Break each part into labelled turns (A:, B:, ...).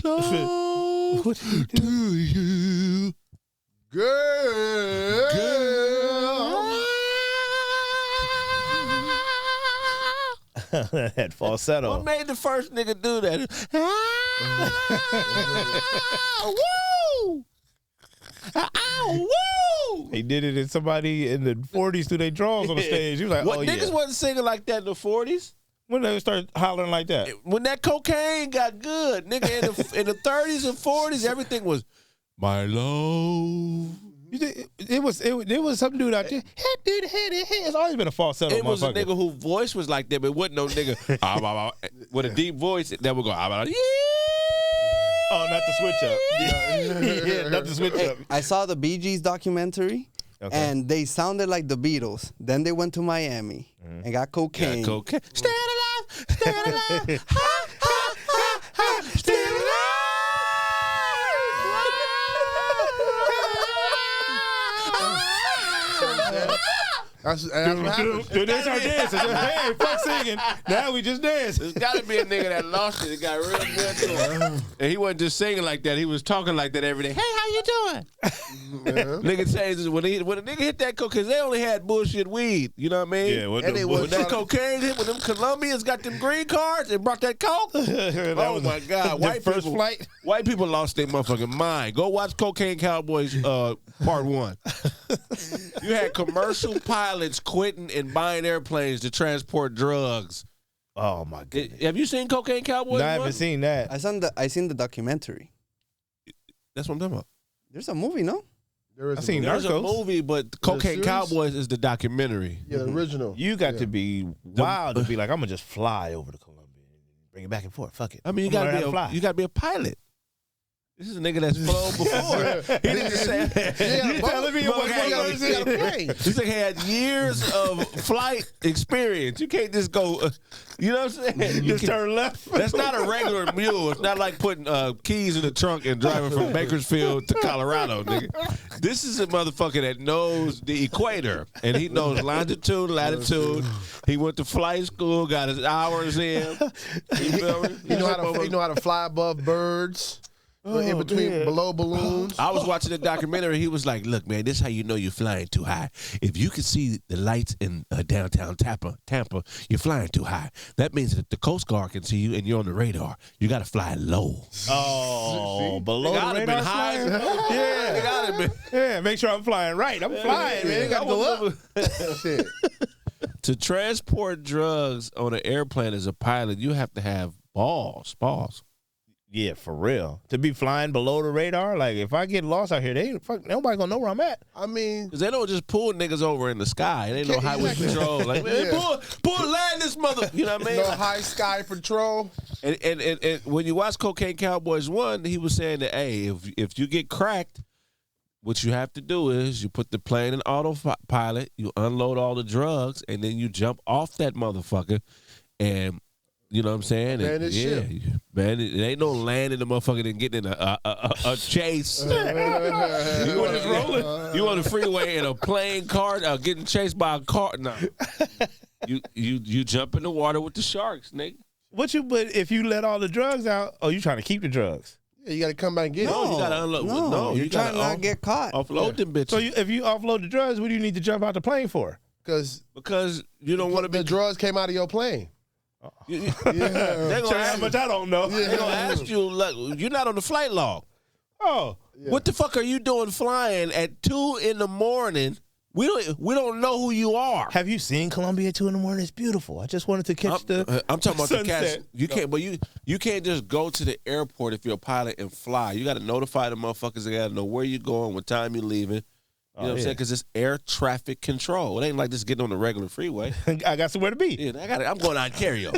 A: close to you.
B: Girl.
A: That falsetto.
C: What made the first nigga do that? Woo! Woo!
A: He did it in somebody in the 40s through their drawers on the stage. He was like,
C: What
A: oh,
C: niggas
A: yeah.
C: wasn't singing like that in the 40s?
A: When they started hollering like that?
C: When that cocaine got good, nigga, in the 30s and 40s, everything was my love.
A: It was some dude out there. It's always been a falsetto.
C: It was a nigga whose voice was like that, but it wasn't no nigga with a deep voice that would go.
A: Oh, not the switch up. Yeah, not the switch up.
D: I saw the Bee Gees documentary, and they sounded like the Beatles. Then they went to Miami and got cocaine.
C: Stay alive, stay alive, ha, ha, ha, ha, stay alive.
B: That's what happens.
A: That's our dance. Hey, fuck singing. Now we just dance.
C: There's got to be a nigga that lost it. It got real good to him. And he wasn't just singing like that. He was talking like that every day. Hey, how you doing? Nigga changes when a nigga hit that coke, because they only had bullshit weed. You know what I mean?
A: Yeah,
C: when that cocaine hit, when them Colombians got them green cards and brought that coke. Oh my God, white people lost their motherfucking mind. Go watch Cocaine Cowboys Part 1. You had commercial pilots quitting and buying airplanes to transport drugs.
A: Oh my God!
C: Have you seen Cocaine Cowboys?
A: No, I haven't seen that.
D: I seen the documentary.
C: That's what I'm talking about.
D: There's a movie, no?
A: I've seen
C: There's
A: Narcos.
C: a movie, but Cocaine Cowboys is the documentary.
B: Yeah, the original.
A: You got to be wild to be like, I'm gonna just fly over to Colombia and bring it back and forth. Fuck it.
C: I mean, you gotta be a pilot. This is a nigga that's flown before. He didn't just say,
A: You telling me what
C: This nigga had years of flight experience. You can't just go, you know what I'm saying?
A: Just turn left.
C: That's not a regular mule. It's not like putting keys in the trunk and driving from Bakersfield to Colorado, nigga. This is a motherfucker that knows the equator, and he knows longitude, latitude. He went to flight school, got his hours in. You feel me?
B: You know how to fly above birds. In between, below balloons.
C: I was watching the documentary. He was like, "Look, man, this is how you know you're flying too high. If you can see the lights in downtown Tampa, you're flying too high. That means that the Coast Guard can see you and you're on the radar. You got to fly low.
A: Oh, below the radar
C: high.
A: Yeah,
C: it gotta been.
A: Yeah, make sure I'm flying right. I'm flying, man. Got to go up.
B: Shit.
C: To transport drugs on an airplane as a pilot, you have to have balls.
A: Yeah, for real. To be flying below the radar, like if I get lost out here, nobody gonna know where I'm at.
B: I mean,
C: because they don't just pull niggas over in the sky. They know highway patrol. Like, man, pull land this mother. You know what I mean?
B: No high sky patrol.
C: And when you watch Cocaine Cowboys 1, he was saying that, hey, if you get cracked, what you have to do is you put the plane in autopilot, you unload all the drugs, and then you jump off that motherfucker, and you know what I'm saying? Man, it ain't no landing the motherfucker and getting in a chase. You on the freeway in a plane car, getting chased by a car. No, you jump in the water with the sharks, nigga.
A: But if you let all the drugs out, you trying to keep the drugs?
B: Yeah, you got to come back and get it.
C: No, you got to unload.
D: No, you trying to not get caught.
C: Offload them bitches.
A: So if you offload the drugs, what do you need to jump out the plane for?
B: Because
C: you don't want to be.
B: The drugs came out of your plane.
C: They're gonna
A: how much I don't know.
C: They're gonna ask you, like, you're not on the flight log.
A: Oh,
C: what the fuck are you doing flying at 2 a.m? We don't know who you are.
A: Have you seen Colombia at 2 a.m? It's beautiful. I just wanted to catch
C: I'm talking about
A: sunset.
C: the cats. You can't, but you can't just go to the airport if you're a pilot and fly. You got to notify the motherfuckers. They got to know where you're going, what time you're leaving. You know what I'm saying? Because it's air traffic control. It ain't like just getting on the regular freeway.
A: I got somewhere to be.
C: Yeah, I'm going out Ontario.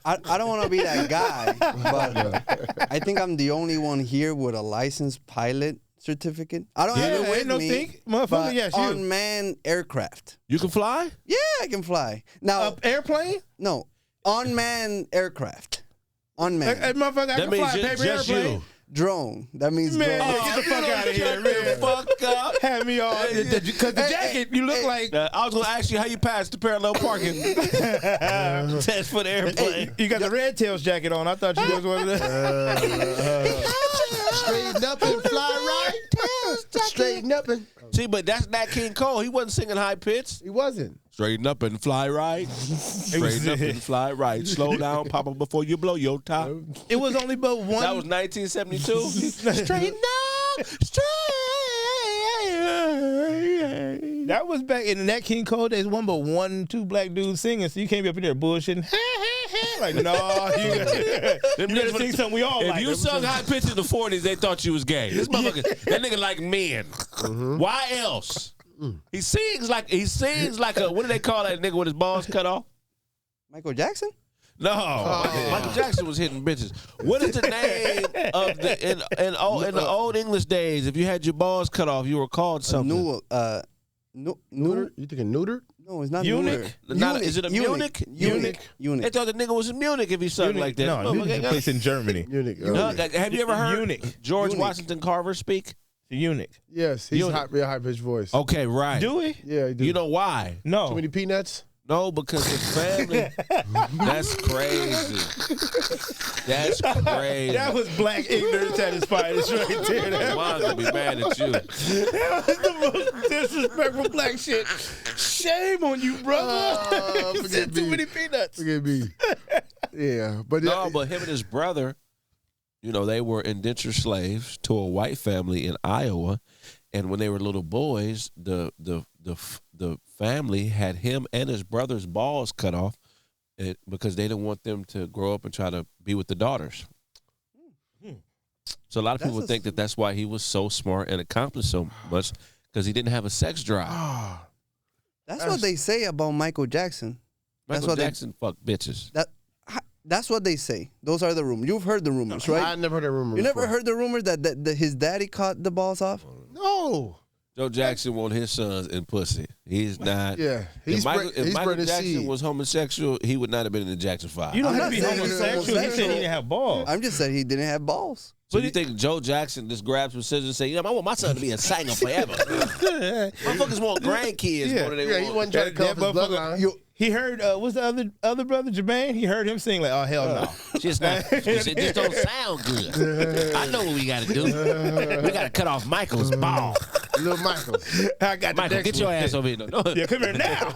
D: I don't want to be that guy, but I think I'm the only one here with a licensed pilot certificate. I don't have it with me,
A: motherfucker. Yes, you.
D: Unmanned aircraft.
C: You can fly?
D: Yeah, I can fly. Now,
A: airplane?
D: No, unmanned aircraft. Unmanned.
A: Motherfucker, I can fly a paper airplane.
D: drone. That means
A: Man,
D: drone.
A: get the fuck out of here,
C: Shut the
A: man.
C: fuck up.
A: Have me all because the jacket you look like.
C: I was gonna ask you how you passed the parallel parking test for the airplane.
A: You got the red tails jacket on. I thought you was one of the.
B: Straighten up and fly right. Straighten up and.
C: See, but that's Nat King Cole. He wasn't singing high pitch.
B: He wasn't.
C: Straighten up and fly right. Straighten up and fly right. Slow down, Papa, before you blow your top.
A: It was only but one.
C: That was 1972. Straighten up, straight.
A: That was back in the Nat King Cole days. One but 2 black dudes singing, so you can't be up in there bullshitting. Like, no, you gotta sing something we all
C: If
A: like.
C: you sung high pitch in the 40s, they thought you was gay. This motherfucker, that nigga like men. Why else? He sings like a, what do they call that nigga with his balls cut off?
D: Michael Jackson?
C: No, Michael Jackson was hitting bitches. What is the name of the in the old English days? If you had your balls cut off, you were called something.
B: Neuter? You thinking neuter?
D: No, it's not
A: Eunuch?
D: neuter.
C: Is it a Munich?
D: Eunuch.
C: They thought the nigga was in Munich if he sung like that.
A: No, Munich is a place in Germany.
B: Eunuch.
C: Have you ever heard
A: Eunuch.
C: George
D: Eunuch.
C: Washington Carver speak?
A: The eunuch.
B: Yes, he's
C: Eunuch.
B: real high pitched voice.
C: Okay, right.
A: Do we?
B: Yeah, he do.
C: You know why?
A: No.
B: Too many peanuts?
C: No, because his family. That's crazy. That's crazy.
A: That was black ignorance at its finest right there. That
C: Juan's gonna be mad at you.
A: was the most disrespectful black shit. Shame on you, brother. You said too many peanuts.
B: Forgive me. Yeah, but
C: No, but him and his brother, you know, they were indentured slaves to a white family in Iowa, and when they were little boys, the family had him and his brother's balls cut off because they didn't want them to grow up and try to be with the daughters. So a lot of people think that that's why he was so smart and accomplished so much, because he didn't have a sex drive.
D: That's what they say about Michael Jackson.
C: Michael Jackson fucked bitches.
D: That's what they say. Those are the rumors. You've heard the rumors, right?
B: I never heard that rumor.
D: You never
B: before.
D: heard the rumor that his daddy caught the balls off?
B: No.
C: Joe Jackson want his sons in pussy. He's not.
B: Yeah,
C: If Michael
B: spreading
C: Jackson
B: seed.
C: was homosexual, he would not have been in the Jackson 5.
A: You don't
D: I'm
A: have to be
D: not saying
A: homosexual.
D: you're
A: He said he didn't have balls.
D: I'm just saying he didn't have balls.
C: So you think Joe Jackson just grabs some scissors and say, I want my son to be a singer forever. Motherfuckers want grandkids more than they
B: Yeah, he
C: want.
B: wasn't trying to cut off his bloodline.
A: He heard, what's the other brother, Jermaine? He heard him sing like, oh, hell no.
C: Just don't sound good. I know what we got to do. We got to cut off Michael's ball.
B: Little Michael.
A: I got the
C: Michael,
A: next
C: get your
A: one.
C: ass over here. No.
A: Yeah, come here now.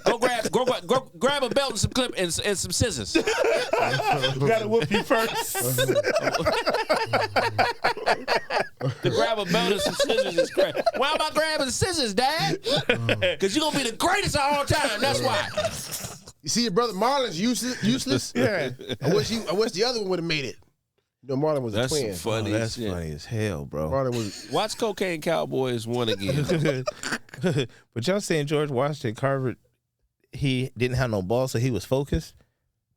C: Go grab a belt and some clip and some scissors.
A: Gotta whoop you first.
C: To grab a belt and some scissors is crazy. Why am I grabbing scissors, Dad? Because you're going to be the greatest of all time. That's why.
B: You see your brother Marlon's useless?
A: Yeah.
B: I wish the other one would have made it. You know, Marlon was
C: That's
B: a twin.
C: funny.
A: That's
C: shit.
A: funny as hell, bro.
B: Marlon was.
C: Watch Cocaine Cowboys 1 again.
A: But y'all saying George Washington Carver, he didn't have no balls, so he was focused?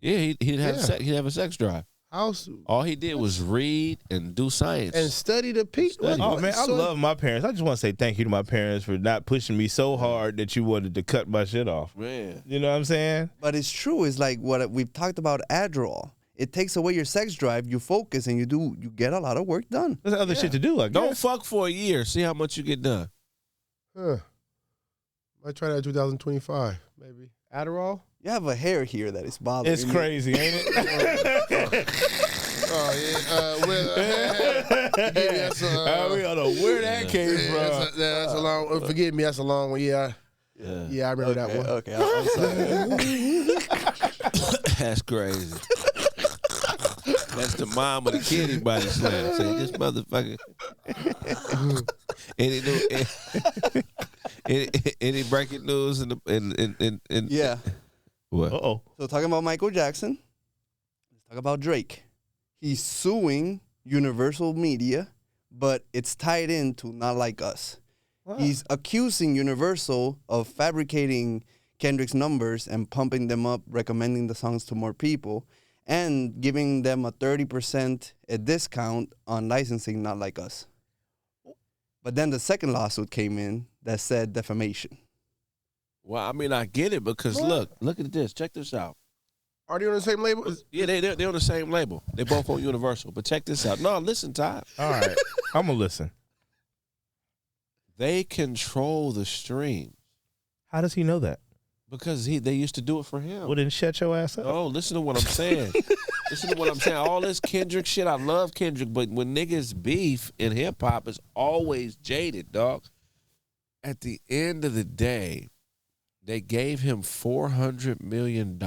C: Yeah, he'd have a sex drive.
B: House
C: All he did was read and do science.
B: and study the people.
A: Oh, man, I love my parents. I just want to say thank you to my parents for not pushing me so hard that you wanted to cut my shit off.
C: Man.
A: You know what I'm saying?
D: But it's true. It's like what we've talked about Adderall. It takes away your sex drive, you focus, and you get a lot of work done.
A: There's other shit to do, I guess.
C: Don't fuck for a year. See how much you get done.
B: Huh. Might try that in 2025, maybe. Adderall?
D: You have a hair here that is bothering
A: It's
D: me.
A: crazy, ain't it?
B: Oh, yeah.
A: We don't know where that came from.
B: That's a long. Forgive me. That's a long one. Yeah, I remember that one.
D: Okay, I'm sorry.
C: That's crazy. That's the mom of the kid he body slammed. Say, this motherfucker. Any breaking news in
D: Yeah.
C: what?
A: Uh-oh.
D: So talking about Michael Jackson, let's talk about Drake. He's suing Universal Media, but it's tied into Not Like Us.
A: Wow.
D: He's accusing Universal of fabricating Kendrick's numbers and pumping them up, recommending the songs to more people, and giving them a 30% discount on licensing Not Like Us. But then the second lawsuit came in that said defamation.
C: Well, I mean, I get it because look at this. Check this out.
B: Are they on the same label?
C: Yeah, they're on the same label. They both on Universal. But check this out. No, listen, Ty.
A: All right, I'm gonna listen.
C: They control the stream
A: How does he know that?
C: because they used to do it for him.
A: Well, then shut your ass up.
C: Oh, listen to what I'm saying. Listen to what I'm saying. All this Kendrick shit, I love Kendrick, but when niggas beef in hip hop, it's always jaded, dog. At the end of the day, they gave him $400 million,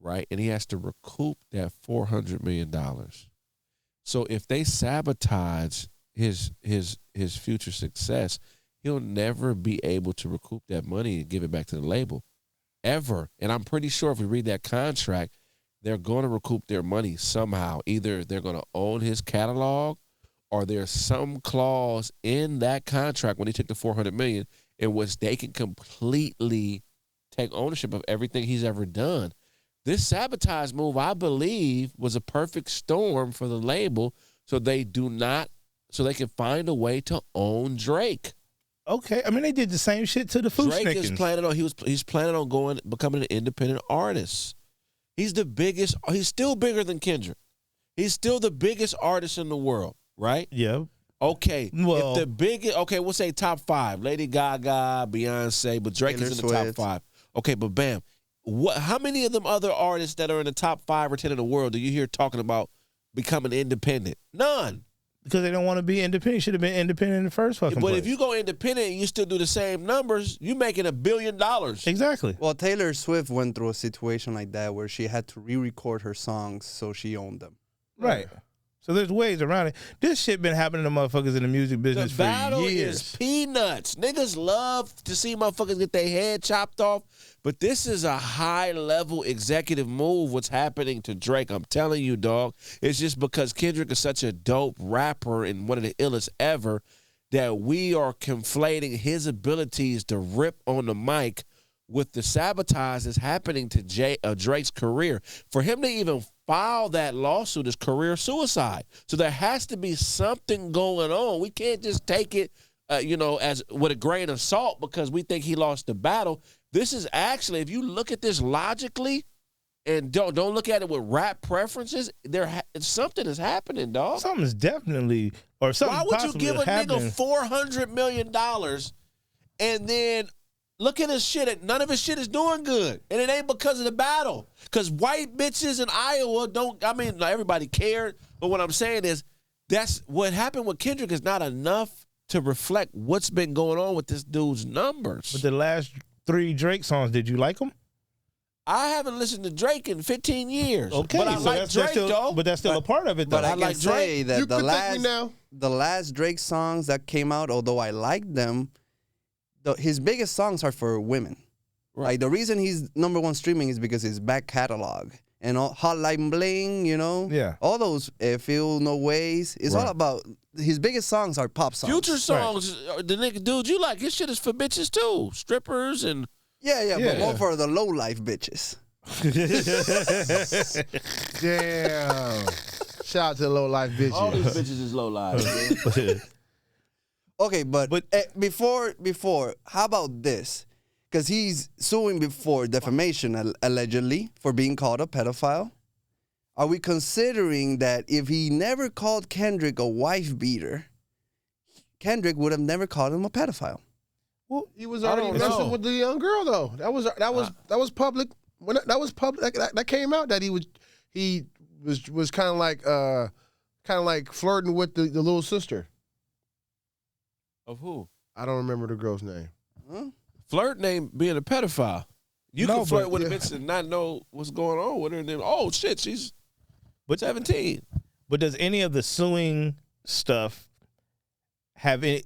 C: right? And he has to recoup that $400 million. So if they sabotage his future success, he'll never be able to recoup that money and give it back to the label, ever. And I'm pretty sure if we read that contract, they're going to recoup their money somehow. Either they're going to own his catalog, or there's some clause in that contract when he took the $400 million in which they can completely take ownership of everything he's ever done. This sabotage move, I believe, was a perfect storm for the label, so they can find a way to own Drake.
A: Okay, I mean they did the same shit to the Foo
C: Drake is
A: Snickens.
C: planning on he's planning on becoming an independent artist. He's the biggest. He's still bigger than Kendrick. He's still the biggest artist in the world, right?
A: Yeah.
C: Okay.
A: Well-
C: if the biggest, okay, we'll say top 5: Lady Gaga, Beyonce, but Drake
D: Taylor
C: is in the top
D: Swift.
C: 5. Okay, but bam, how many of them other artists that are in the top 5 or 10 in the world do you hear talking about becoming independent? None.
A: Because they don't want to be independent. Should have been independent in the first fucking
C: But
A: place.
C: if you go independent and you still do the same numbers, you making $1 billion.
A: Exactly.
D: Well, Taylor Swift went through a situation like that where she had to re-record her songs, so she owned them.
A: Right. So there's ways around it. This shit been happening to motherfuckers in the music business
C: The
A: for
C: battle
A: years.
C: is peanuts. Niggas love to see motherfuckers get their head chopped off, but this is a high-level executive move, what's happening to Drake. I'm telling you, dog. It's just because Kendrick is such a dope rapper and one of the illest ever that we are conflating his abilities to rip on the mic with the sabotage that's happening to Drake's career. For him to even file that lawsuit is career suicide. So there has to be something going on. We can't just take it, as with a grain of salt because we think he lost the battle. This is actually, if you look at this logically and don't look at it with rap preferences, something is happening, dog.
A: Something's definitely, or something
C: Why would you
A: possibly
C: give a
A: happening.
C: nigga $400 million and then look at his shit? None of his shit is doing good. And it ain't because of the battle. Because white bitches in Iowa everybody cared. But what I'm saying is that's what happened with Kendrick is not enough to reflect what's been going on with this dude's numbers.
A: But the last 3 Drake songs, did you like them?
C: I haven't listened to Drake in 15 years.
A: Okay,
C: But I
A: so
C: like
A: that's
C: Drake,
A: still,
C: though.
A: but that's still a part of it, though.
D: But I can
C: like
D: say
C: Drake.
D: that
B: You
D: the
B: critique me now.
D: last Drake songs that came out, although I liked them, his biggest songs are for women.
C: Right.
D: Like the reason he's #1 streaming is because his back catalog and all Hotline Bling,
A: Yeah.
D: all those Feel No Ways. It's all
A: Right.
D: about his biggest songs are pop songs.
C: Future songs, the nigga dude you like, his shit is for bitches too. Strippers and
D: Yeah,
A: Yeah.
D: but more for the low life bitches.
B: Damn. Shout out to the low life bitches.
C: all these bitches is low lives, man.
D: Okay, but before, how about this? Because he's suing before defamation, allegedly, for being called a pedophile. Are we considering that if he never called Kendrick a wife beater, Kendrick would have never called him a pedophile?
A: Well,
B: He was
C: I
B: already
C: don't
B: messing
C: know.
B: with the young girl though. That was public. When that was public, that came out that he was kind of like flirting with the little sister.
C: Of who?
B: I don't remember the girl's name.
D: Huh?
C: Flirt ain't being a pedophile. You
A: No,
C: can flirt
A: but-
C: with a bitch and not know what's going on with her, and then oh shit, she's 17.
A: But does any of the suing stuff have any?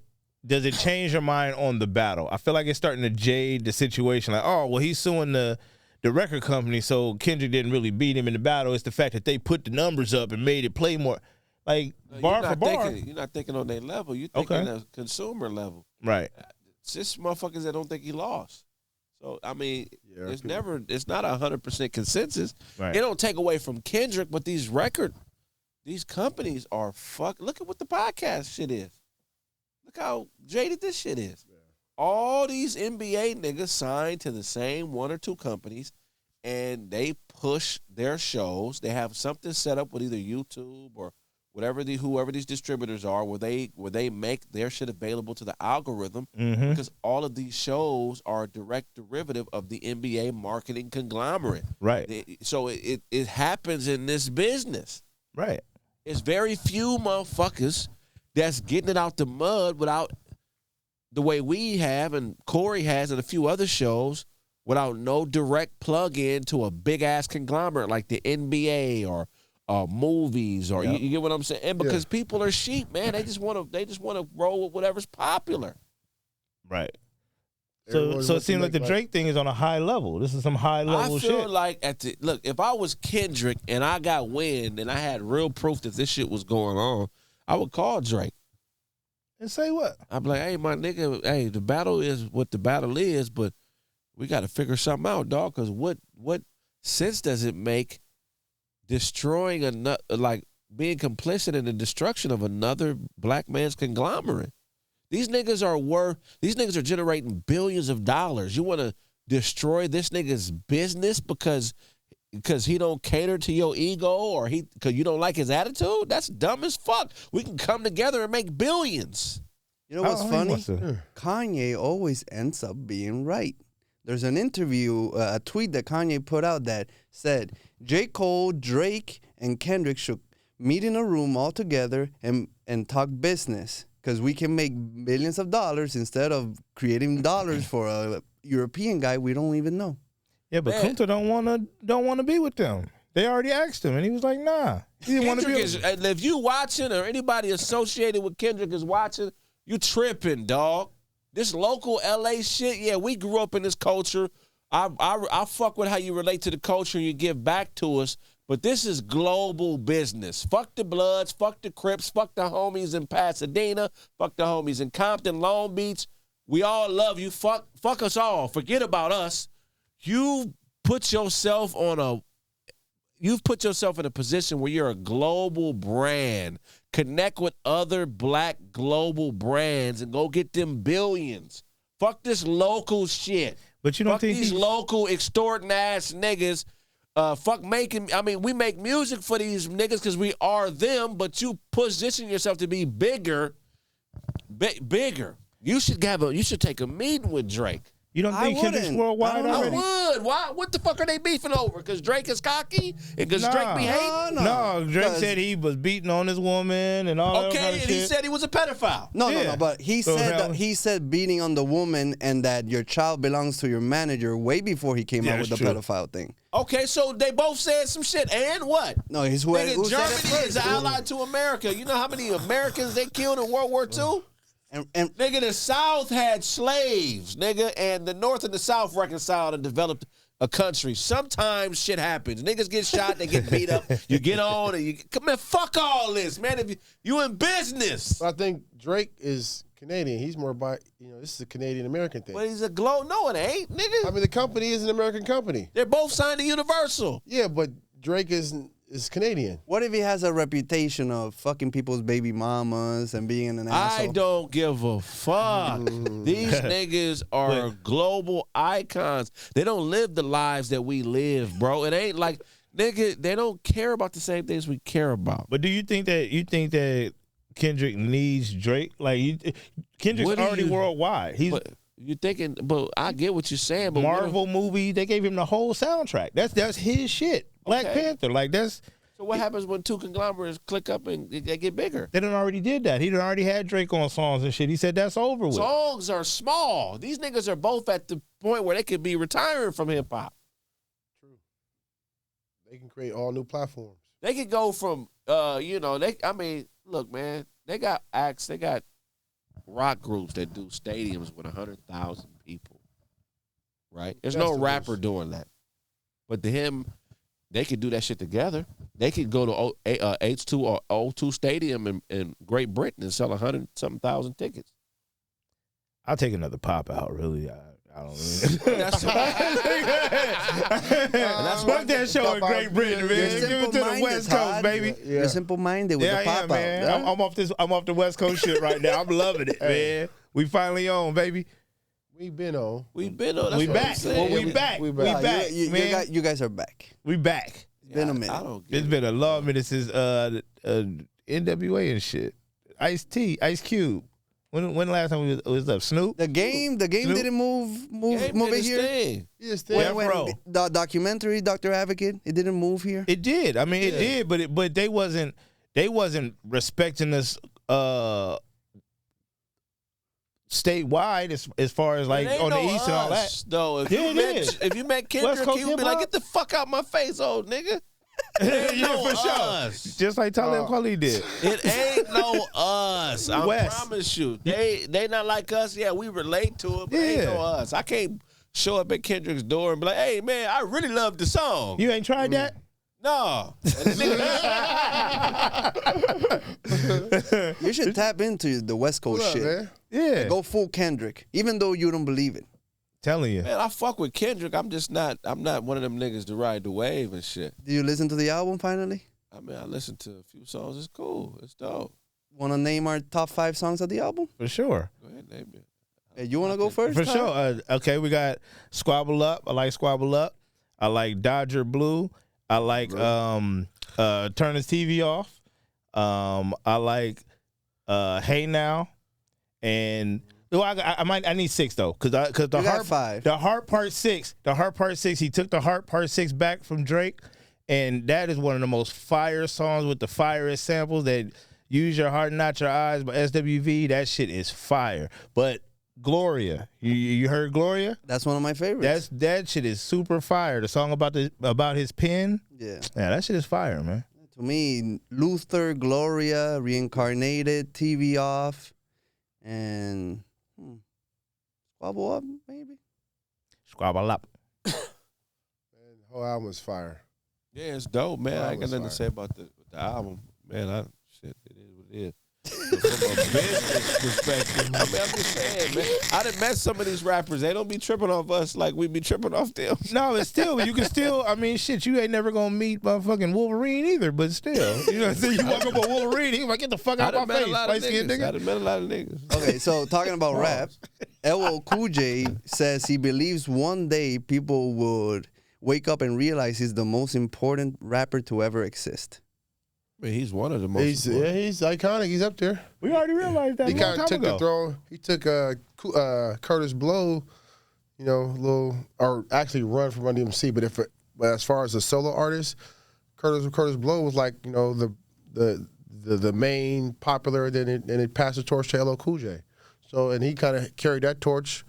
A: Does it change your mind on the battle? I feel like it's starting to jade the situation. Like, oh, well, he's suing the record company, so Kendrick didn't really beat him in the battle. It's the fact that they put the numbers up and made it play more. Like, bar for bar.
C: You're not thinking on their level. You're thinking
A: Okay.
C: on a consumer level.
A: Right.
C: It's just motherfuckers that don't think he lost. So I mean,
B: Yeah,
C: it's
B: okay.
C: it's not 100% consensus.
A: Right.
C: It don't take away from Kendrick, but these companies are Look at what the podcast shit is. Look how jaded this shit is. All these NBA niggas signed to the same 1 or 2 companies, and they push their shows. They have something set up with either YouTube or whoever these distributors are, where they make their shit available to the algorithm, because all of these shows are a direct derivative of the NBA marketing conglomerate.
A: Right.
C: So it happens in this business.
A: Right.
C: It's very few motherfuckers that's getting it out the mud without the way we have and Corey has and a few other shows, without no direct plug-in to a big-ass conglomerate like the NBA or movies, or you get what I'm saying? And because people are sheep, man, they just want to roll with whatever's popular.
A: Right. So it seems like the Drake thing is on a high level. This is some high level shit.
C: I feel like if I was Kendrick and I got wind and I had real proof that this shit was going on, I would call Drake.
A: And say what?
C: I'd be like, hey, my nigga, hey, the battle is what the battle is, but we got to figure something out, dog, because what sense does it make destroying being complicit in the destruction of another black man's conglomerate? These niggas are generating billions of dollars. You want to destroy this nigga's business because he don't cater to your ego, or because you don't like his attitude? That's dumb as fuck. We can come together and make billions.
D: You know what's funny? Kanye always ends up being right. There's an interview, a tweet that Kanye put out that said J. Cole, Drake, and Kendrick should meet in a room all together and talk business, because we can make millions of dollars instead of creating dollars for a European guy we don't even know.
A: Yeah, but Kunta don't want to be with them. They already asked him, and he was like, "Nah." He didn't want to be.
C: If you watching, or anybody associated with Kendrick is watching, you tripping, dog. This local LA shit, yeah, we grew up in this culture. I fuck with how you relate to the culture and you give back to us, but this is global business. Fuck the Bloods, fuck the Crips, fuck the homies in Pasadena, fuck the homies in Compton, Long Beach. We all love you. Fuck us all. Forget about us. You've put yourself in a position where you're a global brand. Connect with other black global brands and go get them billions. Fuck this local shit.
A: But you don't
C: fuck
A: think
C: these local extorting ass niggas. We make music for these niggas because we are them, but you position yourself to be bigger. You should take a meeting with Drake.
A: You don't think Kendrick's worldwide already?
C: I would. Why? What the fuck are they beefing over? Because Drake is cocky? And because Drake be hating?
A: No, Drake said he was beating on his woman and all that kind of shit.
C: He said he was a pedophile.
D: No, but he said beating on the woman and that your child belongs to your manager way before he came out with the pedophile thing.
C: Okay, so they both said some shit. And what?
D: No,
C: Germany is an ally to America. You know how many Americans they killed in World War II? And nigga, the South had slaves, nigga, and the North and the South reconciled and developed a country. Sometimes shit happens. Niggas get shot, they get beat up. You get on and fuck all this, man. If you in business.
B: I think Drake is Canadian. He's more this is a Canadian American thing.
C: Well, he's a no, it ain't, nigga.
B: I mean, the company is an American company.
C: They're both signed to Universal.
B: Yeah, but Drake is Canadian.
D: What if he has a reputation of fucking people's baby mamas and being an asshole?
C: I don't give a fuck. These niggas are global icons. They don't live the lives that we live, bro. It ain't like, nigga, they don't care about the same things we care about.
A: But do you think that Kendrick needs Drake? Like, Kendrick's already worldwide.
C: But I get what you're saying. But
A: Marvel movie, they gave him the whole soundtrack. That's his shit. Black Panther, like that's.
C: So what happens when two conglomerates click up and they get bigger?
A: They done already did that. He done already had Drake on songs and shit. He said that's over with.
C: Songs are small. These niggas are both at the point where they could be retiring from hip hop.
B: True. They can create all new platforms.
C: They could go from look, man, they got acts, they got rock groups that do stadiums with 100,000 people. Right? There's no rapper doing that. But to him, they could do that shit together. They could go to H2 or O2 Stadium in Great Britain and sell 100-something thousand tickets.
A: I'll take another pop out, really. I don't really.
C: That's
A: fuck that show in Great Britain, man. Give it to the West Coast, baby.
D: You're simple-minded with the pop out.
A: Man. I'm off the West Coast shit right now. I'm loving it, man. We finally on, baby.
B: We been on.
C: We been on. That's
A: We
C: what I'm
A: back.
C: saying.
A: Well, we back. We back.
D: You guys are back.
A: We back.
D: It's been a minute.
C: I don't get
A: It's been a long minute since NWA and shit. Ice-T, Ice Cube. When the last time we was up? Snoop?
D: The game
A: Snoop?
D: didn't move it here.
B: Yes,
A: Well,
D: When
A: bro.
D: the documentary Dr. Advocate, it didn't move here.
A: It did. I mean, it did, but they wasn't respecting us statewide as far as like
C: It ain't
A: on the
C: no
A: east and all that.
C: us, though. If
A: Yeah,
C: you
A: it
C: met
A: is.
C: if you met
A: West
C: Kendrick,
A: Coast
C: he would be
A: hip-hop?
C: like, "Get the fuck out my face, old nigga."
A: Yeah,
C: no
A: for sure.
C: us.
A: Just like Talib Kweli did.
C: It ain't no us. I
A: West.
C: promise you. They not like us. Yeah, we relate to it, but ain't
A: Yeah.
C: no us. I can't show up at Kendrick's door and be like, "Hey man, I really love the song."
A: You ain't tried that?
C: No. And the nigga-
D: You should tap into the West Coast
B: What up,
D: shit.
B: man?
A: Yeah.
D: Go full Kendrick, even though you don't believe it.
A: Telling you.
C: Man, I fuck with Kendrick. I'm not one of them niggas to ride the wave and shit.
D: Do you listen to the album finally?
C: I mean, I listen to a few songs. It's cool. It's dope.
D: Want to name our top 5 songs of the album?
A: For sure.
C: Go ahead, name it.
D: Hey, you want to go first?
A: For
D: Ty?
A: sure. Okay, we got Squabble Up. I like Squabble Up. I like Dodger Blue. I like Turn His TV Off. I like Hey Now. And well, I need 6 though, because the
D: You got
A: heart
D: 5.
A: The Heart Part 6. The Heart Part 6. He took the Heart Part 6 back from Drake, and that is one of the most fire songs with the firest samples. That Use Your Heart, Not Your Eyes by SWV. That shit is fire. But Gloria, you heard Gloria?
D: That's one of my favorites.
A: That shit is super fire. The song about his pen.
D: Yeah.
A: Yeah, that shit is fire, man.
D: To me, Luther, Gloria, Reincarnated, TV Off, and Squabble Up, maybe.
A: Squabble Up.
B: The whole album was fire.
C: Yeah, it's dope, man.
B: Oh,
C: I ain't got
B: was
C: nothing to
B: fire.
C: say about the album, man. It is what it is. But from a business perspective, I mean, I'm just saying, man. I done met some of these rappers. They don't be tripping off us like we be tripping off them.
A: No, but still, you can still. I mean, shit, you ain't never gonna meet motherfucking Wolverine either. But still, you know what I'm saying? You walk up on Wolverine, he like, get the fuck
C: I
A: out
C: done
A: my
C: met a
A: face,
C: lot of
A: light-skinned
C: niggas. I
A: nigga.
C: done met a lot of niggas.
D: Okay, so talking about rap, LL Cool J says he believes one day people would wake up and realize he's the most important rapper to ever exist.
C: I mean, he's one of the most.
B: He's
C: important.
B: he's iconic. He's up there.
A: We already realized that
B: He
A: a long
B: kind of
A: time
B: took
A: ago.
B: the throne. He took Curtis Blow, or actually run from Run DMC. But as far as a solo artist, Curtis Blow was like the main popular. Then it passed the torch to LL Cool J. So and he kind of carried that torch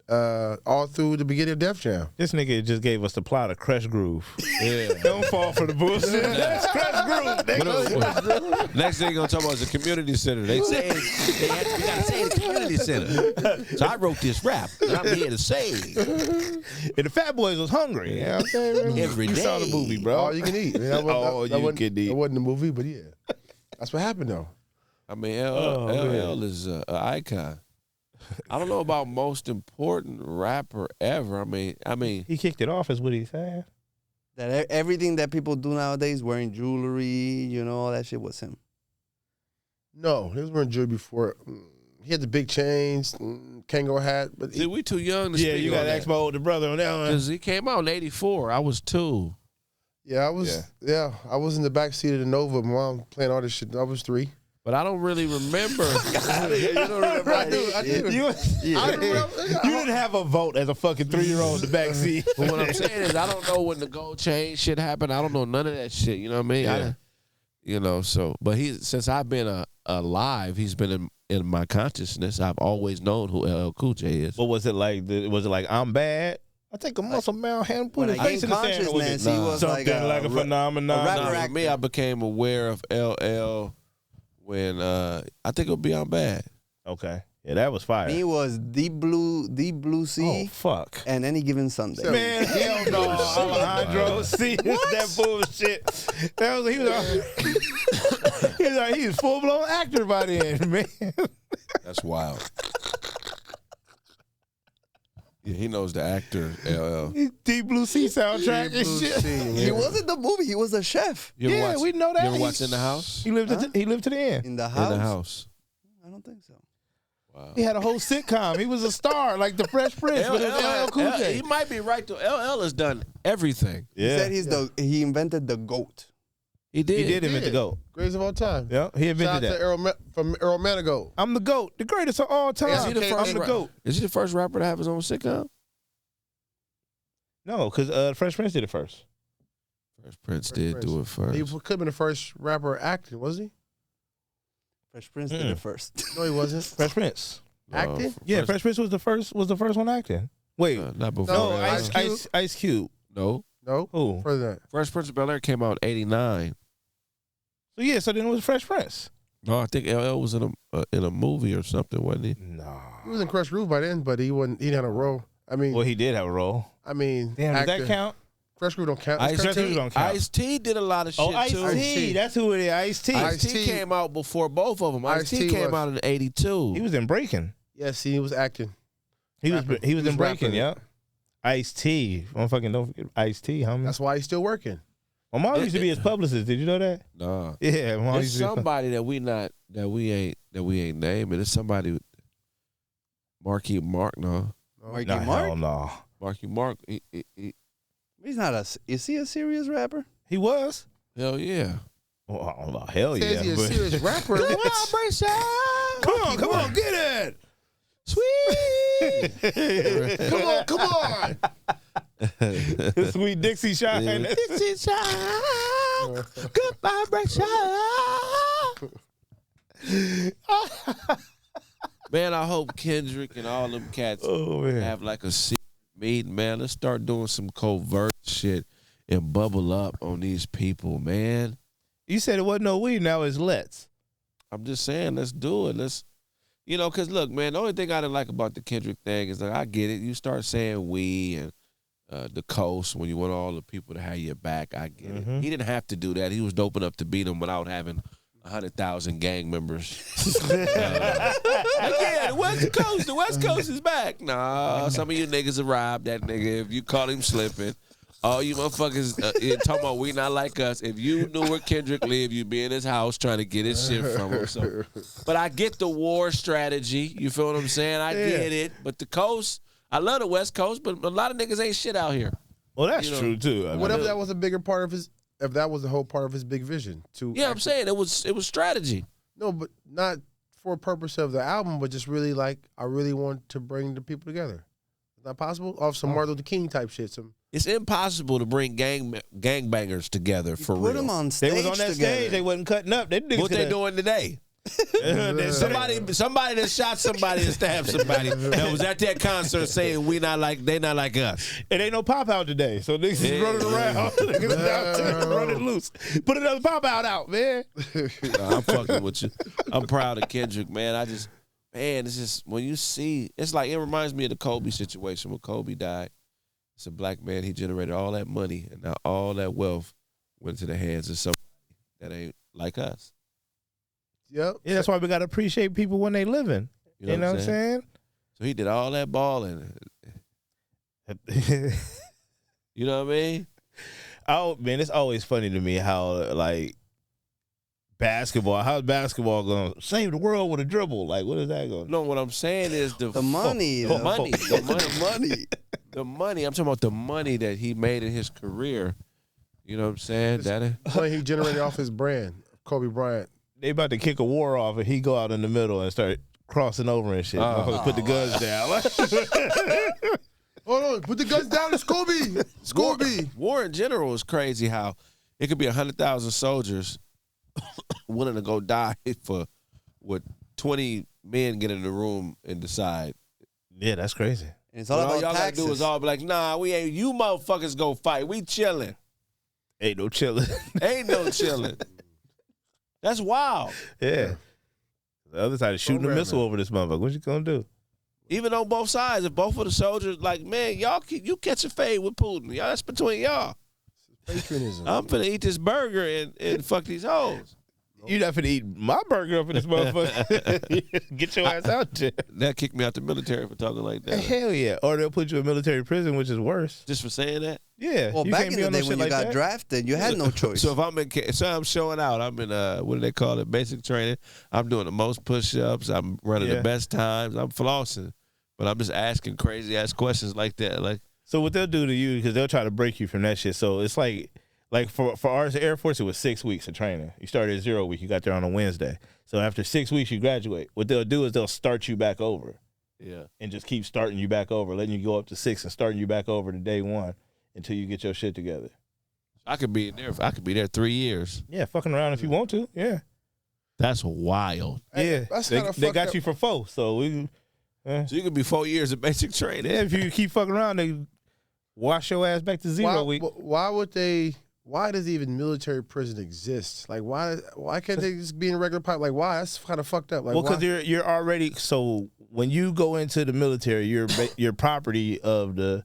B: all through the beginning of Def Jam.
A: This nigga just gave us the plot of Crush Groove.
C: Yeah.
A: Don't fall for the bullshit. That's Crush Groove, nigga.
C: Next thing you're gonna talk about is the community center. They say we gotta say the community center. So I wrote this rap that I'm here to say
A: And the Fat Boys was hungry. You know what I'm saying?
C: every
A: You
C: day.
A: saw the movie, bro.
B: All you can eat. I mean,
A: All you can eat.
B: That wasn't the movie, but yeah, that's what happened though.
C: I mean,
A: Oh,
C: LL is an icon. I don't know about most important rapper ever. I mean,
A: He kicked it off, is what he's saying.
D: That everything that people do nowadays, wearing jewelry, all that shit was him.
B: No, he was wearing jewelry before. He had the big chains, Kango hat, but
C: see, we too young to
A: Yeah,
C: speak
A: you
C: on
A: got to
C: that.
A: ask my older brother on that one.
C: Because he came out in '84. I was 2.
B: I was in the back seat of the Nova. My mom playing all this shit. I was 3.
C: But I don't really remember.
D: You don't remember?
B: I do.
A: You didn't have a vote as a fucking 3-year-old in the back seat.
C: But what I'm saying is, I don't know when the gold chain shit happened. I don't know none of that shit. You know what I mean?
A: Yeah.
C: But since I've been alive, he's been in my consciousness. I've always known who LL Cool J is.
A: What was it like? Was it like, I'm bad? I take a muscle man hand, put
D: When
A: his
D: I
A: face
D: gained
A: in the sand with it.
D: consciousness, he was
A: Something like a phenomenon.
D: a rapper
C: For
D: actor.
C: me, I became aware of LL when I think it'll be on bad.
A: Okay. Yeah, that was fire.
D: He was Deep Blue Sea,
A: Oh, fuck.
D: and Any Given Sunday.
A: Man, hell no. Alejandro, see that bullshit. He was full blown actor by then, man.
C: That's wild. Yeah, he knows the actor LL.
A: Deep Blue Sea soundtrack and shit.
D: He wasn't the movie. He was a chef
C: You ever
A: Yeah,
C: watch,
A: we know that.
C: You ever watch In the House?
A: He lived to the end.
D: in the house.
C: In the House.
D: I don't think so.
A: He had a whole sitcom. He was a star, like the Fresh Prince. But it was LL Cool J.
C: He might be right though. LL has done everything.
A: Yeah.
D: He said he invented the GOAT.
C: He did.
A: He did invent the GOAT.
B: Greatest of all time.
A: Yeah, he
B: Shout
A: invented
B: out
A: that.
B: to from Earl Manigault.
A: I'm the GOAT, the greatest of all time.
B: Is
C: he the first
A: I'm the GOAT.
C: Is he the first rapper to have his own sitcom?
A: No, because Fresh Prince did it first.
C: Fresh Prince did do it first.
B: He could have been the first rapper acting, was he?
D: Fresh Prince did it first.
B: No, he wasn't.
A: Fresh Prince.
B: Acting?
A: Yeah, Fresh Prince was the first one acting. Wait,
C: not before.
A: no,
C: that.
A: Ice Cube.
C: No.
B: No.
A: Who?
B: Further than that.
C: Fresh Prince of Bel-Air came out in '89.
A: So yeah, so then it was Fresh Prince.
C: No, I think LL was in a movie or something, wasn't he?
A: No.
B: He was in Crush Groove by then, but he wasn't. He didn't have a role. I mean,
A: Well, he did have a role.
B: damn,
A: Does that count?
B: Crush Groove don't count.
C: Ice
A: Fresh Prince don't count.
C: Ice-T did a lot of shit
A: Oh,
C: too.
A: Ice-T. That's who it is. Ice-T.
C: Ice-T came out before both of them. Ice-T
B: Ice-T
C: came
B: was-
C: out in '82.
A: He was in Breaking.
B: Yes, he was acting.
A: He was
B: Rapping.
A: he was
B: He was
A: in Breaking,
B: rapping.
A: yeah. Ice-T. Don't forget Ice-T, homie.
B: That's why he's still working.
A: My mom used to be his publicist. Did you know that?
C: Nah.
A: Yeah, my mom
C: It's
A: used to be
C: somebody that we ain't naming. It's somebody. Marky Mark, no.
D: Marky
A: Nah,
D: Mark?
A: hell no.
C: Marky Mark.
D: He's not is he a serious rapper?
A: He was.
C: Hell yeah.
A: Well, I don't know. Hell
B: Says
A: yeah.
B: he's a
A: but-
B: serious rapper.
A: Come on, get it.
C: Sweet.
B: Come on.
A: Sweet Dixie shot.
C: Yeah.
A: Dixie shot. Good vibration.
C: Man, I hope Kendrick and all them cats
A: Oh man.
C: have like a secret meeting, man. Let's start doing some covert shit and bubble up on these people, man.
A: You said it wasn't no we. Now it's let's.
C: I'm just saying, let's do it. Let's, because look, man, the only thing I didn't like about the Kendrick thing is like, I get it. You start saying we and the coast when you want all the people to have your back. I get it. He didn't have to do that. He was dope enough to beat them without having 100,000 gang members. Yeah, the West Coast is back. Nah, some of you niggas arrived that nigga. If you caught him slipping, all you motherfuckers talking about we not like us. If you knew where Kendrick lived, you'd be in his house trying to get his shit from him. So, but I get the war strategy. You feel what I'm saying? I get it. But the coast, I love the West Coast, but a lot of niggas ain't shit out here.
A: Well, that's true too. I mean,
B: What if that was a bigger part of his? If that was the whole part of his big vision?
C: Yeah, I'm saying it was strategy.
B: No, but not for a purpose of the album, but just really like I really want to bring the people together. Is that possible? Off some Martin Luther King type shit. Some
C: It's impossible to bring gangbangers together for
D: Put
C: real.
D: them on stage
A: they was on that
D: together.
A: stage. They wasn't cutting up. They niggas
C: What they
A: coulda-
C: doing today? Somebody that shot somebody and stabbed somebody that was at that concert saying they not like us.
A: It ain't no pop out today, so niggas is running around. Niggas downtown running loose. Put another pop out, man.
C: Nah, I'm fucking with you. I'm proud of Kendrick, man. It's just when you see, it's like it reminds me of the Kobe situation when Kobe died. It's a black man. He generated all that money, and now all that wealth went to the hands of somebody that ain't like us.
B: Yep.
A: Yeah, that's why we gotta appreciate people when they living. You know what I'm saying?
C: So he did all that balling. You know what I mean?
A: Oh man, it's always funny to me how like basketball. How's basketball going to save the world with a dribble? Like, what is that going?
C: No, what I'm saying is
D: The money.
C: the money. I'm talking about the money that he made in his career. You know what I'm saying?
B: Money he generated off his brand, Kobe Bryant.
A: They about to kick a war off, and he go out in the middle and start crossing over and shit. Motherfuckers put the guns down.
B: Hold on, put the guns down. It's Kobe. It's Kobe.
C: War in general is crazy. How it could be 100,000 soldiers willing to go die for what 20 men get in the room and decide.
A: Yeah, that's crazy.
D: And it's all
C: All
D: about
C: y'all
D: taxes.
C: gotta do is all be like, nah, we ain't. You motherfuckers go fight. We chilling.
A: Ain't no chilling.
C: Ain't no chilling. That's wild.
A: Yeah. The other side is shooting a missile over this motherfucker. What you gonna do?
C: Even on both sides, if both of the soldiers like, man, you catch a fade with Putin. Y'all, that's between y'all.
B: Patriotism.
C: I'm finna eat this burger and fuck these hoes.
A: You not finna eat my burger up in this motherfucker. Get your ass out there.
C: That kicked me out the military for talking like that.
A: Hell yeah. Or they'll put you in military prison, which is worse.
C: Just for saying that?
A: Yeah.
D: Well,
A: you
D: back
A: can't
D: in
A: be
D: the
A: on no
D: day
A: shit
D: when you
A: like
D: got
A: that.
D: drafted, you had no choice.
C: So if I'm showing out, I'm in what do they call it? Basic training. I'm doing the most push-ups. I'm running the best times. I'm flossing, but I'm just asking crazy ass questions like that. Like,
A: So what they'll do to you, because they'll try to break you from that shit. So it's like for ours, the Air Force, it was 6 weeks of training. You started at 0 week. You got there on a Wednesday. So after 6 weeks, you graduate. What they'll do is they'll start you back over.
C: yeah,
A: And just keep starting you back over, letting you go up to 6 and starting you back over to day 1 until you get your shit together.
C: I could be in there. I could be there 3 years.
A: Yeah, fucking around if you want to. Yeah.
C: That's wild.
A: Yeah.
B: That's
A: They
B: kinda
A: got
B: fucked
A: you
B: up.
A: for 4. So we
C: So you could be 4 years of basic training.
A: yeah, if you keep fucking around, they wash your ass back to 0 week.
B: Why would they? Why does even military prison exist? Like, why can't they just be in a regular pipe? Like, why? That's kind of fucked up. Like,
A: Well, because
B: why?
A: you're already so when you go into the military, you're property of the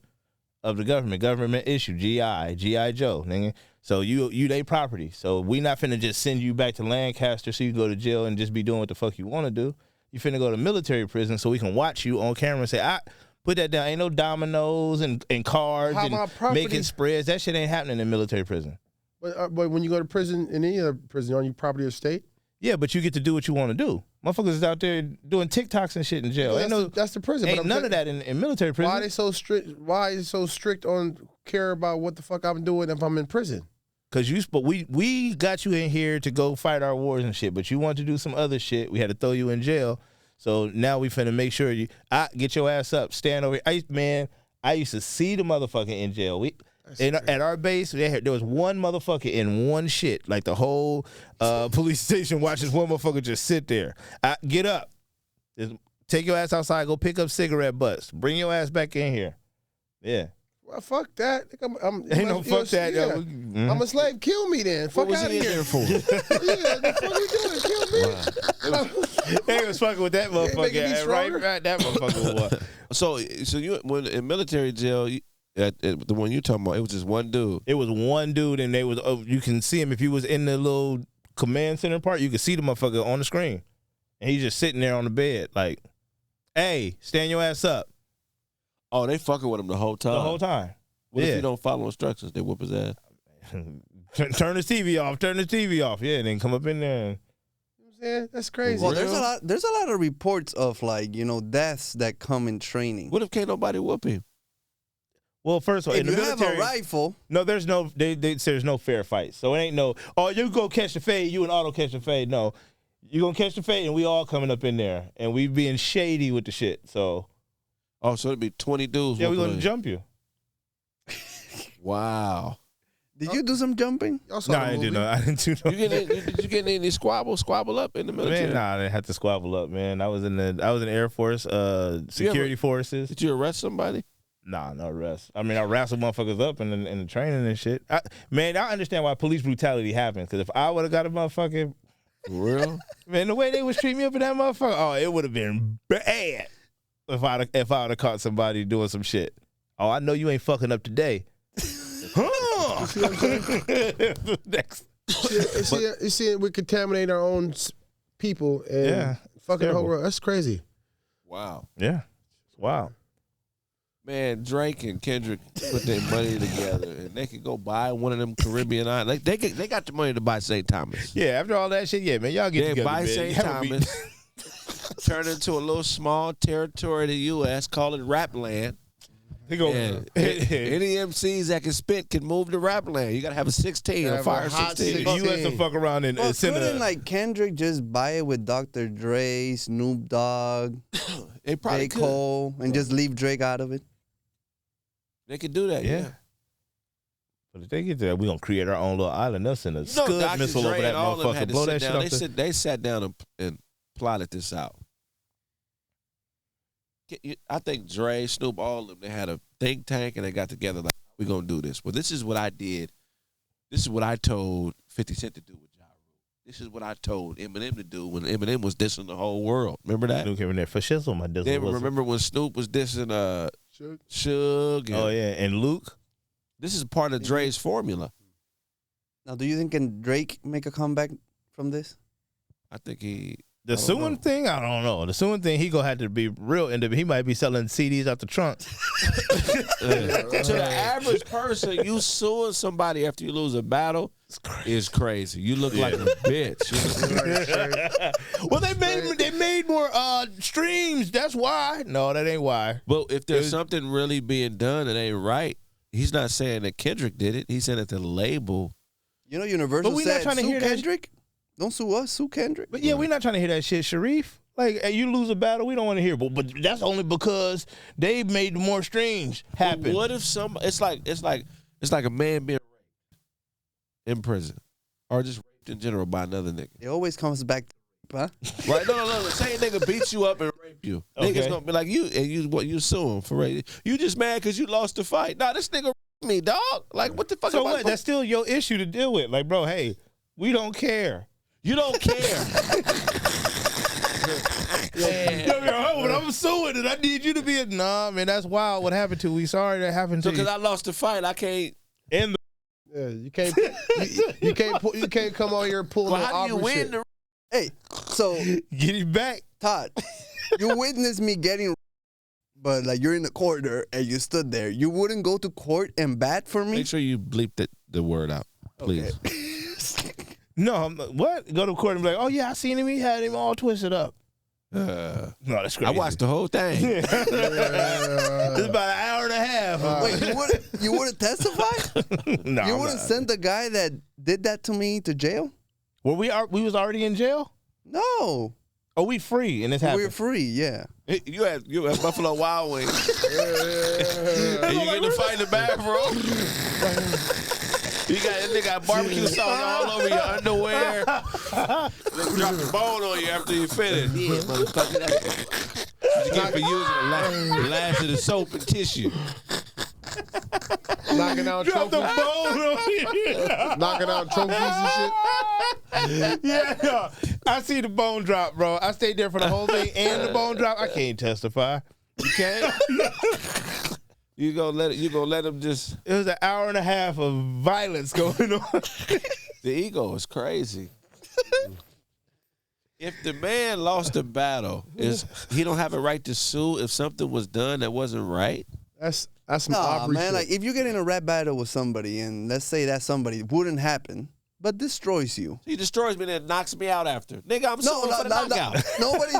A: government issue, GI Joe, nigga. So you they property. So we not finna just send you back to Lancaster so you go to jail and just be doing what the fuck you want to do. You finna go to military prison so we can watch you on camera and say, I put that down. Ain't no dominoes and cards
B: How
A: and
B: my property-
A: making spreads. That shit ain't happening in military prison.
B: But when you go to prison, in any other prison, aren't you property of the state?
A: Yeah, but you get to do what you want to do. Motherfuckers is out there doing TikToks and shit in jail.
B: That's the prison.
A: Ain't
B: but I'm
A: none
B: saying,
A: of that in military prison.
B: Why are they so strict? Why is it so strict on care about what the fuck I'm doing if I'm in prison?
A: Cause we got you in here to go fight our wars and shit, but you want to do some other shit. We had to throw you in jail. So now we finna make sure get your ass up, stand over here. I used to see the motherfucker in jail. At our base, there was one motherfucker in one shit. Like the whole police station watches one motherfucker just sit there. Get up. Just take your ass outside, go pick up cigarette butts. Bring your ass back in here. Yeah.
B: Well, fuck that.
A: Ain't no fuck that.
B: Yeah.
A: Mm-hmm.
B: I'm a slave. Kill me then. Fuck
C: What was
B: out
C: he
B: of
C: in
B: here.
C: there for?
B: Yeah, the fuck you doing? Kill me.
A: They was fucking with that motherfucker.
B: making me
A: Yeah,
B: stronger?
A: right, that motherfucker was.
C: So you when in military jail, at the one you talking about, it was just one dude.
A: It was one dude, and you can see him if you was in the little command center part. You could see the motherfucker on the screen, and he's just sitting there on the bed, like, "Hey, stand your ass up."
C: Oh, they fucking with him the whole time.
A: The whole time.
C: What if
A: Yeah.
C: he don't follow instructions? They whoop his ass.
A: Turn the TV off. Turn the TV off. Yeah, and then come up in there. And,
B: Yeah, that's crazy.
D: Well, there's a lot of reports of deaths that come in training.
C: What if can't nobody whoop him?
A: well, first of all,
D: If
A: in the
D: you have
A: military,
D: a rifle,
A: no, there's no. They say there's no fair fight. So it ain't no. Oh, you go catch the fade. You and Otto catch the fade. No, you gonna catch the fade, and we all coming up in there, and we being shady with the shit. So
C: Oh, so it'd be 20 dudes.
A: yeah, we
C: whooping
A: gonna
C: him.
A: jump you.
C: Wow.
D: did you do some jumping?
B: Y'all saw
A: No,
B: the
A: I didn't do
B: movie?
A: no. I didn't do no.
C: Did you get any squabble up in the military?
A: Man, nah, I didn't have to squabble up, man. I was in the Air Force, security forces.
C: Did you arrest somebody?
A: Nah, no arrest. I mean, I wrestled motherfuckers up in the training and shit. I understand why police brutality happens. Because if I would have got a motherfucker,
C: For real?
A: man, the way they was treating me up in that motherfucker, oh, it would have been bad if I would have caught somebody doing some shit. Oh, I know you ain't fucking up today. Huh? Next.
B: You see, we contaminate our own people and
A: Yeah,
B: fucking the whole
A: terrible.
B: world. That's crazy.
C: Wow.
A: Yeah. Wow.
C: Man, Drake and Kendrick put their money together, and they could go buy one of them Caribbean islands. They got the money to buy St. Thomas.
A: Yeah, after all that shit, yeah, man, y'all get
C: They
A: together,
C: buy
A: man.
C: St.
A: Have a meeting.
C: Thomas, turn it into a little small territory of the U.S., call it Rapland.
A: He go,
C: And any MCs that can spit can move to Rapland. You got to have a 16,
B: Have
C: a
B: a
C: fire
B: hot
C: 16.
A: the U.S. will fuck around and
D: Well,
A: send
D: couldn't
A: a.
D: Kendrick just buy it with Dr. Dre, Snoop Dogg,
C: They probably
D: J.
C: could.
D: Cole, and just leave Drake out of it?
C: They could do that, yeah.
A: But if they get there, we gonna create our own little island. They'll send a
C: No,
A: Scud
C: Dr.
A: missile
C: Dre
A: over that
C: and all of them
A: motherfucker.
C: had to
A: Blow
C: sit
A: that shit
C: down.
A: off.
C: They sat down and plotted this out. I think Dre, Snoop, all of them, they had a think tank and they got together like, we're going to do this. Well, this is what I did. This is what I told 50 Cent to do with Ja Rule. This is what I told Eminem to do when Eminem was dissing the whole world. Remember that?
A: Snoop came in there for shizzle, my dizzle.
C: Then
A: whistle.
C: remember when Snoop was dissing
B: Suge.
C: Suge? And
A: Oh yeah, and Luke.
C: This is part of Dre's formula.
D: Now, do you think can Drake make a comeback from this?
C: I think he.
A: The suing thing, I don't know. The suing thing, he gonna have to be real into. He might be selling CDs out the trunk.
C: To the average person, you suing somebody after you lose a battle is crazy. You look like a bitch.
A: Well, they made more streams. That's why. No, that ain't why.
C: But if there's something really being done that ain't right, he's not saying that Kendrick did it. He's saying that the label.
D: You know, Universal
A: But we
D: said,
A: not trying to
D: sue
A: hear that.
D: Kendrick? Don't sue us, sue Kendrick.
A: But yeah, we're not trying to hear that shit, Sharif. Like, hey, you lose a battle, we don't want to hear. But that's only because they made more streams happen.
C: But what if it's like a man being raped in prison, or just raped in general by another nigga?
D: It always comes back to huh?
C: Right? No. Say a nigga beats you up and rape you.
A: Okay.
C: Niggas gonna be like you, and you sue him for rape. You just mad because you lost the fight. Nah, this nigga raped me, dog. Like, what the fuck?
A: So what? That's still your issue to deal with. Like, bro, hey, we don't care.
C: You don't care.
A: But I'm suing and I need you to be nah, man, that's wild what happened to. We sorry that happened to you.
C: Because I lost the fight, I can't.
A: In the
B: Yeah, you can't come on here pulling.
C: Well, how do you win the?
D: Hey, so
A: get him back.
D: Todd, you witnessed me getting, but like you're in the corner and you stood there. You wouldn't go to court and bat for me?
C: Make sure you bleep the word out, please.
D: Okay.
A: No, what? Go to court and be like, oh yeah, I seen him. He had him all twisted up. No, that's crazy.
C: I watched the whole thing.
A: It's about an hour and a half.
D: Wait, you wouldn't testify?
A: No,
D: You wouldn't send the guy that did that to me to jail?
A: Were we was already in jail?
D: No.
A: Oh, we free and this happened.
D: We're free, yeah.
C: You had Buffalo Wild Wings. And you get to fight in the bathroom. You got that nigga got barbecue sauce all over your underwear. They drop the bone on you after you finish. Yeah, motherfucker. That's what you get for using the last of the soap and tissue.
B: Knocking out
A: Drop the
B: trophies.
A: bone on you.
B: Knocking out trophies and shit.
A: Yeah, I see the bone drop, bro. I stayed there for the whole thing and the bone drop. I can't testify.
C: You can't? You gonna let him just.
A: It was an hour and a half of violence going on.
C: The ego is crazy. If the man lost the battle, he don't have a right to sue if something was done that wasn't right?
B: That's some
D: Nah,
B: Aubrey
D: man,
B: shit.
D: like if you get in a rap battle with somebody and let's say that somebody wouldn't happen, but destroys you.
C: He destroys me and knocks me out after. Nigga, I'm suing for the knockout.
D: Nobody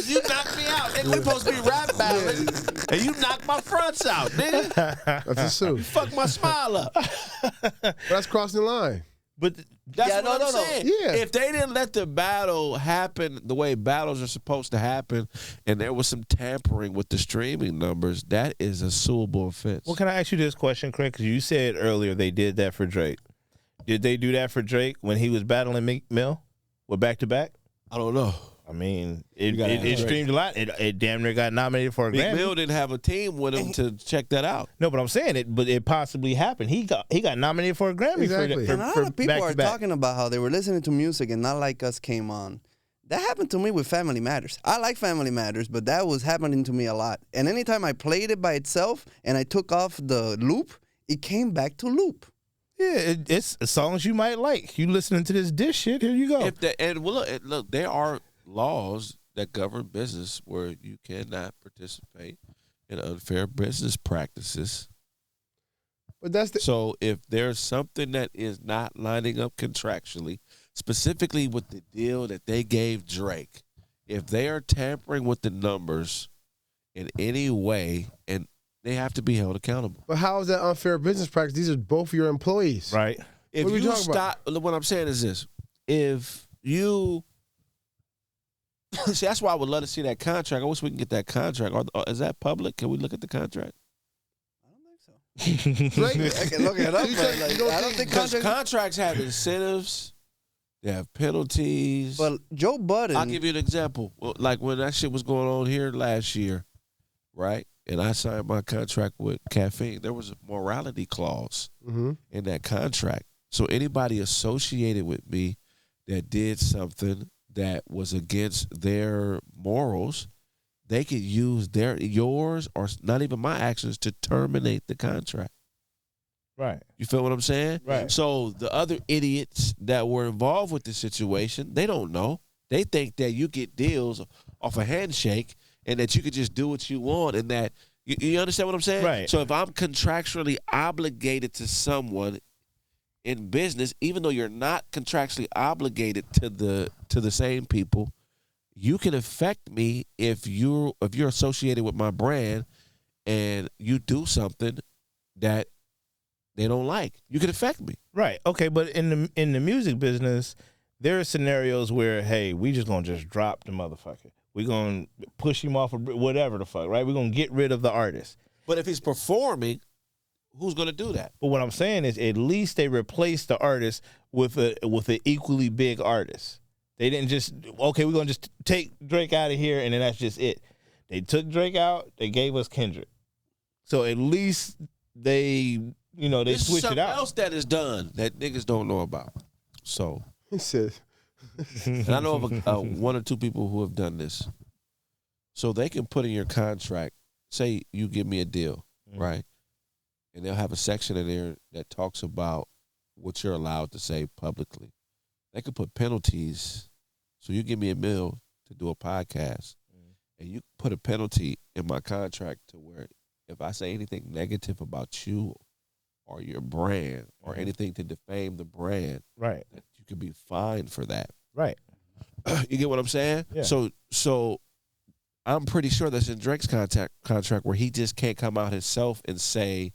C: You knocked me out. Nigga, we supposed to be rap battling. And you knocked my fronts out, nigga.
B: That's a sue.
C: Fuck my smile up.
B: That's crossing the line.
A: But
C: That's
D: Yeah,
C: what
D: no,
C: I'm
D: no.
C: saying.
B: Yeah.
C: If they didn't let the battle happen the way battles are supposed to happen, and there was some tampering with the streaming numbers, that is a suable offense.
A: well, can I ask you this question, Craig? Because you said earlier they did that for Drake. Did they do that for Drake when he was battling Meek Mill? With back to back?
C: I don't know.
A: I mean,
C: You gotta
A: it
C: ask Drake.
A: streamed a lot. It damn near got nominated for a
C: Meek
A: Grammy.
C: Mill didn't have a team with him to check that out.
A: No, but I'm saying it. But it possibly happened. He got nominated for a Grammy
B: Exactly.
A: for
D: And a lot
A: for
D: of people are
A: back-to-back.
D: talking about how they were listening to music and Not Like Us came on. That happened to me with Family Matters. I like Family Matters, but that was happening to me a lot. And anytime I played it by itself and I took off the loop, it came back to loop.
A: Yeah, it's songs you might like. You listening to this shit? Here you go.
C: Look, there are laws that govern business where you cannot participate in unfair business practices.
B: But that's the
C: So if there's something that is not lining up contractually, specifically with the deal that they gave Drake, if they are tampering with the numbers in any way, and they have to be held accountable.
B: But how is that unfair business practice? These are both your employees.
A: right.
C: If
B: What are we
C: you
B: talking about?
C: stop, what I'm saying is this: if you see, that's why I would love to see that contract. I wish we can get that contract. Is that public? Can we look at the contract?
B: Drake,
D: I can look it up,
B: You
D: but
B: say-
D: like,
B: you don't
D: I don't
B: think-
D: think
C: Because
D: contracts.
C: contracts have incentives, they have penalties.
D: But Joe Budden,
C: I'll give you an example. Well, like when that shit was going on here last year, right? And I signed my contract with Caffeine. There was a morality clause
B: Mhm.
C: in that contract. So anybody associated with me that did something that was against their morals, they could use yours or not even my actions to terminate the contract.
A: Right.
C: You feel what I'm saying?
A: Right.
C: So the other idiots that were involved with the situation, they don't know. They think that you get deals off a handshake and that you could just do what you want and that you understand what I'm saying?
A: Right.
C: So if I'm contractually obligated to someone in business, even though you're not contractually obligated to the same people, you can affect me if you're associated with my brand and you do something that they don't like. You can affect me.
A: Right. Okay, but in the music business, there are scenarios where, hey, we just gonna just drop the motherfucker. We gonna push him off of whatever the fuck, right? We're gonna get rid of the artist.
C: But if he's performing, who's gonna do that?
A: But what I'm saying is, at least they replaced the artist with an equally big artist. They didn't just, okay, we're gonna just take Drake out of here and then that's just it. They took Drake out. They gave us Kendrick. So at least they
C: This is
A: switched it
C: something
A: out.
C: else that is done that niggas don't know about. So,
B: He said,
C: and I know of one or two people who have done this. So they can put in your contract, say you give me a deal, right? And they'll have a section in there that talks about what you're allowed to say publicly. They could put penalties. So you give me $1 million to do a podcast, and you put a penalty in my contract to where if I say anything negative about you or your brand or anything to defame the brand,
A: Right.
C: that you could be fined for that.
A: Right.
C: You get what I'm saying?
A: Yeah.
C: So I'm pretty sure that's in Drake's contract where he just can't come out himself and say,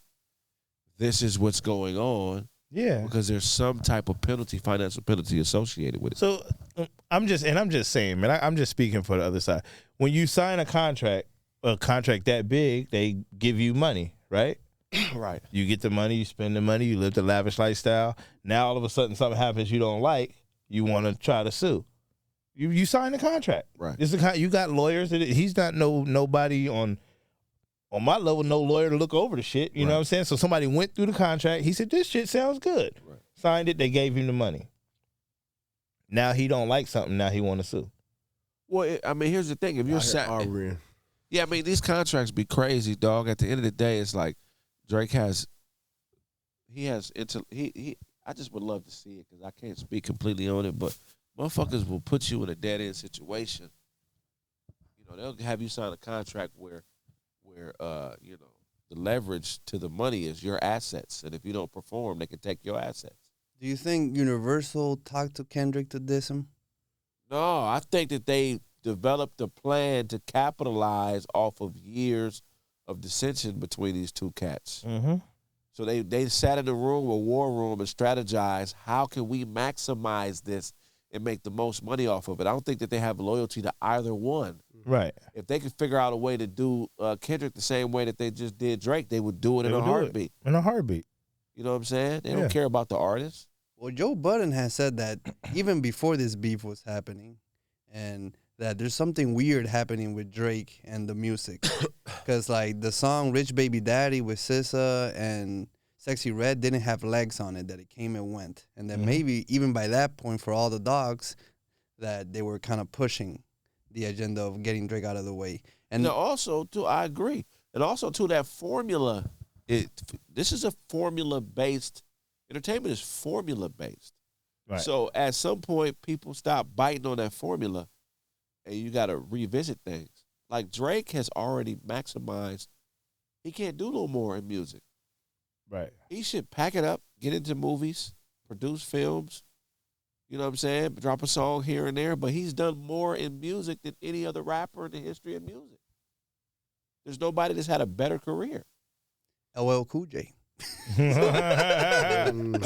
C: this is what's going on.
A: Yeah.
C: Because there's some type of penalty, financial penalty associated with it.
A: So I'm just saying, man, I'm just speaking for the other side. When you sign a contract that big, they give you money, right?
C: Right.
A: You get the money, you spend the money, you live the lavish lifestyle. Now all of a sudden something happens you don't like, you want to try to sue. You sign the contract.
C: Right.
A: This is you got lawyers. He's not nobody on my level, no lawyer to look over the shit. You know what I'm saying? So somebody went through the contract. He said, this shit sounds good.
C: Right.
A: Signed it. They gave him the money. Now he don't like something. Now he want to sue.
C: Well, I mean, here's the thing. If you're yeah, I mean, these contracts be crazy, dog. At the end of the day, it's like Drake I just would love to see it because I can't speak completely on it, but motherfuckers will put you in a dead end situation. You know, they'll have you sign a contract where the leverage to the money is your assets, and if you don't perform, they can take your assets.
D: Do you think Universal talked to Kendrick to diss him?
C: No, I think that they developed a plan to capitalize off of years of dissension between these two cats.
A: Mm-hmm.
C: So they sat in a room, a war room, and strategized, how can we maximize this and make the most money off of it? I don't think that they have loyalty to either one.
A: Right.
C: If they could figure out a way to do Kendrick the same way that they just did Drake, they would do it in a heartbeat.
A: In a heartbeat.
C: You know what I'm saying? They don't care about the artist.
D: Well, Joe Budden has said that even before this beef was happening, and that there's something weird happening with Drake and the music. Because, like, the song Rich Baby Daddy with SZA and Sexy Red didn't have legs on it, that it came and went. And then maybe even by that point, for all the dogs, that they were kind of pushing the agenda of getting Drake out of the way. And
C: also, too, I agree. And also, too, that formula, this is a formula-based, entertainment is formula-based.
A: Right.
C: So at some point, people stop biting on that formula, and you got to revisit things. Like Drake has already maximized. He can't do no more in music.
A: Right.
C: He should pack it up, get into movies, produce films. You know what I'm saying? Drop a song here and there. But he's done more in music than any other rapper in the history of music. There's nobody that's had a better career.
D: LL Cool J.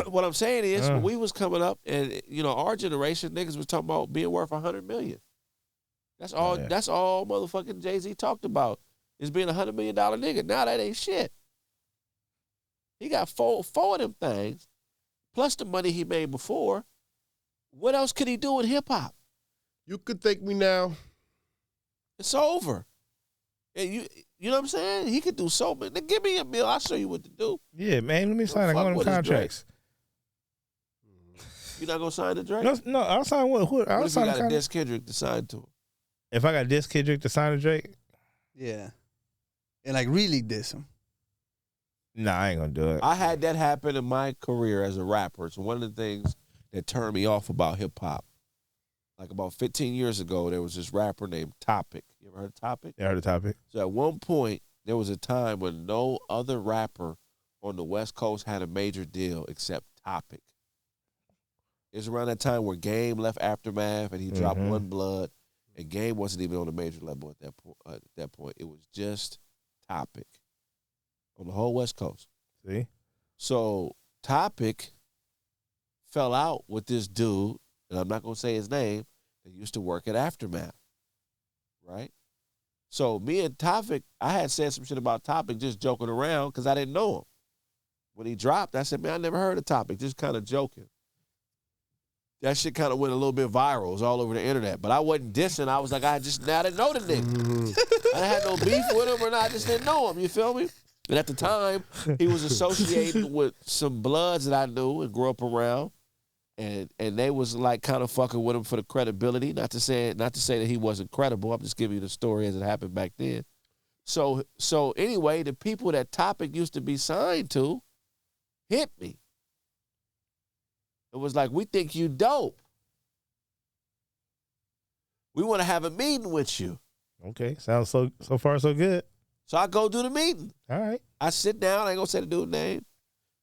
C: What I'm saying is, when we was coming up, and our generation, niggas was talking about being worth $100 million. That's all. That's all motherfucking Jay-Z talked about, is being $100 million nigga. Now that ain't shit. He got four of them things, plus the money he made before. What else could he do in hip hop?
B: You could thank me now.
C: It's over. And you know what I'm saying? He could do so many. Give me $1 million. I'll show you what to do.
A: Yeah, man. Let me sign one of them contracts.
C: You not gonna sign the Drake?
A: No, I'll sign one. I'll sign
C: if you got a Diss Kendrick to sign to him?
A: If I got Diss Kendrick to sign to Drake?
D: Yeah. And like really diss him.
A: Nah, I ain't gonna do it.
C: I had that happen in my career as a rapper. It's one of the things that turned me off about hip hop. like about 15 years ago, there was this rapper named Topic. You ever heard of Topic?
A: Yeah, I heard the topic.
C: So at one point, there was a time when no other rapper on the West Coast had a major deal except Topic. It was around that time where Game left Aftermath and he dropped One Blood, and Game wasn't even on a major level at that point. It was just Topic on the whole West Coast.
A: See?
C: So Topic fell out with this dude, and I'm not going to say his name, that used to work at Aftermath, right? So me and Topic, I had said some shit about Topic just joking around because I didn't know him. When he dropped, I said, man, I never heard of Topic, just kind of joking. That shit kind of went a little bit viral. It was all over the internet. But I wasn't dissing. I was like, I didn't know the nigga. I had no beef with him, or not. I just didn't know him. You feel me? And at the time, he was associated with some bloods that I knew and grew up around. And they was like kind of fucking with him for the credibility. Not to say that he wasn't credible. I'm just giving you the story as it happened back then. So anyway, the people that Topic used to be signed to hit me. It was like, we think you dope. We want to have a meeting with you.
A: Okay, sounds so far so good.
C: So I go do the meeting.
A: All right.
C: I sit down. I ain't gonna say the dude's name.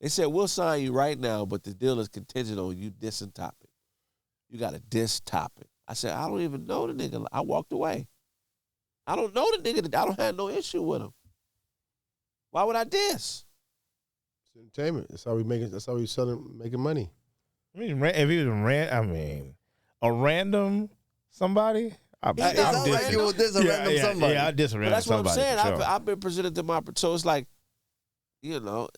C: They said, we'll sign you right now, but the deal is contingent on you dissing Topic. You got to diss Topic. I said, I don't even know the nigga. I walked away. I don't know the nigga. I don't have no issue with him. Why would I diss?
B: It's entertainment. That's how we make it. That's how we making money.
A: I mean, if he was a random somebody, I'm
D: It's not like you will diss a random somebody.
A: Yeah, I diss a random
C: That's what
A: somebody.
C: I'm saying.
A: Sure.
C: I've been presented to my, so it's like, you know,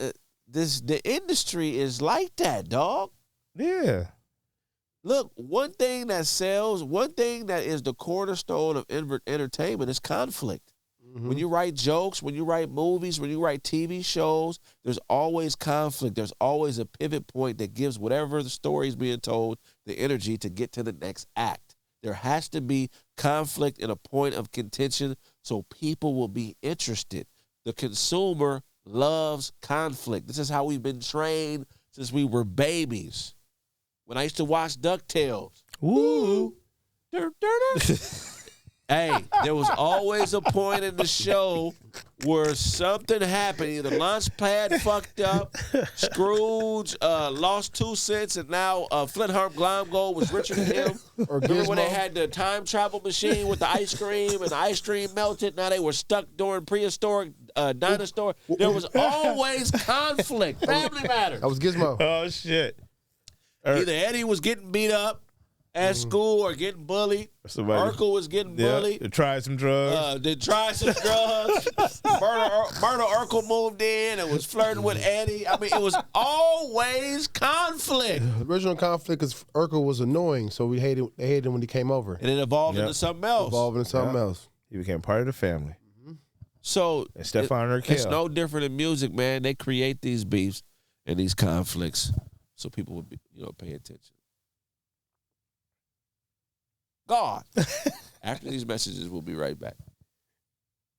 C: the industry is like that, dog.
A: Yeah.
C: Look, one thing that sells, one thing that is the cornerstone of entertainment is conflict. When you write jokes, when you write movies, when you write TV shows, there's always conflict. There's always a pivot point that gives whatever the story is being told the energy to get to the next act. There has to be conflict and a point of contention so people will be interested. The consumer loves conflict. This is how we've been trained since we were babies. When I used to watch DuckTales.
A: Woo.
C: Hey, there was always a point in the show where something happened. Either Launchpad fucked up, Scrooge lost 2 cents, and now Flint Harp Glomgold was richer than him.
B: Or
C: Remember when they
B: Gizmo.
C: had the time travel machine with the ice cream, and the ice cream melted? Now they were stuck during prehistoric dinosaur. There was always conflict. Family Matters.
B: That was Gizmo.
A: Oh shit.
C: Either Eddie was getting beat up at school or getting bullied.
A: Somebody-
C: Urkel was getting bullied.
A: To try some drugs.
C: They tried some drugs. Myrna Urkel moved in and was flirting with Eddie. I mean, it was always conflict.
B: The original conflict is Urkel was annoying, so they hated him when he came over.
C: And it evolved
A: Yep.
C: into something else.
B: Evolving into something else.
A: He became part of the family.
C: So
A: And Stefan Urkel.
C: it's no different in music, man. They create these beefs and these conflicts so people would be, pay attention. Gawd. After these messages, we'll be right back.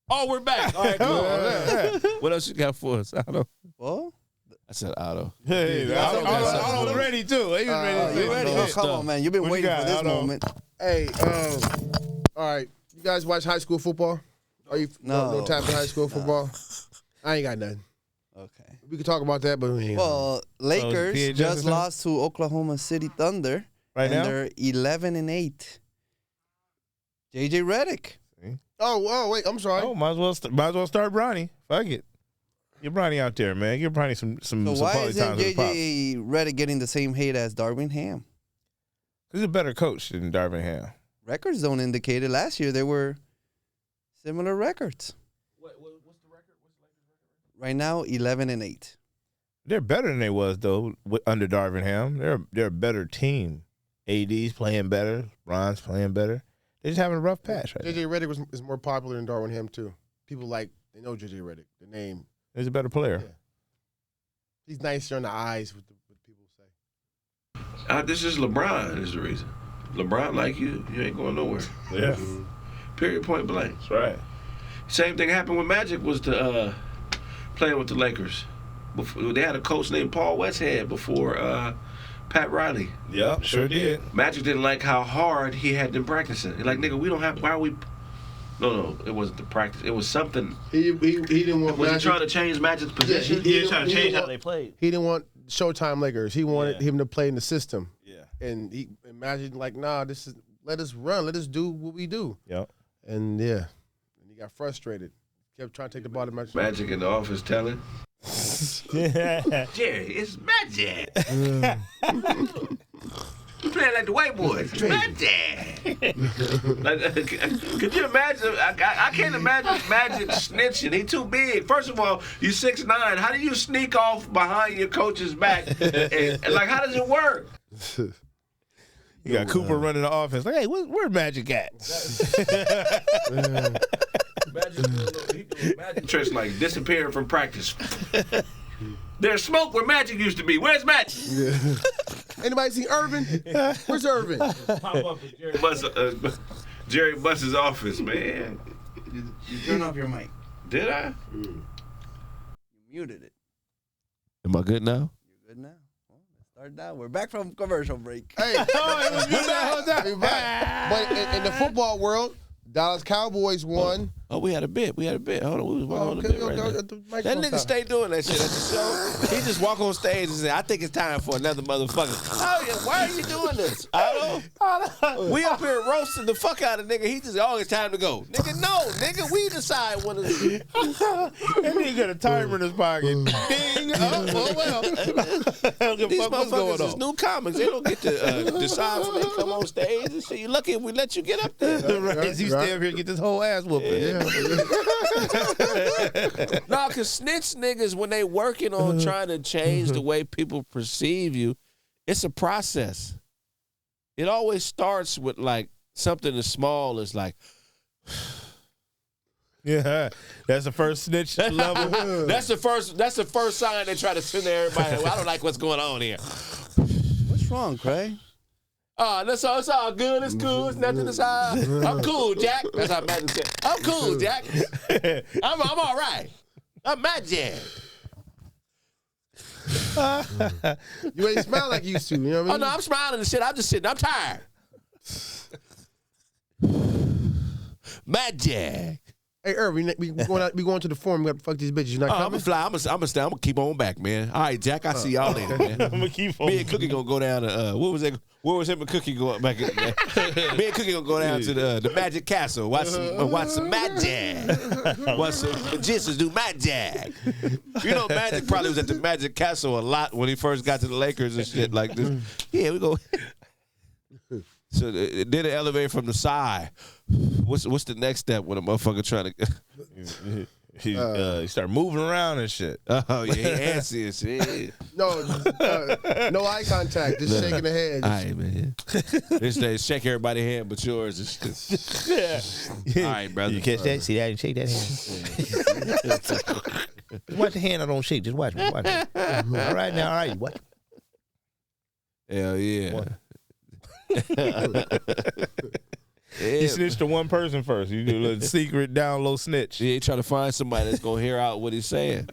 C: Oh, we're back. All right, cool. What else you got for us, Otto?
D: Well,
C: I said Otto.
A: Hey, I was ready too. He was ready.
D: you ready?
C: Good
D: Come
C: stuff.
D: on, man. You've been
A: What you
D: waiting
A: got?
D: for this
A: I don't know.
D: moment.
B: Hey, all right. You guys watch high school football? Are you
D: No.
B: no type of high school football? I ain't got nothing.
D: Okay.
B: We could talk about that, but
D: Well, Lakers
A: PA
D: just
A: Johnson?
D: lost to Oklahoma City Thunder.
A: Right
D: and
A: now?
D: they're 11-8. JJ Redick.
B: oh wait, I'm sorry.
A: Oh, might as well start Bronny. Fuck it. Get Bronny out there, man. Give Bronny some
D: So why
A: quality
D: isn't
A: time. He's
D: JJ Redick getting the same hate as Darvin Ham?
A: a better coach than Darvin Ham.
D: Records don't indicate it. Last year, there were similar records.
C: What's the record?
D: Right now, 11-8.
A: They're better than they was though under Darvin Ham. They're a better team. AD's playing better. Ron's playing better. They're just having a rough patch right now.
B: JJ Redick is more popular than Darwin Ham too. People they know JJ Redick. The name.
A: He's a better player.
B: Yeah. He's nicer on the eyes with people say.
C: This is LeBron is the reason. LeBron like you ain't going nowhere.
A: Yeah.
C: Period, point blank.
A: That's right.
C: Same thing happened when Magic was playing with the Lakers. Before, they had a coach named Paul Westhead before Pat Riley.
A: Yep, sure did.
C: Magic didn't like how hard he had them practicing. Like, nigga, we don't have. Why are we? No, it wasn't the practice. It was something.
B: He didn't want.
C: Was
B: Magic.
C: he trying to change Magic's position?
A: He was trying to change how they played.
B: He didn't want Showtime Lakers. He wanted him to play in the system.
A: Yeah.
B: And he Magic like, nah, let us run. Let us do what we do.
A: Yep.
B: And he got frustrated. Kept trying to take the ball to Magic.
C: Magic in the office telling. Jerry, it's Magic. You playing like the white boys. Magic. Like, could you imagine? I can't imagine Magic snitching. He too big. First of all, you 6'9". How do you sneak off behind your coach's back? And like, how does it work?
A: You got Cooper running the offense. Like, hey, where Magic at?
C: Magic tricks like disappearing from practice. There's smoke where Magic used to be. Where's Magic?
B: Yeah. Anybody see Irvin? Where's Irvin?
C: Jerry Buss's office, man.
D: You turn off your mic.
C: Did I?
D: You muted it.
C: Am I good now?
D: You're good now. Well, let's start now. We're back from commercial break.
B: Hey, we back. But in the football world, Dallas Cowboys won.
C: Oh, we had a bit. Hold on, we was working on the bit right now. That nigga stay doing that shit at the show. He just walk on stage and say, I think it's time for another motherfucker. Oh, yeah, why are you doing this? I don't. We up here roasting the fuck out of nigga. He just, it's time to go. Nigga, no. Nigga, we decide when it's...
A: That nigga got a timer in his pocket. Ding. Oh, well.
C: These motherfuckers is new comics. They don't get to decide when they come on stage and shit. You lucky if we let you get up there.
A: Right. You stay up here and get this whole ass whooping.
B: Yeah.
C: No, cause snitch niggas, when they working on trying to change the way people perceive you, it's a process. It always starts with like something as small as like,
A: yeah, that's the first snitch level.
C: That's the first sign they try to send to everybody. Well, I don't like what's going on here.
D: What's wrong, Kraig?
C: It's all good. It's cool. It's nothing. It's all. I'm cool, Jack. That's how Magic said. I'm cool, Jack. I'm all right. I'm Magic.
B: You ain't smile like you used to. You know what I mean?
C: Oh no, I'm smiling and shit. I'm just sitting. I'm tired. Magic.
B: Hey, Irvin, we going to the forum. We got to fuck these bitches. You not
C: I'm
B: coming?
C: gonna fly. I'm gonna keep on back, man. All right, Jack. I see y'all later, man.
A: I'm gonna keep on.
C: Me and Cookie gonna go down to what was that? Where was him and Cookie going back? Me and Cookie gonna go down to the Magic Castle. Watch some magic. Watch some magicians do magic. You know, Magic probably was at the Magic Castle a lot when he first got to the Lakers and shit like this. Yeah, we go. So then the elevator from the side. What's the next step when a motherfucker trying to?
A: He started moving around and shit.
C: Oh yeah, he antsy and shit.
B: No eye contact, just shaking the head.
C: All right, man. They shake everybody's hand but yours and shit.
A: Yeah.
C: All right, brother.
A: You catch that? See that? Shake that hand. Watch the hand I don't shake. Just watch me. Watch me. All right now. All right. What?
C: Hell yeah.
A: You snitched to one person first. You do a little secret down low snitch.
C: Yeah, he trying to find somebody that's gonna hear out what he's saying.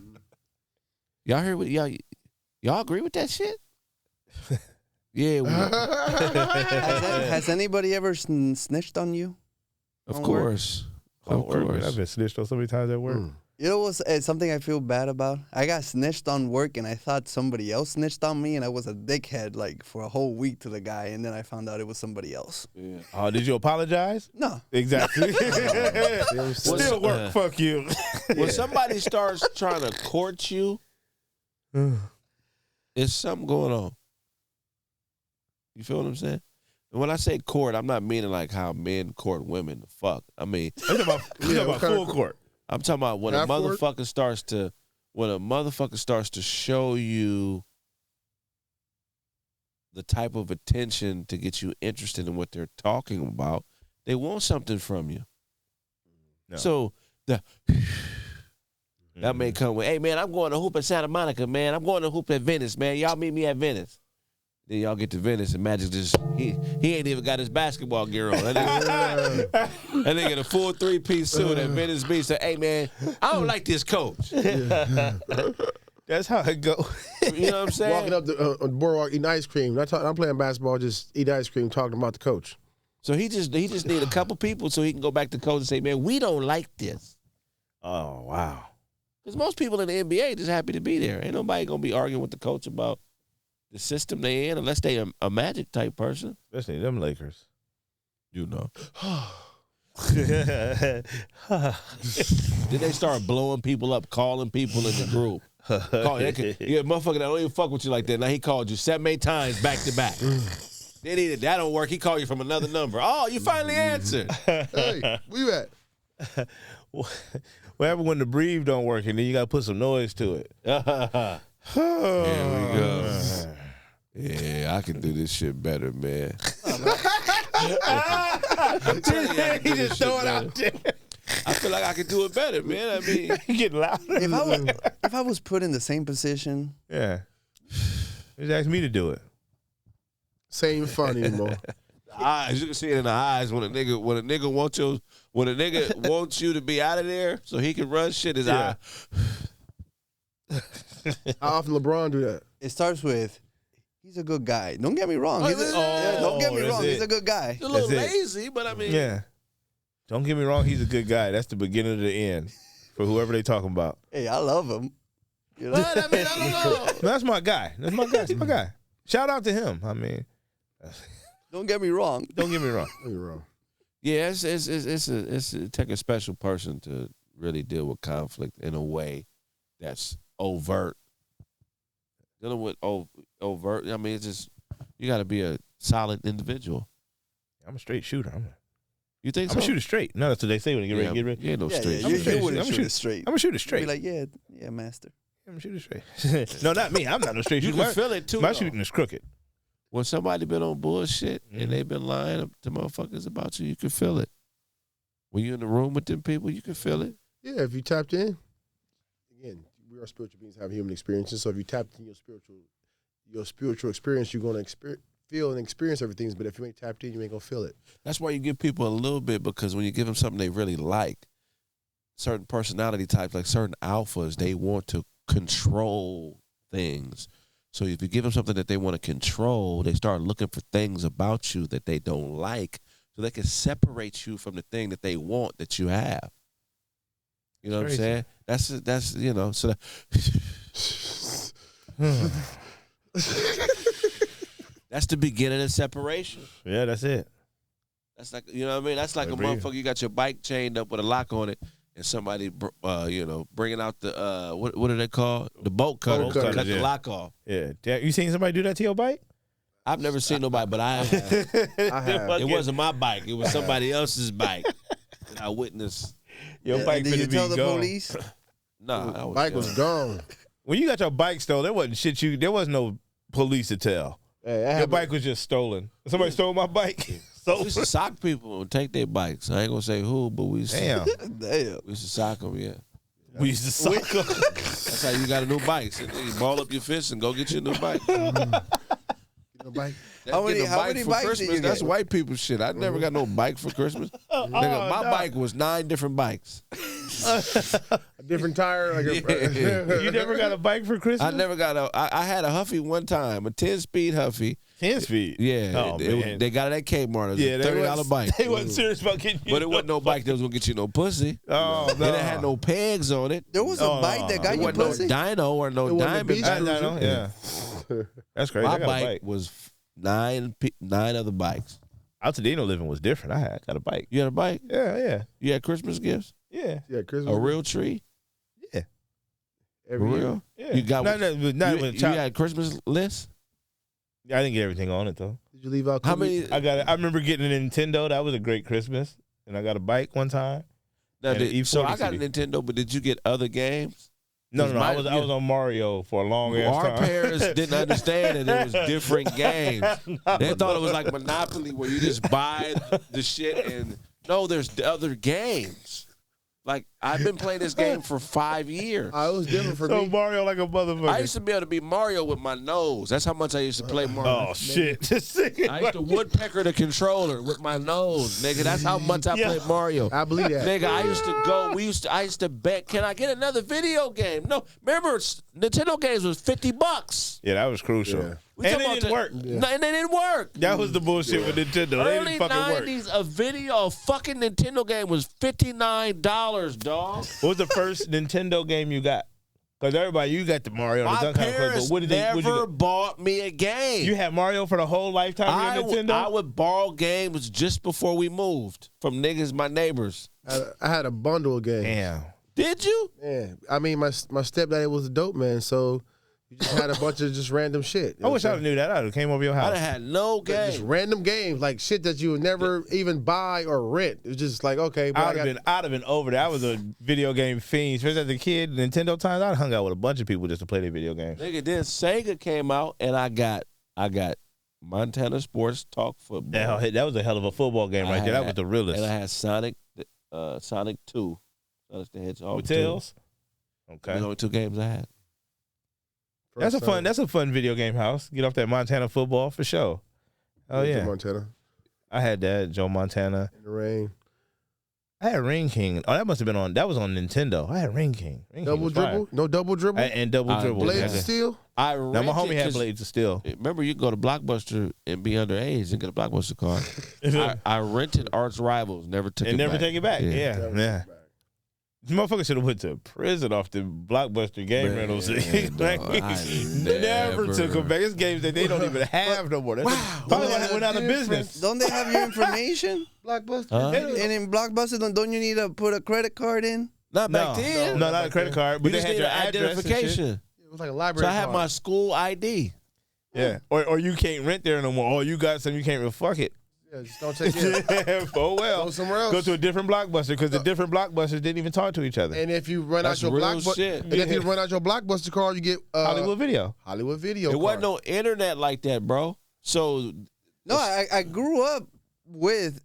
C: Y'all hear what y'all agree with that shit? Yeah.
D: Has anybody ever snitched on you?
C: Of course. Of course.
A: I've been snitched on so many times at work.
D: You know what's something I feel bad about? I got snitched on work and I thought somebody else snitched on me and I was a dickhead like for a whole week to the guy and then I found out it was somebody else.
C: Yeah.
A: Oh, did you apologize?
D: No.
A: Exactly. Still work. Fuck you.
C: When somebody starts trying to court you, there's something going on. You feel what I'm saying? And when I say court, I'm not meaning like how men court women to fuck. I mean,
A: I'm talking about full court.
C: I'm talking about when a motherfucker starts to show you the type of attention to get you interested in what they're talking about, they want something from you. No. So that may come with, hey man, I'm going to hoop at Santa Monica, man. I'm going to hoop at Venice, man. Y'all meet me at Venice. Then y'all get to Venice and Magic just he ain't even got his basketball gear on. That nigga in a full 3-piece suit at Venice Beach said, hey man, I don't like this coach.
A: That's how it go.
C: You know what I'm saying?
B: Walking up the on the boardwalk eating ice cream. I'm playing basketball, just eat ice cream, talking about the coach.
C: So he just need a couple people so he can go back to coach and say, man, we don't like this.
A: Oh, wow.
C: Because most people in the NBA just happy to be there. Ain't nobody gonna be arguing with the coach about the system they in unless they a Magic type person.
A: Especially them Lakers.
C: You know. Then they start blowing people up, calling people in the group. Motherfucker that don't even fuck with you like that. Now he called you 7, 8 times back to back. Then that don't work. He called you from another number. Oh, you finally answered.
B: Hey, where you at?
A: What happened when the breathe don't work and then you got to put some noise to it?
C: Here we go. Yeah, I can do this shit better, man.
A: He just throw it out there.
C: I feel like I can do it better, man. I mean,
A: You get louder.
D: If I was put in the same position,
A: Yeah. Just ask me to do it.
B: Same fun anymore.
C: eyes, you can see it in the eyes when a nigga wants you to be out of there so he can run shit. His eye.
B: How often LeBron do that?
D: it starts with, he's a good guy. Don't get me wrong. Don't get me
A: that's
D: wrong.
A: it.
D: He's a good guy.
C: He's a little
A: That's it.
C: lazy, but I mean,
A: Yeah. Don't get me wrong, he's a good guy. That's the beginning of the end for whoever they talking about.
D: Hey, I love him. You know?
C: But I mean, I don't know.
A: That's my guy. That's my guy. That's my guy. Shout out to him. I mean,
D: Don't get me wrong.
A: don't get me wrong.
B: You're wrong.
C: Yeah, it take a special person to really deal with conflict in a way that's overt. Dealing with overt, I mean, it's just you got to be a solid individual.
A: I'm a straight shooter.
C: You think
A: I'm
C: so?
A: a shooter straight. No, that's what they say when you get ready. Get ready.
C: You ain't no
D: Yeah,
C: straight.
D: yeah,
A: I'm
D: you,
A: straight.
D: you wouldn't
A: I'm
D: shoot
A: straight.
D: it straight.
A: I'm a shooter
D: Be
A: straight.
D: like, yeah, master.
A: I'm a shooter straight. No, not me. I'm not no straight
C: You
A: shooter.
C: can feel it too.
A: My
C: though.
A: shooting is crooked.
C: When somebody been on bullshit and they been lying up to motherfuckers about you, you can feel it. When you're in the room with them people, you can feel it.
B: Yeah, if you tapped in, again, we are spiritual beings, have human experiences. So if you tapped in your spiritual experience, you're going to feel and experience everything. But if you ain't tapped in, you ain't gonna feel it.
C: That's why you give people a little bit, because when you give them something they really like, certain personality types, like certain alphas, they want to control things. So if you give them something that they want to control, they start looking for things about you that they don't like, so they can separate you from the thing that they want that you have. You know what I'm saying? That's you know, so that's the beginning of separation.
A: Yeah, that's it.
C: That's like, you know what I mean? That's like a motherfucker, you got your bike chained up with a lock on it, and somebody, bringing out the, what are they called? The bolt cutter.
B: Bolt cutters,
C: Cut the
A: yeah.
C: lock off.
A: Yeah. You seen somebody do that to your bike?
C: I've never seen nobody, but I have.
B: I have.
C: It wasn't my bike. It was somebody else's bike that I witnessed.
A: Your bike
D: Did you
A: finna
D: tell
A: be
D: the
A: gone.
D: police?
C: Nah, I was
B: Bike
C: young.
B: was gone.
A: When you got your bike stolen, there wasn't shit there was no police to tell.
B: Hey,
A: Your bike was just stolen. Somebody stole my bike.
C: We used to sock people and take their bikes. I ain't gonna say who, but we used to,
A: Damn.
D: Damn.
C: we used to sock them, yeah.
A: We used to suck them.
C: That's how you got a new bike. So you ball up your fist and go get your new bike.
B: bike.
D: How many-
C: Getting a
D: how
C: bike
D: many
C: for
D: bikes did
C: Christmas,
D: you
C: that's
D: get?
C: white people shit. I never got no bike for Christmas. Nigga, my bike was 9 different bikes.
B: A different tire. Like
A: You never got a bike for Christmas?
C: I never got I had a Huffy one time, a 10-speed Huffy.
A: 10 speed.
C: Yeah,
A: Oh, man.
C: they got it at Kmart. It was
A: Yeah,
C: a
A: they
C: $30
A: wasn't-
C: bike.
A: They wasn't serious about getting you.
C: But it wasn't no bike that was gonna get you no pussy.
A: Oh, no.
C: And it had no pegs on it.
D: There was a
A: Oh,
D: bike
A: no.
D: that got
C: It
D: you
C: wasn't no
D: pussy?
C: dyno or no
B: It wasn't a
C: diamond.
B: beach
A: I know, yeah. That's crazy.
C: My
A: I got
C: bike,
A: a bike.
C: was 9 other bikes.
A: Altadena living was different. I got a bike.
C: You had a bike?
A: Yeah.
C: You had Christmas gifts?
A: Yeah.
B: Yeah, Christmas.
C: A real tree?
A: Yeah.
C: For
B: every year.
C: real?
A: Yeah.
C: You got
A: not
C: you had Christmas list?
A: I didn't get everything on it though.
B: Did you leave out?
C: How
B: cookies?
C: many?
A: I remember getting a Nintendo. That was a great Christmas. And I got a bike one time.
C: Now,
A: and an E40
C: so I got a
A: CD.
C: Nintendo, but did you get other games?
A: No. I
C: my-
A: was on Mario for a long ass
C: Our
A: time.
C: parents didn't understand that it was different games. They thought it was like Monopoly, where you just buy the shit and no, there's the other games. Like I've been playing this game for 5 years.
B: It was different for
A: So
B: me.
A: Mario like a motherfucker.
C: I used to be able to be Mario with my nose. That's how much I used to play Mario.
A: Oh shit!
C: I used to woodpecker the controller with my nose, nigga. That's how much I played Mario.
B: I believe that.
C: Nigga, I used to go. I used to bet. Can I get another video game? No, remember Nintendo games was $50.
A: Yeah, that was crucial.
B: Yeah.
C: We
A: And
C: talking
A: it
C: about
A: didn't work.
C: No, and they didn't work.
A: That was the bullshit with Nintendo. They
C: Early
A: didn't fucking work.
C: 90s, a fucking Nintendo game was $59, dog.
A: What was the first Nintendo game you got? Because everybody, you got the Mario.
C: My
A: and the
C: parents
A: what did
C: never
A: you get?
C: bought me a game.
A: You had Mario for the whole lifetime of your Nintendo?
C: I would borrow games just before we moved from niggas, my neighbors.
B: I had a bundle of games.
A: Damn.
C: Did you?
B: Yeah, I mean, my stepdaddy was a dope man, so you just had a bunch of just random shit.
A: I wish I knew that. I would have came over your house.
C: I had no
B: Just
C: game.
B: random games, like shit that you would never even buy or rent. It was just like, okay, bro,
A: I'd have been over there. I was a video game fiend. Especially as a kid, Nintendo times, I hung out with a bunch of people just to play their video games.
C: Nigga, then Sega came out and I got Montana Sports Talk Football.
A: That was a hell of a football game right there. That was the realest.
C: And I had Sonic 2. Sonic the Hedgehog
A: With
C: 2.
A: Tails? Okay.
C: The only 2 games I had.
A: That's a fun video game house. Get off that Montana football for sure. Oh yeah.
B: Montana
A: I had that, Joe Montana.
B: in the rain.
A: I had Ring King. Oh, that was on Nintendo. I had Ring King. Ring King
B: Double
A: was fire.
B: dribble? No double dribble?
A: And double dribble.
B: Blades of Steel?
C: I
A: Now my homie had Blades of Steel.
C: Remember, you go to Blockbuster and be underage and get a Blockbuster card. I rented Arch Rivals, never took
A: And
C: it
A: never
C: back.
A: take it back. Yeah. Motherfucker should have went to prison off the Blockbuster game
C: Man,
A: rentals.
C: dog, I
A: never took them back. It's games that they don't even have no more. Probably why they went out of business.
D: Don't they have your information?
B: Blockbuster.
C: Huh?
D: And in Blockbuster, don't you need to put a credit card in?
C: Not back
A: No,
C: then.
A: no, not a credit card. But
C: You
A: they
C: just
A: had
C: need
A: your
C: an
A: address and shit.
C: identification.
B: It was like a
C: So
B: library
C: I had
B: card.
C: my school ID.
A: Yeah. Or you can't rent there no more. Or you got something you can't. Fuck it.
B: Yeah, just don't take it.
A: Oh well.
B: Go somewhere else.
A: Go to a different Blockbuster because the different Blockbusters didn't even talk to each other.
B: And if you run
C: That's
B: out your
C: real
B: Blockbuster,
C: shit.
B: and if you run out your Blockbuster card, you get
A: Hollywood Video.
B: Hollywood Video.
C: It wasn't
B: card.
C: no internet like that, bro. So
D: No, I grew up with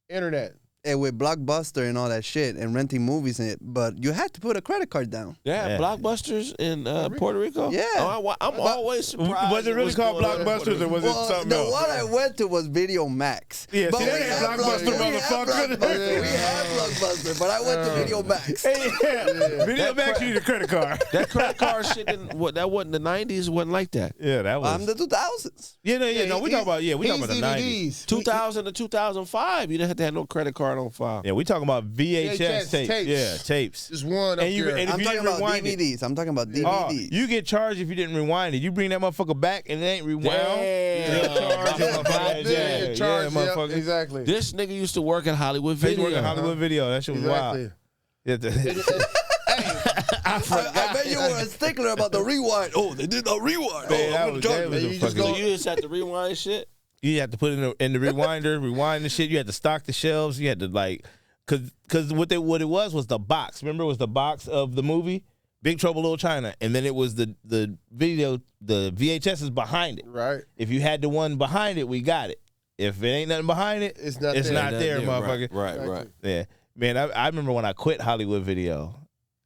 B: Internet.
D: with Blockbuster and all that shit and renting movies in it, but you had to put a credit card down.
C: they had
A: Yeah.
C: Blockbusters in Puerto Rico.
D: Yeah.
C: Oh, I'm always surprised.
A: Was it really
C: what's
A: called
C: going on in Puerto
A: Blockbusters or was
D: Well,
A: it something
D: the
A: else?
D: one I went to was Video Max.
A: Yeah,
D: but
A: see,
D: we
A: that ain't
D: had
A: Blockbuster, motherfucker.
D: We had Blockbuster, but I went to Video Max.
A: Hey, yeah. Video Max, you need a credit card.
C: That credit card shit that wasn't the 90s. Wasn't like that.
A: Yeah, that was.
D: I'm the 2000s.
A: No, we talking about we talking about the 90s.
C: 2000 to 2005, you didn't have to have no credit card on file.
A: Yeah, we talking about VHS
B: VHS
A: tapes.
B: tapes.
A: Yeah, tapes.
B: Just one up
A: And you-
B: there.
A: and if
D: I'm
A: you
D: talking
A: didn't
D: about
A: rewind it-
D: DVDs. I'm talking about
A: Oh,
D: DVDs.
A: you get charged if you didn't rewind it. You bring that motherfucker back and it ain't rewound.
C: Damn.
A: You're charged.
B: Yeah,
A: motherfucker.
B: yeah, charge,
A: yeah,
B: yep,
A: motherfucker.
B: exactly.
C: This nigga used to work at Hollywood
A: They
C: Video.
A: work at Hollywood Video. That shit was
B: Exactly.
A: wild. Yeah,
D: I bet you were a stickler about the rewind. Oh, they did not rewind.
A: Man,
D: Oh,
A: that
D: I'm
A: was-
D: gonna
A: that
D: charge
A: was
D: you.
A: a
B: you just
A: fucking-
C: So you just had to rewind shit.
A: You had to put it in the rewinder, rewind the shit. You had to stock the shelves. You had to cause what it was the box. Remember, it was the box of the movie Big Trouble Little China, and then it was the video, the VHS is behind it.
B: Right.
A: If you had the one behind it, we got it. If it ain't nothing behind it,
B: It's not
A: it's
B: there.
A: not there, motherfucker.
C: Right.
A: Yeah, man. I remember when I quit Hollywood Video.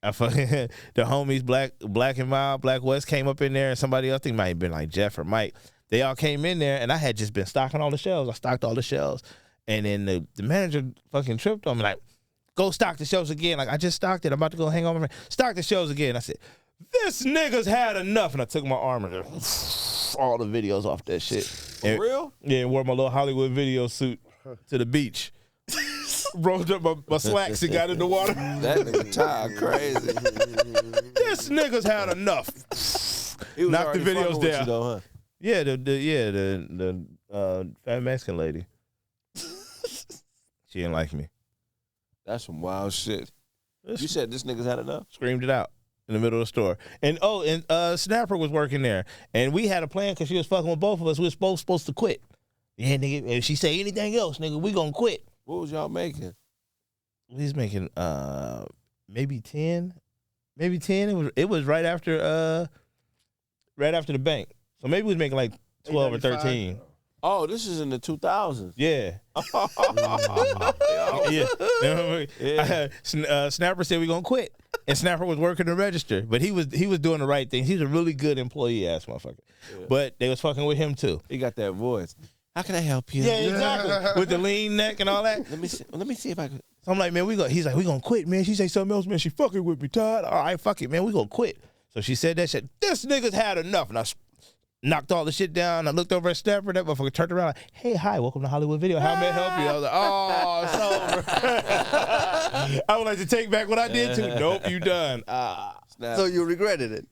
A: I fucking the homies Black and Mild, Black West came up in there, and somebody else, I think it might have been like Jeff or Mike. They all came in there, and I had just been stocking all the shelves. I stocked all the shelves, and then the manager fucking tripped on me like, "Go stock the shelves again." Like, I just stocked it. I'm about to go hang on my friend. Stock the shelves again. I said, "This nigga's had enough," and I took my arm and all the videos off that shit.
C: For real?
A: Yeah, and wore my little Hollywood Video suit to the beach. Rolled up my slacks and got in the water.
C: That nigga tired crazy.
A: This nigga's had enough.
C: He was
A: Knock the
C: already
A: videos
C: fucking with
A: down.
C: you though, huh?
A: Yeah, the fat Mexican lady. She didn't like me.
C: That's some wild shit. You said this nigga's had enough?
A: Screamed it out in the middle of the store. And Snapper was working there, and we had a plan because she was fucking with both of us. We were supposed to quit. Yeah, nigga. If she say anything else, nigga, we gonna quit.
C: What was y'all making?
A: He's making maybe 10. Maybe 10. It was right after the bank. So maybe we was making like 12 or 13.
C: Oh, this is in the 2000s.
A: Yeah. Snapper said we gonna quit, and Snapper was working the register, but he was doing the right thing. He's a really good employee ass motherfucker. Yeah. But they was fucking with him too.
C: He got that voice. How can I help you?
A: Yeah, exactly. With the lean neck and all that.
C: Let me see if I can.
A: So I'm like, man, he's like, we gonna quit, man. She say something else, man. She fucking with me, Todd. All right, fuck it, man. We gonna quit. So she said that shit. This nigga's had enough, and I knocked all the shit down. I looked over at Snapper. That motherfucker turned around like, hey, hi, welcome to Hollywood Video. How may I help you? I was like, oh, it's over. I would like to take back what I did too. Nope, you done.
D: So you regretted it?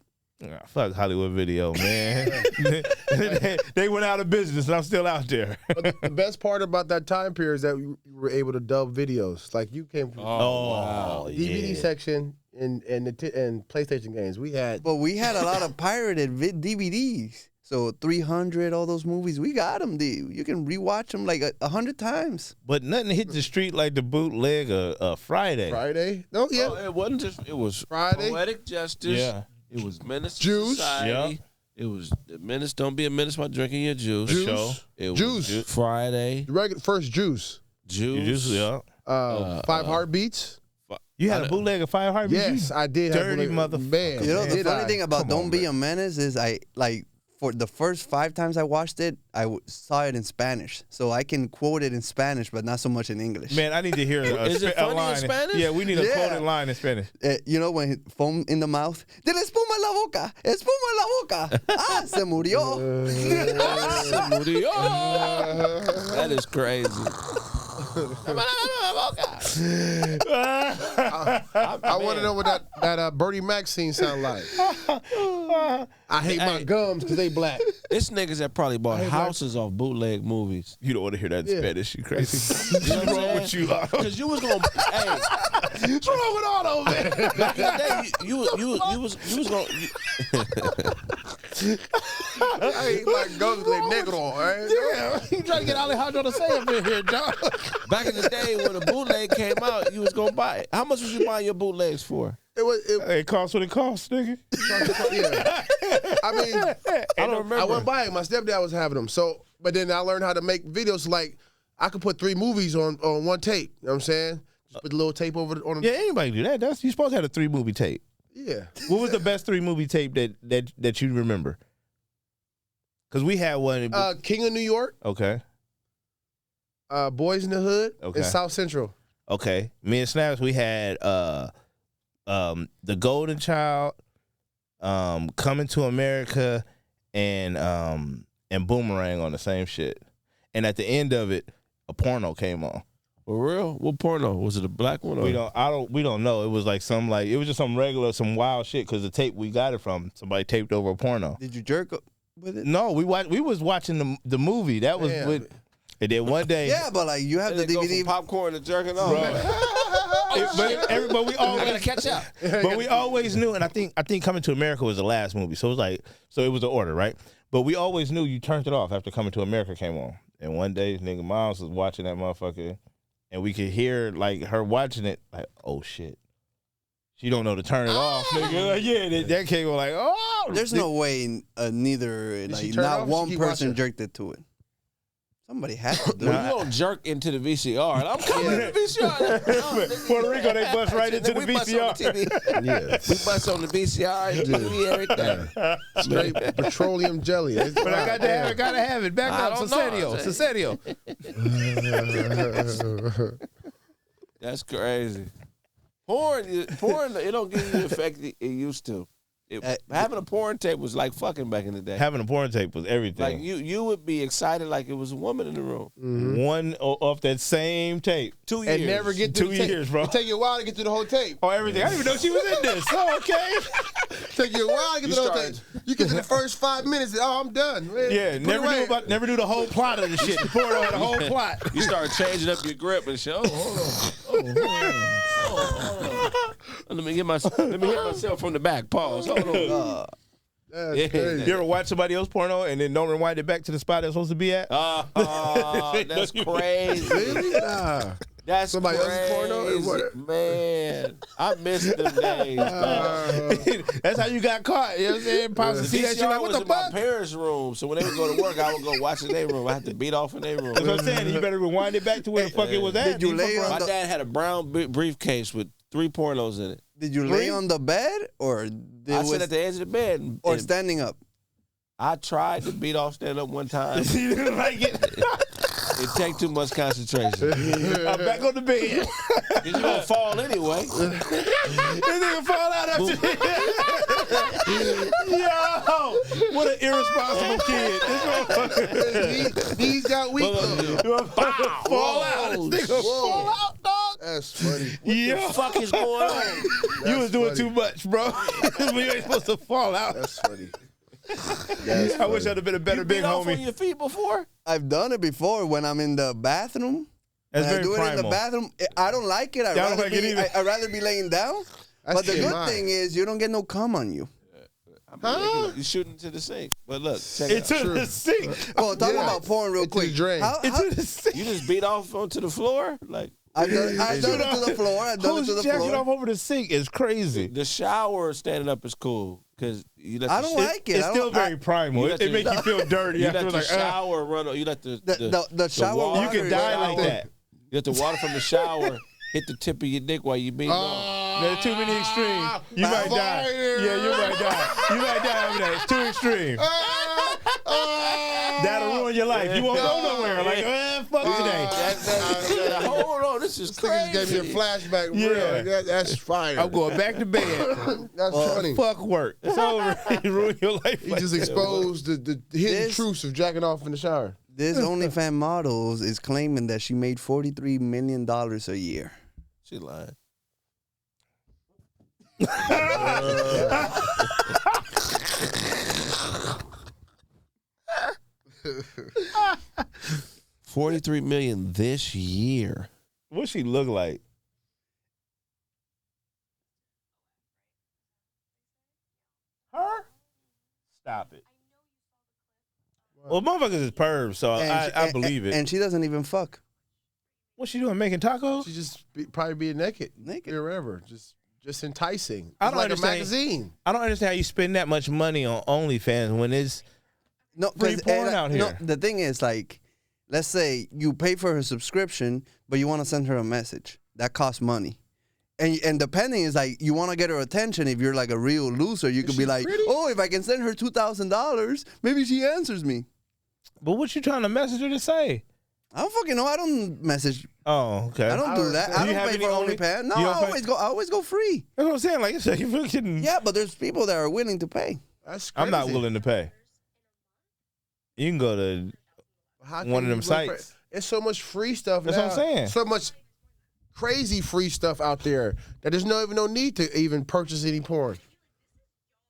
A: Fuck Hollywood Video, man. they went out of business, and I'm still out there.
B: But the best part about that time period is that you were able to dub videos. Like you came from
A: wow.
B: DVD section and PlayStation games. We had
D: a lot of pirated DVDs. So 300, all those movies, we got them, dude. You can rewatch them like 100 times.
A: But nothing hit the street like the bootleg of Friday.
B: Friday? No, yeah.
C: Oh, it wasn't just. It was
B: Friday.
C: Poetic Justice.
A: Yeah.
C: It was Menace to
B: Juice.
C: Society. Yeah. It was Menace. Don't be a menace while drinking your juice.
B: Juice.
C: It was
B: Juice.
C: Friday.
B: The regular first Juice.
C: Juice.
A: Yeah.
B: 5 Heartbeats.
A: You had a bootleg of 5 Heartbeats?
B: Yes, I did.
A: Dirty motherfucker.
B: Man,
D: You know, the funny thing about
B: Come
D: Don't
B: on,
D: Be
B: man.
D: a Menace is for the first 5 times I watched it, saw it in Spanish. So I can quote it in Spanish, but not so much in English.
A: Man, I need to hear
C: Is it
A: a
C: funny in
A: line.
C: Spanish?
A: Yeah, we need a
D: Yeah.
A: quoted line in Spanish.
D: You know, when foam in the mouth, de la espuma en la boca, espuma en la boca. Ah, se murió.
C: That is crazy.
B: I want to know what that Bertie Mac scene sound like. I hate my gums because they black.
C: It's niggas that probably bought houses off bootleg movies.
A: You don't want to hear that in Spanish, you crazy.
C: You know
A: What's wrong with you?
C: Because you was gonna. Hey,
A: What's wrong with all those, man?
C: back in the day, you was gonna.
B: I hate my gums because they negro. Right?
A: Yeah, you trying to get Alejandro to say up in here, dog.
C: Back in the day when the bootleg came out, you was gonna buy it. How much was you buying your bootlegs for?
A: It costs what it costs, nigga.
B: Yeah. I mean,
C: I don't remember.
B: I went buying. My stepdad was having them. So, but then I learned how to make videos. Like I could put 3 movies on one tape. You know what I'm saying? Just put the little tape over on.
A: Yeah, anybody do that. You supposed to have a 3-movie tape.
B: Yeah.
A: What was the best 3-movie tape that you remember? Because we had one.
B: King of New York.
A: Okay.
B: Boys in the Hood.
A: Okay.
B: And South Central.
A: Okay. Me and Snaps, we had The Golden Child, Coming to America, and Boomerang on the same shit. And at the end of it, a porno came on.
C: For real? What porno? Was it a black one? Or?
A: We don't know. It was like it was just some regular, some wild shit. Because the tape we got it from, somebody taped over a porno.
D: Did you jerk up with it?
A: No, we was watching the movie. That was with. And then one day,
D: Yeah, but like you have the
C: Go
D: DVD.
C: from popcorn to jerking off.
A: but we always
C: gotta catch up.
A: But we always knew, and I think Coming to America was the last movie, so it was an order, right? But we always knew you turned it off after Coming to America came on. And one day, nigga, Miles was watching that motherfucker, and we could hear like her watching it, like, oh shit, she don't know to turn it off, nigga. Like, yeah, that came on like, oh.
D: There's no way neither,
B: she
D: like
B: turn it
D: not
B: off or
D: one
B: she keep
D: person
B: watching?
D: jerked it to it. Somebody has to do
C: Well,
D: it.
C: you don't jerk into the VCR. And I'm coming to the VCR.
A: Puerto Rico, they bust right into the
C: We bust on
A: VCR.
C: the TV.
B: Yeah.
C: We bust on the VCR, TV, everything.
B: Straight petroleum jelly.
A: But I got to have it, gotta have it. Back
C: I
A: up,
C: don't know.
A: Cesario.
C: That's crazy. Porn, it don't give you the effect it used to. Having a porn tape was like fucking back in the day.
A: Having a porn tape was everything.
C: Like you would be excited like it was a woman in the room.
A: One off that same tape.
C: 2 years.
B: And never get to
A: 2
B: the tape.
A: years, bro.
B: It take you a while to get through the whole tape.
A: Oh, everything. I didn't even know she was in this. Oh, okay.
B: Take you a while to get through the whole tape. You get to the first 5 minutes, oh, I'm done. Man.
A: Yeah,
B: Put
A: never do the whole plot of the shit. Pour it on the whole plot.
C: You start changing up your grip and shit. Oh, hold on. Let me hit myself from the back. Pause. Hold on.
B: That's crazy.
A: You ever watch somebody else porno and then don't rewind it back to the spot it's supposed to be at?
C: That's crazy.
B: Really? Nah.
C: That's
B: Somebody else's
C: crazy,
B: porno? What?
C: man. I missed them days. Man.
A: That's how you got caught. You know what I'm saying? Pops would see that shit like, what
C: was
A: the
C: in my
A: fuck?
C: parents' room, so when they would go to work, I would go watch in their room. I had to beat off in their room.
A: That's what I'm saying. You better rewind it back to where the fuck it was at.
D: Did you lay on
C: My
D: the
C: dad had a brown briefcase with 3 pornos in it.
D: Did you lay on the bed or
C: I sat at the edge of the bed. And
D: standing up?
C: I tried to beat off stand up one time.
A: You didn't like it.
C: It take too much concentration.
A: I'm back on the bed.
C: You gonna fall anyway.
A: This nigga fall out after Yo, what an irresponsible kid. This motherfucker.
B: Knees got weak.
A: Fall out. This nigga fall out, dog.
B: That's funny.
A: Yo,
C: What the fuck is going on?
A: you was doing
B: funny.
A: too much, bro. You ain't supposed to fall out.
B: That's funny.
A: I wish I'd have been a better
C: You
A: big
C: been off on
A: homie.
C: your feet before?
D: I've done it before when I'm in the bathroom.
A: That's
D: When I
A: very
D: do it in the
A: primal.
D: bathroom. I don't like it. I'd
A: Yeah, I don't
D: rather
A: like it
D: be.
A: either.
D: I'd rather be laying down.
B: That's
D: But the good
B: TMI.
D: thing is you don't get no cum on you.
C: You shooting into the sink. But look, check it out.
A: Into the sink.
D: Oh, talk
B: Yeah.
D: about porn real
B: Into the
D: quick.
B: drain.
A: Into the sink.
C: You just beat off onto the floor? Like,
D: I've done it to the floor. I've done it
A: Who's
D: to the
A: jacking
D: floor.
A: off over the sink is crazy.
C: the shower standing up is cool. Because you let
D: I
C: the
D: don't like it.
A: It's
D: I
A: still
D: don't-
A: very primal.
C: you
A: It
C: let the-
A: makes you feel dirty.
C: You
A: after
C: let the
A: like,
C: shower run. You let
D: The shower
C: water-
A: you
D: water
A: can
D: is
A: die
D: out.
A: like that.
C: You let the water from the shower hit the tip of your dick while you beating off.
A: There's too many extremes. You might die.
B: Fire.
A: Yeah, you might die. You might die over that. It's too extreme. That'll ruin your life. You won't go nowhere. Like, fuck today.
C: Hold on, this is
B: This nigga just
C: crazy.
B: gave me a flashback.
A: Yeah.
B: Real. That's fire.
A: I'm going back to bed.
B: That's funny.
A: Fuck work. It's over. You ruin your life.
B: He
A: like
B: just
A: that.
B: exposed the hidden
D: This-
B: truths of jacking off in the shower.
D: This OnlyFans model is claiming that she made $43 million a year.
C: She lying. $43 million this year.
A: What she look like? Her? Stop it. Well, motherfuckers is pervs, so I believe it.
D: And she doesn't even fuck.
A: What's she doing? Making tacos?
B: She just probably being naked.
D: Naked.
B: Or whatever. Just enticing.
A: I
B: It's
A: don't
B: like
A: understand.
B: a magazine.
A: I don't understand how you spend that much money on OnlyFans when it's
D: No,
A: free
D: 'cause-
A: porn
D: and,
A: out
D: no,
A: here.
D: the thing is, like, let's say you pay for her subscription, but you want to send her a message. That costs money. And depending is like you want to get her attention. If you're like a real loser, you could be
B: she
D: like,
B: pretty?
D: oh, if I can send her $2,000, maybe she answers me.
A: But what you trying to message her to say?
D: I don't fucking know. I don't message.
A: Oh, okay.
D: I don't do that.
A: Do
D: I
A: you
D: don't
A: have
D: pay
A: any
D: for
A: Only-
D: OnlyFans. No,
A: you
D: I
A: don't pay-
D: always go free.
A: That's what I'm saying. Like it's like, you fucking.
D: Yeah, but there's people that are willing to pay.
B: That's crazy.
A: I'm not willing to pay. You can go to.
B: How
A: one
B: can
A: of them
B: you look for-
A: sites.
B: It's so much free stuff
A: That's
B: now.
A: what I'm saying.
B: So much crazy free stuff out there that there's no need to even purchase any porn.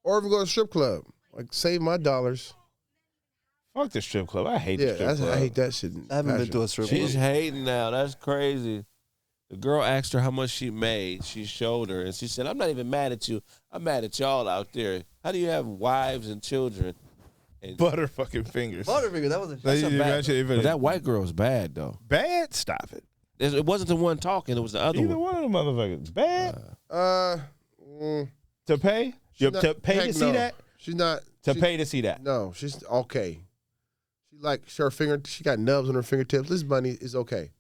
B: Or even go to a strip club. Like, save my dollars.
A: Fuck the strip club. I hate the
B: Yeah,
A: strip club.
B: I hate that shit.
D: I haven't been to a strip
C: She's
D: club.
C: hating now. That's crazy. The girl asked her how much she made. She showed her, and she said, I'm not even mad at you. I'm mad at y'all out there. How do you have wives and children? And
A: Butter fucking fingers.
D: Butterfinger, that was a
A: Like,
C: That's a
A: you
C: bad-
A: imagine even
C: but that white girl's bad, though.
A: bad. Stop it.
C: It wasn't the one talking. It was the other
A: Either
C: one.
A: one of them motherfuckers bad
B: Mm,
A: to pay.
B: she's
A: To pay
B: heck
A: to see
B: no.
A: that.
B: She's not.
A: To
B: she-
A: pay to see that.
B: No, she's okay. She like her finger. She got nubs on her fingertips. This bunny is okay.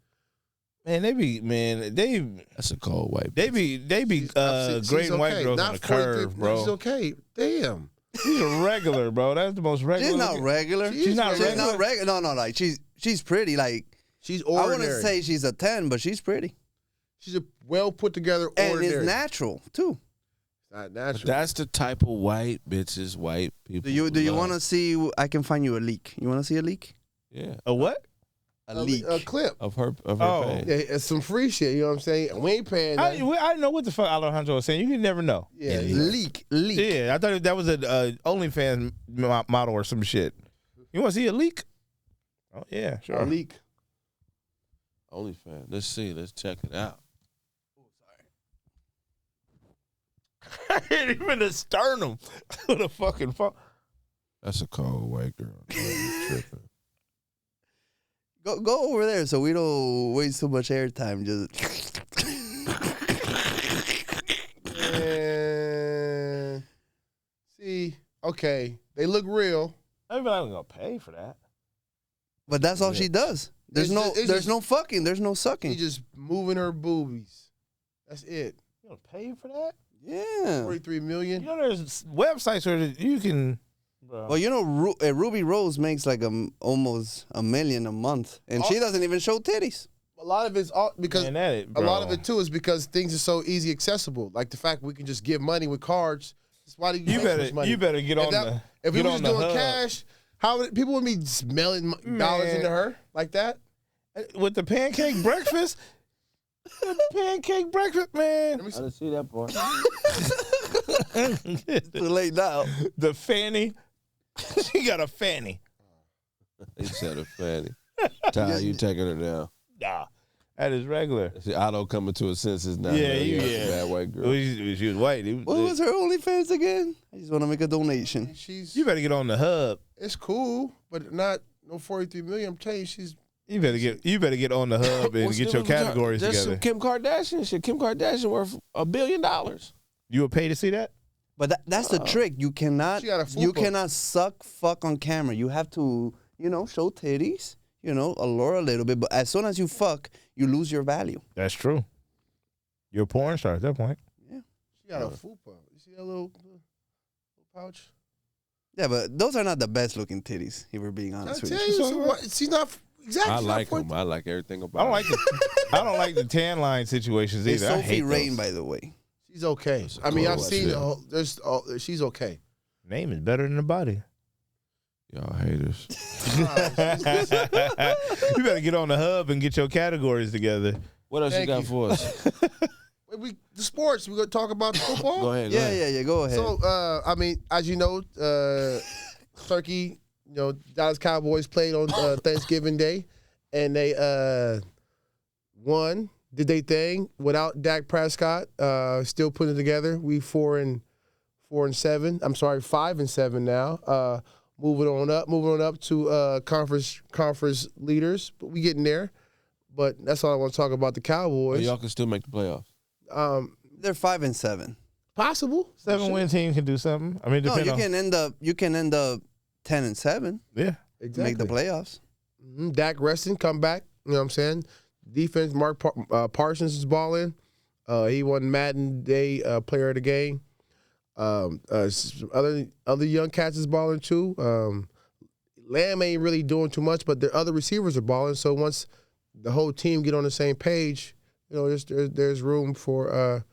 A: Man, they be
C: That's a cold white.
A: they be
B: She's
A: grading white
B: okay.
A: girls
B: Not
A: on the
B: 43,
A: curve, bro.
B: She's okay. Damn.
A: She's a regular, bro. That's the most regular.
D: She's not
A: looking-
D: regular.
A: She's not
D: She's
A: regular?
D: not regular. No, like she's pretty. Like
B: She's
D: I
B: ordinary.
D: wouldn't say she's a 10, but she's pretty.
B: She's a well put together
D: And
B: ordinary.
D: it's natural too.
B: Not natural.
C: That's the type of white bitches white people.
D: Do you
C: love.
D: want to see? I can find you a leak. You want to see a leak?
C: Yeah,
A: A what?
D: A leak.
B: A clip.
C: of her
A: Oh.
C: page.
B: Yeah, it's some free shit. You know what I'm saying? We ain't paying.
A: I
B: That.
A: didn't know what the fuck Alejandro was saying. You can never know.
B: Yeah,
D: Leak.
A: Yeah, I thought that was a OnlyFans model or some shit. You want to see a leak? Oh yeah, sure.
B: a leak.
C: OnlyFans. Let's see. Let's check it out.
A: I hit him in the sternum with a fucking phone.
C: That's a cold white girl. You tripping.
D: Go over there so we don't waste too much airtime. Just
B: And see, okay, they look real.
A: I'm not gonna pay for that.
D: but that's all she does. There's
B: It's
D: no fucking. There's no sucking.
B: She just moving her boobies. That's it.
A: You gonna pay for that?
D: Yeah.
B: 43 million.
A: You know, there's websites where you can. Bro.
D: Well, you know, Ruby Rose makes like almost $1 million a month, and she doesn't even show titties.
B: A lot of it's all because
A: Man, that
B: a lot of it too is because things are so easy accessible. Like the fact we can just give money with cards. That's why do you make so much money?
A: You better get on the.
B: If we
A: get
B: were
A: on
B: just
A: the
B: doing
A: hub.
B: cash, how would people would be smelling dollars into her like that?
A: With the pancake breakfast. The pancake breakfast, man.
B: Let me
C: I
B: see.
C: didn't see that part.
D: Too late now.
A: The fanny. She got a fanny.
C: He said a fanny. Ty, you taking her down.
A: Nah, that is regular.
C: See, Otto coming to his senses now.
A: Yeah,
C: man.
A: yeah.
C: That's a bad white girl.
A: She was white.
D: What was her OnlyFans again? I just want to make a donation.
B: She's
A: You better get on the hub.
B: it's cool, but not no 43 million. I'm telling you, she's
A: You better get on the hub and
C: What's
A: get your
C: different from
A: categories
C: That's
A: together.
C: some Kim Kardashian shit. Kim Kardashian worth $1 billion.
A: You would pay to see that?
D: But that's the trick. You cannot.
B: She got a
D: You
B: fupa.
D: cannot fuck on camera. You have to, show titties. Allure a little bit. But as soon as you fuck, you lose your value.
A: That's true. You're a porn star at that point.
B: she got a fupa. You see that little pouch?
D: Yeah, but those are not the best looking titties. If we're being
B: I
D: honest with
B: tell
D: you.
B: you, so what, she's not exactly.
C: I
B: she's not
C: like
B: 43.
C: them. I like everything about
A: I don't like the tan line situations
D: It's
A: either. I
D: Sophie
A: hate
D: Rain,
A: those.
D: by the way.
B: She's okay.
C: That's
B: I mean,
C: cool.
B: I've seen
C: That's
B: she's okay.
A: Name is better than the body.
C: Y'all haters.
A: You better get on the hub and get your categories together.
C: What else
B: Thank
C: you got
B: you.
C: for us?
B: The sports. We gonna talk about the football.
C: Go ahead.
D: Yeah. Go ahead.
B: So, I mean, as you know, Turkey, Dallas Cowboys played on Thanksgiving Day, and they won, did they thing without Dak Prescott. Still putting it together. We 4-7. I'm sorry, 5-7 now. Moving on up to conference leaders. But we getting there. But that's all I want to talk about the
C: Well,
B: Cowboys.
C: y'all can still make the playoffs.
D: They're 5-7.
B: Possible.
A: 7-win team can do something. I mean,
D: No,
A: depending
D: you can end up 10-7.
A: Yeah.
B: Exactly.
D: Make the playoffs.
B: Dak resting, come back. You know what I'm saying? Defense, Mark Parsons is balling. He won Madden Day Player of the Game. Other young cats is balling too. Lamb ain't really doing too much, but the other receivers are balling. So once the whole team get on the same page, there's room for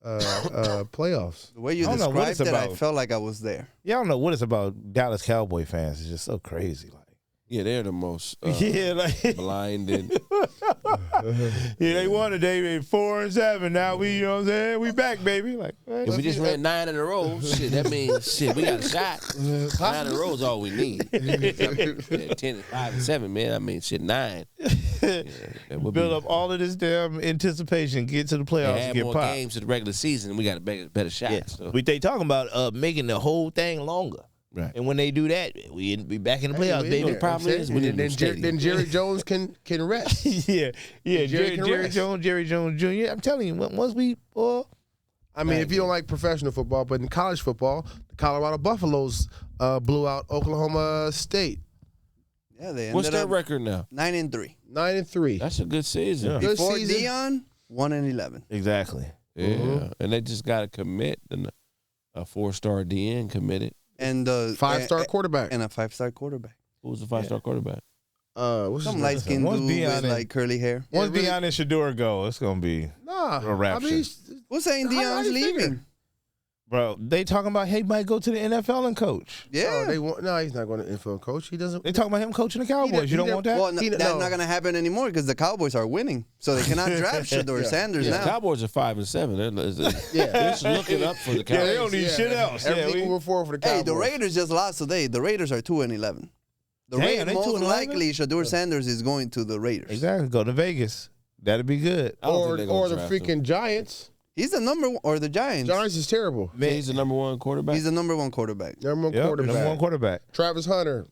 B: playoffs.
D: The way you
A: I don't know what it's
D: described it, I
A: about.
D: felt like I was there.
A: Yeah, I don't know what it's about. Dallas Cowboy fans is just so crazy. Like,
C: Yeah, they're the most
A: yeah, like
C: blinded.
A: yeah, they won today. 4-7. Now we, you know what I'm saying? We back, baby. Like, what?
C: If we just ran 9 in a row, shit, that means we got a shot. 9 in a row is all we need. Yeah, 10, 5, and 7, man. I mean, 9. Yeah, that would
A: Build
C: be-
A: up all of this damn anticipation, get to the playoffs,
C: add
A: and get
C: more
A: popped.
C: games to the regular season. We got a better shot.
A: Yeah.
C: So.
A: They talking about making the whole thing longer.
C: Right.
A: And when they do that, we be back in the playoffs,
B: Hey,
A: baby.
C: The problem is we
B: then,
C: didn't stadium.
B: then Jerry Jones can rest.
A: yeah,
B: Jerry can rest.
A: Jerry Jones Jr. I'm telling you, once we,
B: I mean, if you don't like professional football, but in college football, the Colorado Buffaloes blew out Oklahoma State,
D: Yeah, they ended
C: What's their
D: up
C: record now?
D: 9-3.
B: 9-3.
C: That's a good season.
A: Yeah.
B: Good
D: Before
B: season.
D: Dion, 1-11.
A: exactly.
C: Yeah. And they just got to commit. And a 4-star DN committed.
D: And
B: 5-star quarterback.
D: and a 5-star quarterback.
C: Who was the 5-star quarterback?
B: What's
D: Some
B: his name?
D: light skinned
A: Once
D: dude
A: Dion
D: with
A: is-
D: like curly hair.
A: Once
B: really-
A: Deion and Shador go, it's gonna be,
B: Nah,
A: A rapture.
B: I mean,
D: Who's saying
B: How
D: Dion's
B: you figure?
D: leaving?
A: bro. They talking about he might go to the NFL and coach.
D: Yeah.
B: he's not going to NFL coach. He doesn't.
A: They talking about him coaching the Cowboys.
B: he
A: You don't
B: never-
A: want that?
D: well,
B: He-
D: that's
B: no.
D: not going to happen anymore because the Cowboys are winning. So they cannot draft Shador Sanders
C: Yeah,
D: now.
C: the Cowboys are 5-7.
B: Yeah.
C: They're just looking up for the
A: Yeah,
C: Cowboys.
A: they don't need shit else. Yeah,
B: Everything
A: we-
B: moving forward for the Cowboys.
D: Hey, the Raiders just lost today. The Raiders are 2-11. The
A: Damn,
D: Raiders,
A: they
D: most
A: 2-11?
D: likely, Shador Sanders is going to the Raiders.
A: Exactly. Go to Vegas. That'd be good.
C: I don't
B: Or
C: think they're gonna
B: the
C: draft him.
B: freaking Giants.
D: He's the number one, or the Giants.
B: Giants is terrible.
C: So he's the number 1 quarterback.
D: He's the number one quarterback.
B: Number one
A: Yep,
B: quarterback.
A: number one quarterback.
B: Travis Hunter,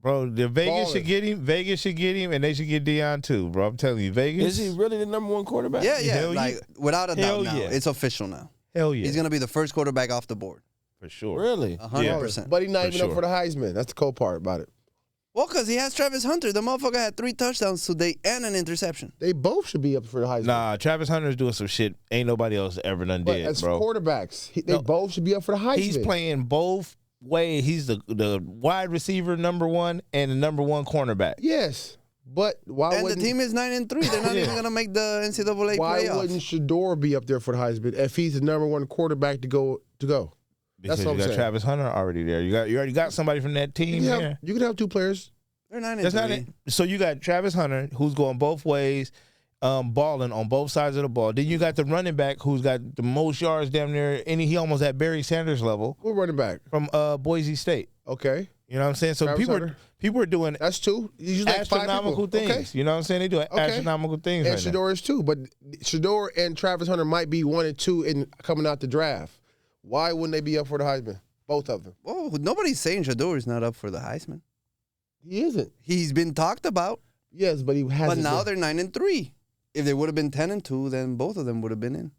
A: Bro, the Vegas
B: Balling.
A: should get him. Vegas should get him, and they should get Deion too, bro. I'm telling you, Vegas.
C: Is he really the number one quarterback?
D: Yeah, yeah.
A: Hell
D: Like,
A: yeah.
D: without a
A: Hell
D: doubt now.
A: yeah.
D: It's official now.
A: Hell yeah.
D: He's going to be the first quarterback off the board.
A: for sure.
C: Really?
D: 100%.
B: But he's not
A: For
B: even up
A: sure.
B: for the Heisman. That's the cool part about it.
D: Well, because he has Travis Hunter. The motherfucker had 3 touchdowns today and an interception.
B: They both should be up for the Heisman.
A: Nah, Travis Hunter's doing some shit ain't nobody else ever done
B: but
A: did,
B: as
A: bro.
B: quarterbacks, they
A: No.
B: both should be up for the Heisman.
A: He's playing both ways. He's the wide receiver number 1 and the number 1 cornerback.
B: Yes, but why
D: And the
B: wouldn't
D: team is 9-3. They're not even going to make the NCAA
B: why
D: playoffs.
B: wouldn't Shador be up there for the Heisman if he's the number 1 quarterback to go?
A: Because
B: That's what
A: you
B: I'm
A: got
B: saying.
A: Travis Hunter already there. You already got somebody from that team there.
B: You can have 2 players.
D: They're 9-3.
A: That's not it. So you got Travis Hunter, who's going both ways, balling on both sides of the ball. Then you got the running back who's got the most yards damn near he almost at Barry Sanders level
B: We're running back.
A: from Boise State.
B: Okay,
A: You know what I'm saying? So
B: Travis
A: people
B: Hunter.
A: are doing
B: that's 2. You use like 5
A: astronomical
B: people.
A: things.
B: Okay.
A: You know what I'm saying? They doing
B: Okay.
A: astronomical things
B: And
A: right now.
B: Shador is 2, but Shador and Travis Hunter might be 1 and 2 in coming out the draft. Why wouldn't they be up for the Heisman? Both of them.
D: Oh, nobody's saying Shador is not up for the Heisman.
B: He isn't.
D: He's been talked about,
B: Yes, but he hasn't.
D: but now
B: been.
D: they're 9-3. If they would have been 10-2, then both of them would have been in.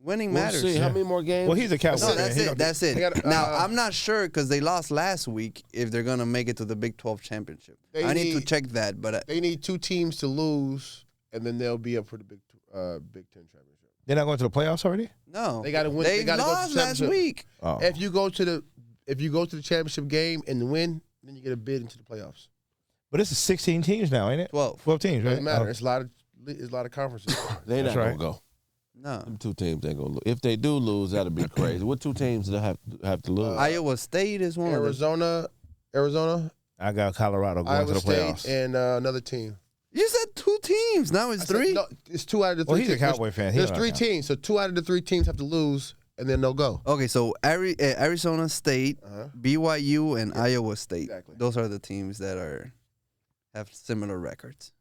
D: Winning
C: We'll
D: matters.
C: see. How many more games?
A: Well, he's a Cowboy
D: No,
A: fan.
D: that's
A: He
D: it.
A: don't-
D: That's it.
B: They gotta-
D: Now, I'm not sure because they lost last week if they're going to make it to the Big 12 championship.
B: They
D: I need to
B: need-
D: check that, but
B: They need 2 teams to lose, and then they'll be up for the Big 10 championship.
A: They're not going to the playoffs already?
D: no.
B: They gotta win-
D: They,
B: they gotta go to the
D: lost last
B: championship.
D: week.
A: Oh.
B: If you go to the championship game and win, then you get a bid into the playoffs.
A: But it's 16 teams now, ain't it?
D: 12.
A: 12 teams, right?
B: Doesn't matter.
A: Oh.
B: It's a lot of conferences.
C: They not
A: That's
C: gonna
A: right.
C: go.
D: No.
C: Them 2 teams ain't gonna lose. If they do lose, that'll be crazy. What 2 teams do they have to lose?
D: Iowa State is one of them.
B: Arizona,
A: I got Colorado going
B: Iowa
A: to the
B: State,
A: playoffs.
B: and another team.
D: You said 2 teams. Now it's
B: I said-
D: 3.
B: No, it's 2 out of the 3.
A: Well, he's a
B: teams.
A: Cowboy fan. He
B: There's
A: don't
B: 3
A: count.
B: teams, so 2 out of the 3 teams have to lose, and then they'll go.
D: Okay, so Arizona State,
B: Uh-huh.
D: BYU, and Iowa State.
B: Exactly.
D: Those are the teams that have similar records.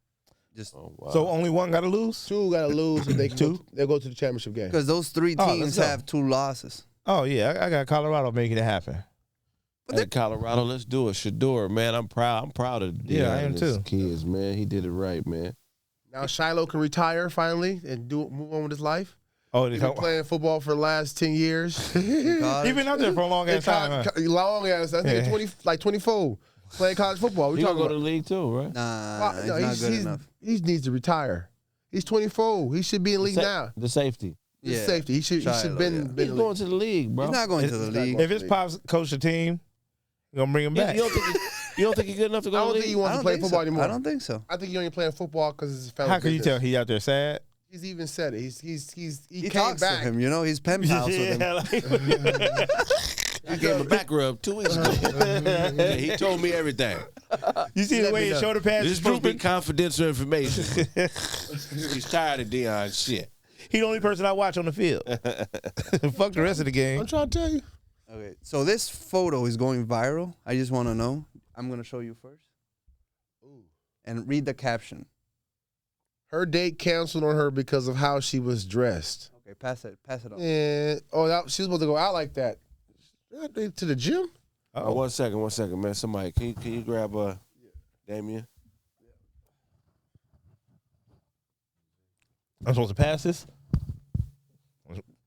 D: Just
C: Oh, wow.
A: So only one got to lose?
B: 2 got to lose, and they can
A: Two?
B: they'll go to the championship game.
D: because those 3
A: Oh,
D: teams
A: let's go.
D: have 2 losses.
A: Oh, yeah. I got Colorado making it happen.
C: Hey, Colorado, let's do it. Shador, man, I'm proud. I'm proud of
A: Yeah, I
C: Deion
A: am
C: and his
A: too.
C: kids, man. He did it right, man.
B: Now Shiloh can retire finally and move on with his life.
A: Oh,
B: He's been playing football for the last 10 years.
A: He's been out there for a long ass time. Huh?
B: Long ass. I think
A: Yeah.
B: 24 playing college football. We
C: He gonna
B: talking
C: go to
B: about.
C: the league too, right?
D: Nah,
B: No,
D: it's not good enough.
B: He needs to retire. He's 24. He should be in the league now.
C: The safety.
B: He's
D: Yeah.
B: safety. He should
D: Shiloh,
B: been.
D: yeah.
B: been
C: He's
B: in the
C: going
B: league.
C: to the league, bro.
D: He's not going to the
B: He's not
D: league.
B: going-
A: If his pops coach the team, you're going to bring him back.
C: You don't think he's good enough to
B: I
C: go to
B: don't
C: the
B: think he
C: league?
B: wants to play
D: think
B: football
D: so.
B: anymore.
D: I don't think so.
B: I think he only playing football because his family.
A: How can you
B: business.
A: tell he out there sad?
B: He's even said it. He
D: He
B: came
D: talks
B: back.
D: to him, you know. He's pen pals with him.
A: Yeah,
C: I gave him a back rub 2 weeks ago. Yeah, he told me everything.
A: you see the way his shoulder pads
C: This
A: is
C: is supposed to be
A: drooping?
C: confidential information. He's tired of Deion shit.
A: He the only person I watch on the field. Fuck the rest of the game.
B: I'm trying to tell you.
D: Okay, so this photo is going viral. I just want to know. I'm going to show you first. And read the caption.
B: Her date canceled on her because of how she was dressed.
D: Okay, pass it on.
B: And she was supposed to go out like that. To the gym?
C: Oh, one second, man. Somebody, can you grab Damien?
A: I'm supposed to pass this?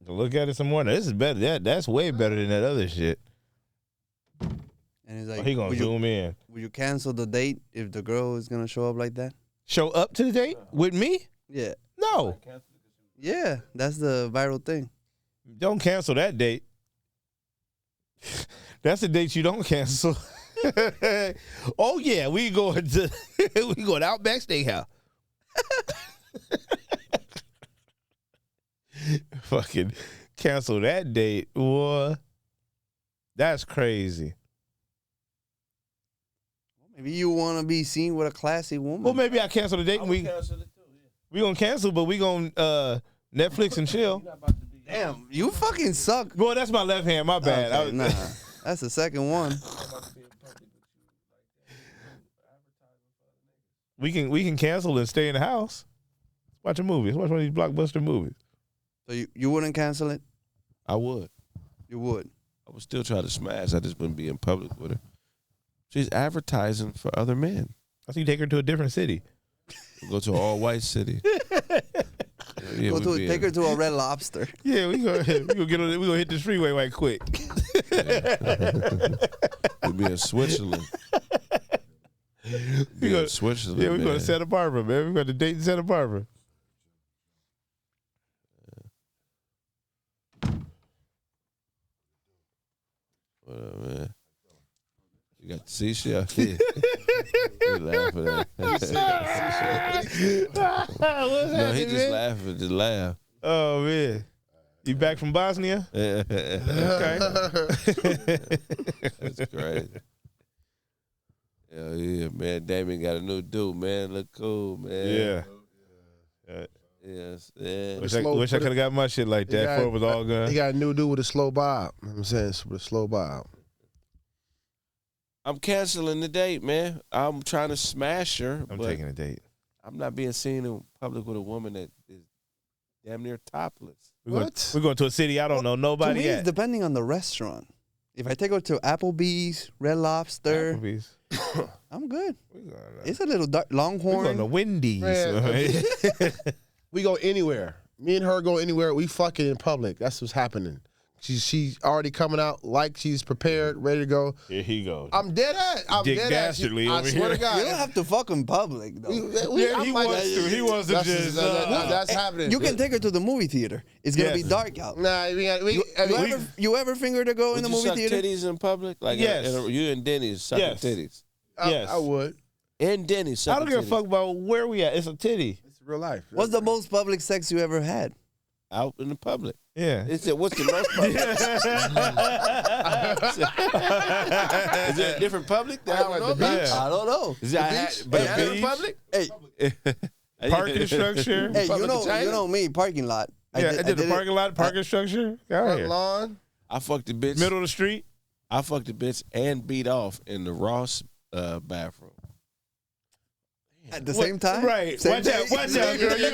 A: Look at it some more. Now, this is better. That's way better than that other shit.
D: And he's like,
A: He gonna
D: would you,
A: zoom in.
D: would you cancel the date if the girl is going to show up like that?
A: Show up to the date with me?
D: Yeah.
A: No.
D: Yeah, that's the viral thing.
A: Don't cancel that date. That's the date you don't cancel. Oh yeah, we going to Outback Steakhouse. Fucking cancel that date. What? That's crazy.
D: Maybe you want to be seen with a classy woman.
A: Well, maybe I cancel the date and we gonna cancel, but we gonna Netflix and chill.
D: Damn, you fucking suck.
A: Boy, that's my left hand. My bad.
D: Okay, nah, that's the second one.
A: We can cancel and stay in the house. Watch a movie. Let's watch one of these blockbuster movies.
D: So you wouldn't cancel it?
C: I would.
D: You would.
C: I would still try to smash. I just wouldn't be in public with her. She's advertising for other men.
A: I think you take her to a different city.
C: Go to an all-white city. Yeah,
D: Take her to a Red Lobster.
A: Yeah, we gonna hit this freeway right quick.
C: We'll be in Switzerland.
A: We go to
C: Switzerland.
A: Yeah, we
C: man.
A: go to Santa Barbara, man. We got to date in Santa Barbara.
C: Whatever, man. You got the seashell. Yeah. You laughing at No, he just laughing. Just laugh.
A: Oh man, you back from Bosnia?
C: Okay. That's great. Hell yeah, man. Damien got a new dude, man. Look cool, man.
A: Yeah.
C: Yes, yeah.
A: Wish I could have got my shit like that before it was all gone.
B: He got a new dude with a slow bob. You know what I'm saying? With a slow bob.
C: I'm canceling the date, man. I'm trying to smash her.
A: I'm
C: but
A: taking a date.
C: I'm not being seen in public with a woman that is damn near topless.
A: We're going to a city I don't know
D: To
A: nobody
D: me, it's
A: at.
D: depending on the restaurant. If I take her to Applebee's, Red Lobster,
A: Applebee's.
D: I'm good.
A: We going
D: It's a little dark.
A: to
D: Longhorn.
A: Wendy's.
B: Man. We go anywhere. Me and her go anywhere. We fucking in public. That's what's happening. She's already coming out like she's prepared, ready to go.
A: Here he goes.
B: I'm dead at. I'm
A: Dick
B: dead at.
A: Dastardly
B: I
A: over
B: swear
A: here.
B: to God.
D: You don't have to fuck in public, though.
A: Yeah, he wants to. He wants to just.
B: That's happening.
D: You can take her to the movie theater. It's going to
A: Yes.
D: be dark out.
B: Nah,
D: You ever fingered a girl in
C: Would
D: the
C: you
D: movie
C: suck
D: theater?
C: titties in public? Like
A: Yes.
C: you and Denny's sucking
A: Yes.
C: titties.
A: Yes.
B: I would.
C: And Denny's
A: I
C: sucking
A: don't give a
C: titties.
A: fuck about where we at. It's a titty.
B: It's real life.
D: What's the most public sex you ever had?
C: Out in the public.
A: Yeah.
C: It said, what's the most public? Is there a different public that I don't know about?
A: Yeah.
D: I don't know.
C: Is that
A: The
C: but is there a
A: beach?
C: public?
D: Hey,
A: Parking structure.
D: hey,
C: Public in China?
D: you know me, parking lot.
A: Yeah, I did the
D: it.
A: parking lot, parking structure. Out
B: Front
A: here.
B: lawn?
C: I fucked the bitch.
A: Middle of the street.
C: I fucked the bitch and beat off in the Ross bathroom.
D: At the same time?
A: Right.
D: Same
A: Watch out, girl. You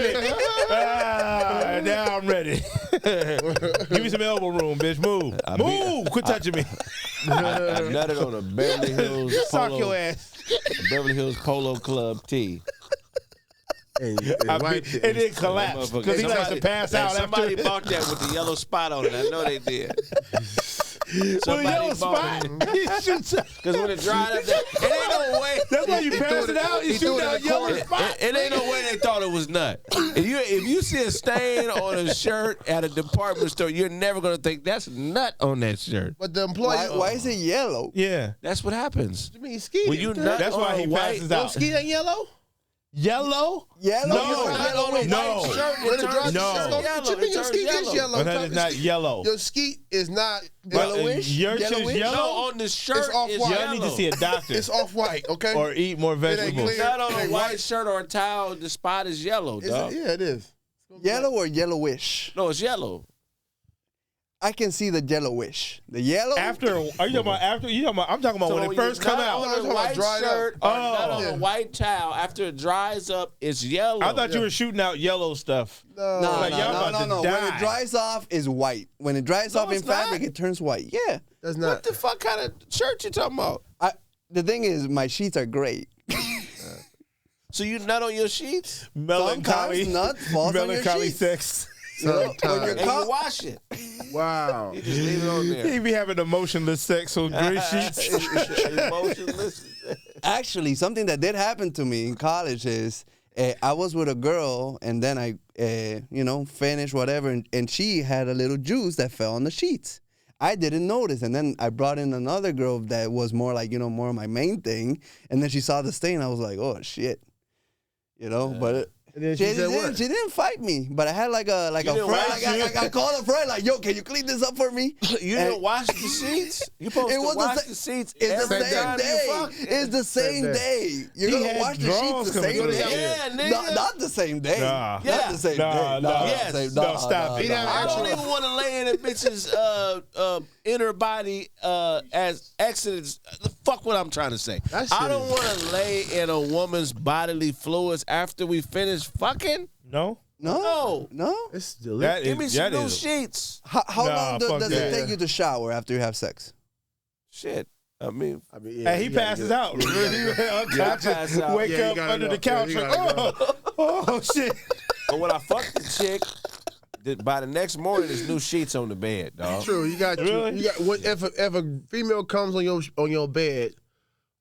A: now I'm ready. Give me some elbow room, bitch. Move. Move. Quit touching me.
C: I nutted on a Beverly Hills
A: Sock your
C: Polo,
A: ass.
C: Beverly Hills Polo Club tee.
B: And
A: It didn't collapse because he likes to pass out
C: Somebody
A: after.
C: bought that with the yellow spot on it. I know they did.
A: With a yellow spot. He shoots out.
C: Because when it dried up, it ain't no way.
A: That's why you pass it out. You shoot out yellow spot.
C: It ain't no way they thought it was nut. If you see a stain on a shirt at a department store, you're never gonna think that's nut on that shirt.
B: But the employee.
D: Why is it yellow?
A: Yeah.
C: That's what happens.
B: You mean skeet?
C: When you nut
A: That's why
C: on
A: he
C: a white,
A: passes
B: No,
A: out.
B: skeet ain't yellow?
A: Yellow?
D: Yellow?
A: No.
C: You nut on a
A: No.
C: white shirt,
B: When it
C: it
B: dries,
C: turns
A: No.
B: What you mean your skeet is yellow?
A: But that is not yellow.
B: Your skeet is not
D: Yellowish?
A: Your shit's
D: Yellowish?
A: yellow?
C: No, on the shirt
B: It's off
C: is
B: white.
C: yellow.
A: Y'all need to see a doctor.
B: It's off white, okay?
A: Or eat more
B: ain't
A: vegetables.
B: clear.
C: Not on a
B: Hey,
C: white
B: white-
C: shirt or a towel, the spot is yellow,
B: Is
C: dog.
B: it? Yeah, it is.
D: Yellow or yellowish?
C: No, it's yellow.
D: I can see the yellowish. The yellow?
A: After, are you talking about after? You talking about? I'm talking about when it first come out.
C: on
B: talking
C: a
B: about
C: white
B: dried
C: shirt
B: up.
C: or not on
B: Yeah.
C: a white towel, after it dries up, it's yellow.
A: I thought you were shooting out yellow stuff.
B: No.
D: No,
A: Like, y'all
D: no,
A: about
D: no,
A: to
D: no. When
A: die.
D: it dries off, it's white. When it dries off in
C: it's not.
D: fabric, it turns white. Yeah.
B: That's
C: What
B: not.
C: the fuck kind of shirt you talking about?
D: The thing is, my sheets are great.
C: So you nut on your sheets
A: Melancholy.
D: Sometimes nut falls on your
A: Melancholy
D: sheets.
A: sex.
D: You know, when
B: Sometimes.
D: you're
C: and
D: co-
C: you wash it.
B: Wow.
C: You just leave it on there.
A: He be having emotionless sex on gray sheets.
C: Emotionless.
D: Actually, something that did happen to me in college is I was with a girl, and then I, finished whatever, and she had a little juice that fell on the sheets. I didn't notice, and then I brought in another girl that was more like, more of my main thing, and then she saw the stain. I was like, oh shit, but.
B: And then
D: She
B: she said what?
D: didn't fight me, but I had like a
C: didn't
D: friend.
C: fight
D: Like, I called a friend like, "Yo, can you clean this up for me?"
C: You
D: And-
C: didn't wash the sheets? You supposed
D: It
C: to
D: was the
C: wash
D: sa-
C: the seats
D: It's
C: every
D: the same
C: time
D: day.
C: you fuck.
D: It's the same
B: day.
D: day. You're
A: He
D: gonna
A: had
D: wash the
A: draws
D: sheets the
A: coming
D: same
A: through
D: day.
C: Yeah, nigga.
D: Not the same day.
A: Nah.
C: Yeah.
D: Not the same
A: Nah,
D: day.
A: nah.
C: Yes.
A: No, stop it.
B: He done
C: I don't
B: actually-
C: even want to lay in a bitch's inner body as accidents. The fuck what I'm trying to say.
B: That shit
C: I don't
B: is-
C: want to lay in a woman's bodily fluids after we finish fucking.
A: No?
D: No, no.
B: It's delicious.
A: That
C: Give me
A: is,
C: some
A: that
C: new
A: is.
C: sheets.
D: How
A: Nah,
D: long
A: fuck
D: does
A: that.
D: it take you to shower after you have sex?
C: Shit. I mean,
B: yeah,
A: Hey, he passes out.
C: pass out.
A: Wake
B: Yeah, you
A: up
B: gotta
A: under
B: go.
A: the couch
B: Yeah, you
A: like,
B: gotta
A: oh shit.
C: but when I fucked the chick, by the next morning, there's new sheets on the bed, dog.
B: True, you got
A: Really?
B: you got if a female comes on your bed,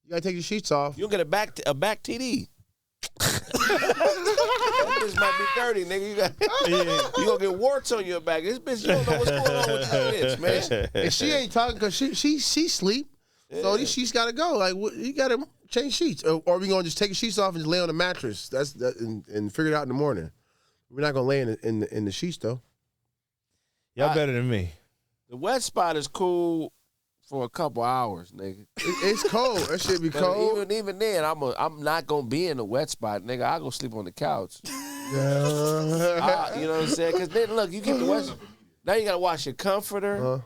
B: you gotta take your sheets off.
C: You don't get a back TD. That bitch might be dirty, nigga. You gonna get warts on your back. This bitch, you don't know what's going on with this bitch, man.
B: And she ain't talking because she sleep. So these sheets gotta go. Like you gotta change sheets, or we gonna just take the sheets off and just lay on the mattress. That's that and figure it out in the morning. We're not gonna lay in the sheets though.
A: Y'all better than me.
C: The wet spot is cool for a couple hours, nigga.
B: It's cold. That shit be
C: But
B: cold.
C: even then, I'm not gonna be in the wet spot, nigga. I go sleep on the couch.
B: Yeah.
C: You know what I'm saying? Because then look, you get the wet. Now you gotta wash your comforter.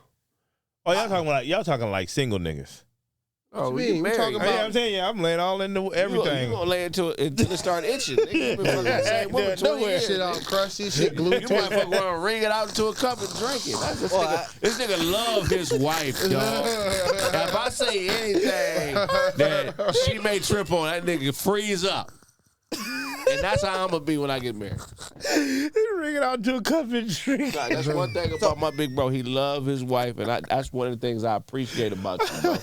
A: Oh, y'all talking like single niggas.
C: Oh,
B: you
C: we
B: mean?
C: get
B: We
C: married.
B: talking
A: Hey,
B: about-
A: I'm telling you, I'm laying all into
C: You
A: everything.
C: gonna lay into it until it start itching. Nigga, you been fucking the same woman 20 years.
B: Shit all crusty, shit glued
C: You
B: to
C: might
B: it.
C: fuck around, wring it out into a cup and drink it. That's this nigga love his wife, dog. If I say anything that she may trip on, that nigga freeze up. And that's how I'm gonna be when I get married.
A: Ring it out to a cup and drink.
C: God, that's one thing about my big bro. He love his wife, and that's one of the things I appreciate about you, bro.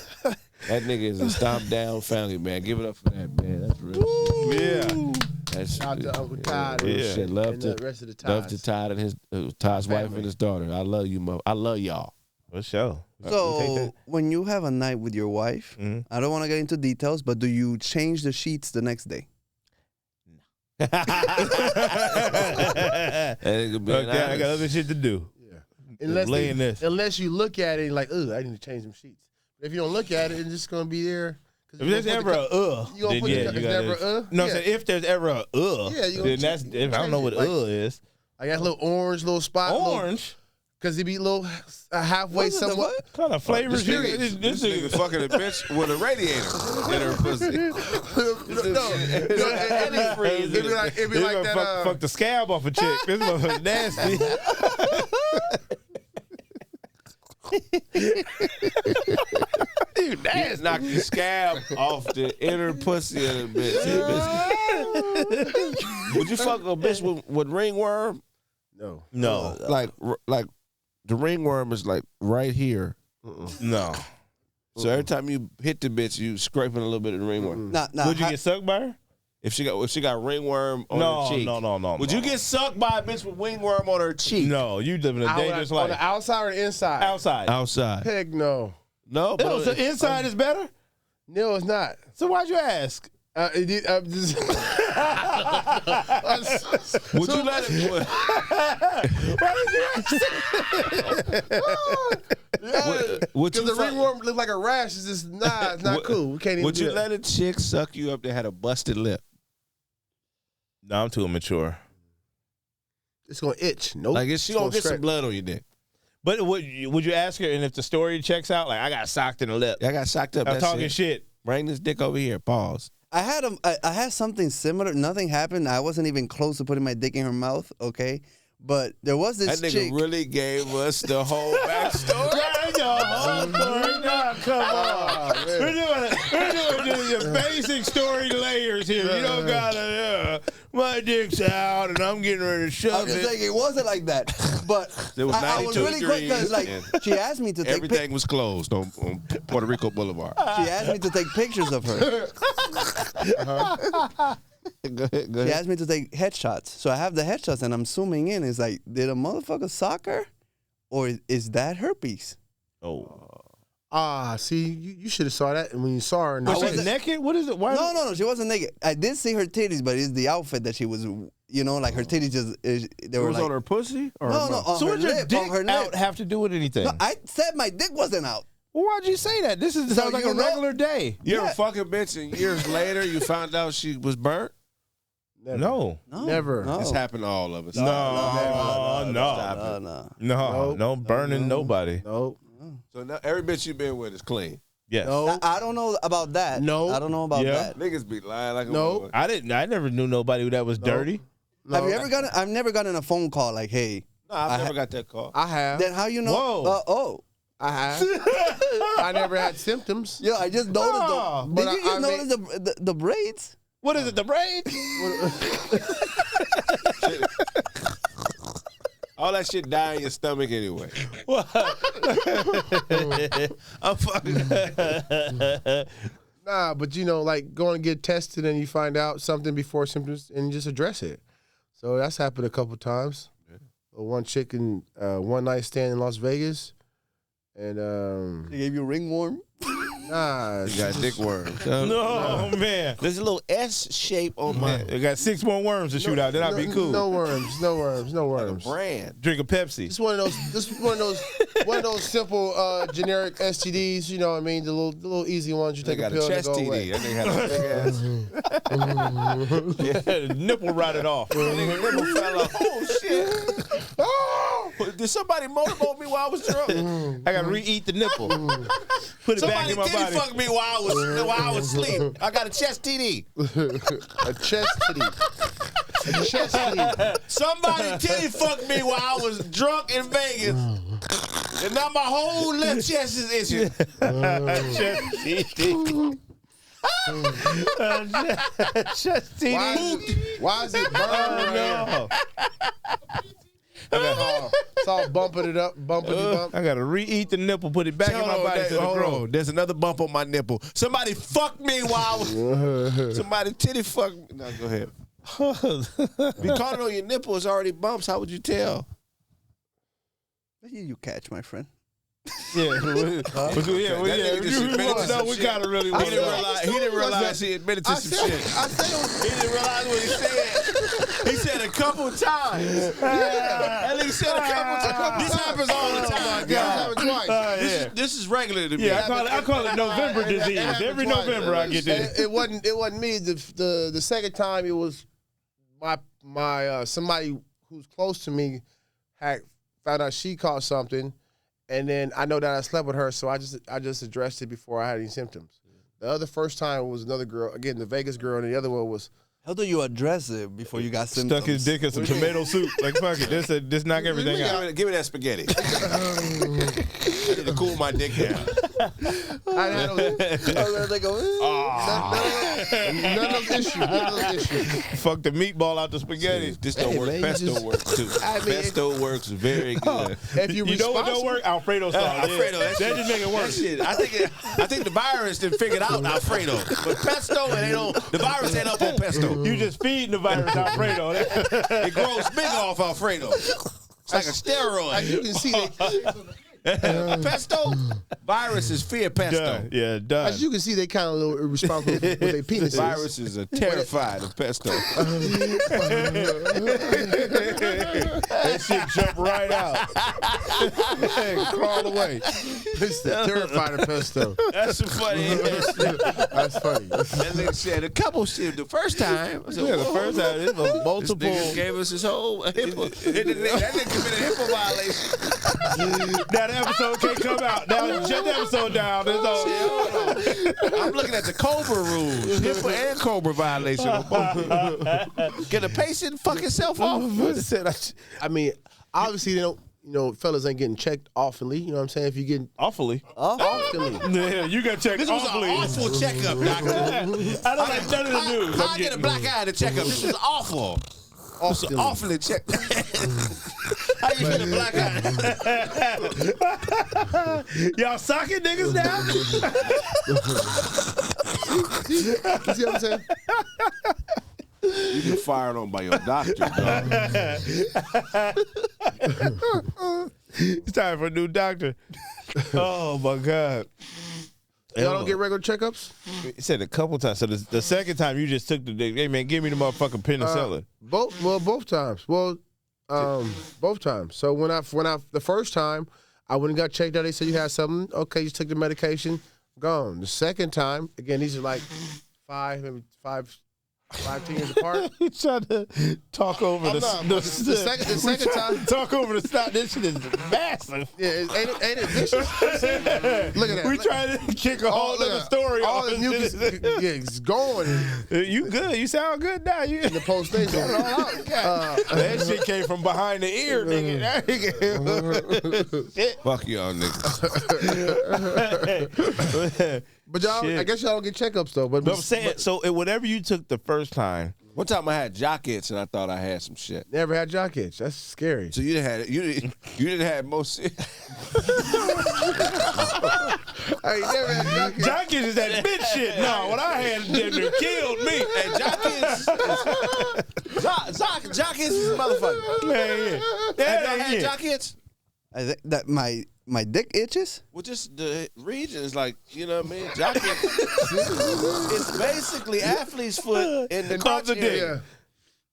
C: That nigga is a stomp down family, man. Give it up for that, man. That's real shit.
A: Yeah.
C: That's
B: Shout out to Uncle Todd
C: real
A: Yeah.
C: shit. Love
B: and
C: to
B: the rest of the
C: love to
B: Tods.
C: Todd and his Todd's wife
B: Family.
C: and his daughter. I love you, mother. I love y'all.
A: For sure.
D: So when you have a night with your wife,
A: Mhm.
D: I don't want to get into details, but do you change the sheets the next day?
C: That nigga being
A: Okay, I got
C: honest.
A: other shit to do. Laying this.
B: Unless you look at it and like, ugh, I need to change them sheets. If you don't look at it, it's just gonna be there.
A: If there's ever a
B: you gonna
A: then
B: put
A: yeah,
B: the,
A: you
B: it's
A: gotta.
B: never
A: No, I'm
B: yeah.
A: saying if there's ever a
B: Yeah, you
A: then that's. If I don't know what is.
B: I got a little orange, little spot,
A: Orange.
B: because it be a little halfway
D: What's it, the
B: somewhat.
D: what?
A: What kind of flavors?
B: This
C: This nigga fucking a bitch with a radiator in her pussy.
B: It'd be like that.
A: Fuck the scab off a chick. This motherfucker nasty.
C: You knock the scab off the inner pussy of the bitch. Would you fuck a bitch with ringworm?
B: No.
A: No.
C: Like the ringworm is like right here.
A: No.
C: So every time you hit the bitch, you scraping a little bit of the ringworm.
D: Nah,
A: Would you get sucked by her?
C: If she got ringworm on
A: No,
C: her cheek,
A: no.
C: would you get sucked by a bitch with ringworm on her cheek?
A: No, you living a dangerous
B: On
A: life.
B: the outside or the inside?
A: Outside.
C: Outside.
B: Heck no.
C: No,
A: No, so
C: but
A: inside is better?
B: No, it's not.
A: So why'd you ask?
C: would you let it? Would
B: Because
C: you
B: the ringworm look like a rash. It's just it's not cool. We can't even
C: Would
B: do
C: you
B: that.
C: let a chick suck you up that had a busted lip?
A: No, I'm too immature.
B: It's gonna itch. Nope.
C: Like, if she
B: It's
C: gonna
B: gonna
C: get some
B: scratch.
C: blood on your dick?
A: But would you ask her, and if the story checks out, like I got socked in the lip,
C: I got socked up.
A: I'm
C: That's
A: talking
C: it.
A: shit.
C: Bring this dick over here. Pause.
D: I had something similar. Nothing happened. I wasn't even close to putting my dick in her mouth. Okay, but there was this
C: That nigga
D: chick.
C: really gave us the whole backstory.
A: Come on, we're doing your basic story layers here. You don't gotta. My dick's out, and I'm getting ready to
D: I'm
A: shove
D: just
A: it.
D: saying it wasn't like that. But
C: There was
D: I was
C: 92
D: really quick because like
C: degrees
D: she asked me to take
C: Everything was closed on Puerto Rico Boulevard.
D: she asked me to take pictures of her.
C: Go ahead.
D: She asked me to take headshots. So I have the headshots and I'm zooming in. It's like, did a motherfucker sock her? Or is that herpes?
A: Oh,
B: See, you should have saw that, and when you saw her,
A: was she
D: wasn't-
A: naked? What is it? Why?
D: No, she wasn't naked. I did see her titties, but it's the outfit that she was, like her titties just, they
C: It
D: were
C: was
D: like,
C: on her pussy? Or
D: no,
C: her
D: no,
C: mouth?
D: on
A: So
D: her
A: what your
D: lip,
A: dick
D: on her
A: out
D: lip.
A: have to do with anything?
D: No, I said my dick wasn't out.
A: Well, why'd you say that? This is sounds like
D: you
A: a
D: know-
A: regular day.
C: You ever
D: Yeah.
C: fuck a bitch and years later you found out she was burnt?
B: Never.
A: No.
D: No,
B: Never.
D: No,
C: It's happened to all of us.
A: No,
C: Stop
D: no,
C: it.
D: no.
A: No, no burning nobody.
B: Nope.
C: So now every bitch you been with is clean.
A: Yes.
B: No.
D: I don't know about that.
B: No.
D: I don't know about
A: Yeah.
D: that.
C: Niggas be lying like a
B: No.
C: motherfucker.
A: I never knew nobody that was dirty.
B: No.
D: Have you ever gotten? I've never gotten a phone call like, "Hey."
C: No, I've never got that call.
B: I have.
D: Then how you know?
A: Whoa.
B: I have. I never had symptoms.
D: Yo, I just noticed.
A: Oh,
D: Did
B: but
D: you just
B: I
D: notice the braids?
A: What is it? The braid?
C: All that shit die in your stomach anyway.
A: I'm fucking.
B: Nah, but you know, like going and get tested and you find out something before symptoms and you just address it. So that's happened a couple times. One chick in one night stand in Las Vegas, and
D: They gave you ringworm.
B: nah,
C: You got dick worms.
A: No, man.
C: There's a little S shape on my
A: I got 6 more worms to shoot out. Then I'll be cool.
B: No worms, no worms, no worms.
C: brand.
A: Drink a Pepsi.
B: Just one of those simple generic STDs. You know what I mean? The little easy ones. You
C: They
B: take a
C: got a
B: pill and
C: chest
B: they go
C: TD.
B: away.
C: That nigga had a big ass.
A: Yeah, nipple rotted off.
C: Nigga nipple fell off. Oh shit! Oh! Did somebody motorboat me while I was drunk?
A: I gotta re-eat the nipple. Put it back
C: Somebody
A: in my
C: titty
A: body.
C: fucked me while I was asleep. I got a chest TD.
B: A chest titty. A chest titty.
C: Somebody titty fucked me while I was drunk in Vegas. And now my whole left chest is itching.
A: Chest TD. Chest TD.
B: Why is it burning?
A: No.
B: It's all bumping it up, bumping it up.
A: I gotta re-eat the nipple, put it back in my body to the
C: Hold
A: grow.
C: on. There's another bump on my nipple. Somebody fucked me while I was. Somebody titty fucked me. No, go ahead. If you caught it on your nipple, it's already bumps. How would you tell?
D: You catch, my friend.
A: Yeah,
C: That nigga just admitted to some
A: we
C: shit.
A: gotta really
C: He
A: want
C: didn't realize he admitted to some shit.
B: I said,
C: He didn't realize what he said. He said a couple times. That nigga said a couple times. This happens all the time.
B: God.
A: yeah.
C: This is regular to me.
A: Yeah, I call it November disease. Every November I get this.
B: It wasn't me. The second time it was my somebody who's close to me had found out she caught something, and then I know that I slept with her, so I just addressed it before I had any symptoms. The other first time was another girl, again the Vegas girl, and the other one was
D: How do you address it before you got symptoms?
A: Stuck his dick in some tomato soup. Like, fuck it. This knock everything out.
C: Give me that spaghetti. I need to cool my dick down.
B: I had none of those issues.
A: Fuck the meatball out the spaghetti.
C: This don't work.
B: man, you
C: Pesto
B: just-
C: works too.
B: I mean,
C: Pesto works very good.
B: If you
A: You know what don't work? Alfredo sauce.
C: Alfredo,
A: that just make it
C: That
A: work.
C: shit, I think the virus didn't figure it out Alfredo, but pesto, the virus ain't up on pesto.
A: You just feeding the virus Alfredo.
C: It grows big off Alfredo. It's like a steroid.
B: As you can see,
C: Pesto, viruses fear pesto.
A: Done. Yeah, done.
B: as you can see, they kind of a little irresponsible with their penises.
C: Viruses are terrified of pesto.
A: That shit jump right out. Crawl away.
B: It's terrified of pesto.
C: That's the funny.
B: That's funny.
C: That nigga said a couple shit the first time. I said,
A: Yeah, the
C: whoa.
A: first time, it was
C: This
A: multiple.
C: nigga gave us his whole hippo. That nigga committed a hippo violation.
A: Now the episode can't come out. Now shut the episode down. It's all.
C: I'm looking at the Cobra rules. Hippo and Cobra violation. of both. Can the patient fuck himself off?
B: I mean, obviously, they don't. You know, fellas ain't getting checked oftenly. You know what I'm saying? If you get
A: Awfully.
B: oftenly,
A: Yeah, you got checked
C: This was
A: awfully.
C: an awful checkup, doctor.
A: I don't like none of the news.
C: How I get a black eye to checkup? This was awful. This was
B: oftenly.
C: awfully checked. How you get a black eye?
A: Y'all sucking niggas now?
B: You see what I'm saying?
C: You get fired on by your doctor, dog.
A: It's time for a new doctor. Oh my God.
B: Y'all don't get regular checkups.
A: He said a couple times. So the second time you just took the dick. Hey man, give me the motherfucking penicillin.
B: Both times. Both times. So when I the first time I went and got checked out, they said you had something. Okay, you took the medication, gone. The second time, again, these are like 5 5, 10 years apart.
A: You trying to talk over
B: I'm not, the second time.
A: Talk over the stop. This shit is massive.
B: Yeah, ain't it vicious? Look at that.
A: We trying to kick a whole other story
B: all
A: off.
B: the mucus, it's going.
A: You good? You sound good now. You
B: In the post station.
A: that shit came from behind the ear, nigga. Shit.
C: Fuck y'all niggas.
B: But y'all,
A: Shit.
B: I guess y'all don't get checkups though. But
A: But I'm saying, so whatever you took the first time,
C: One time I had jock itch and I thought I had some shit.
B: never had jock itch. That's scary.
C: So you didn't have most.
B: I ain't never had jock itch.
A: jock itch is that bitch shit. No, what I had that killed me.
C: And jock itch is a motherfucker.
A: Man, yeah.
C: Have y'all had
A: Yeah.
C: jock itch?
D: I think that my dick itches.
C: Well, just the region is like, you know what I mean? Jock itch. It's basically athlete's foot in the crotch area.
B: Yeah.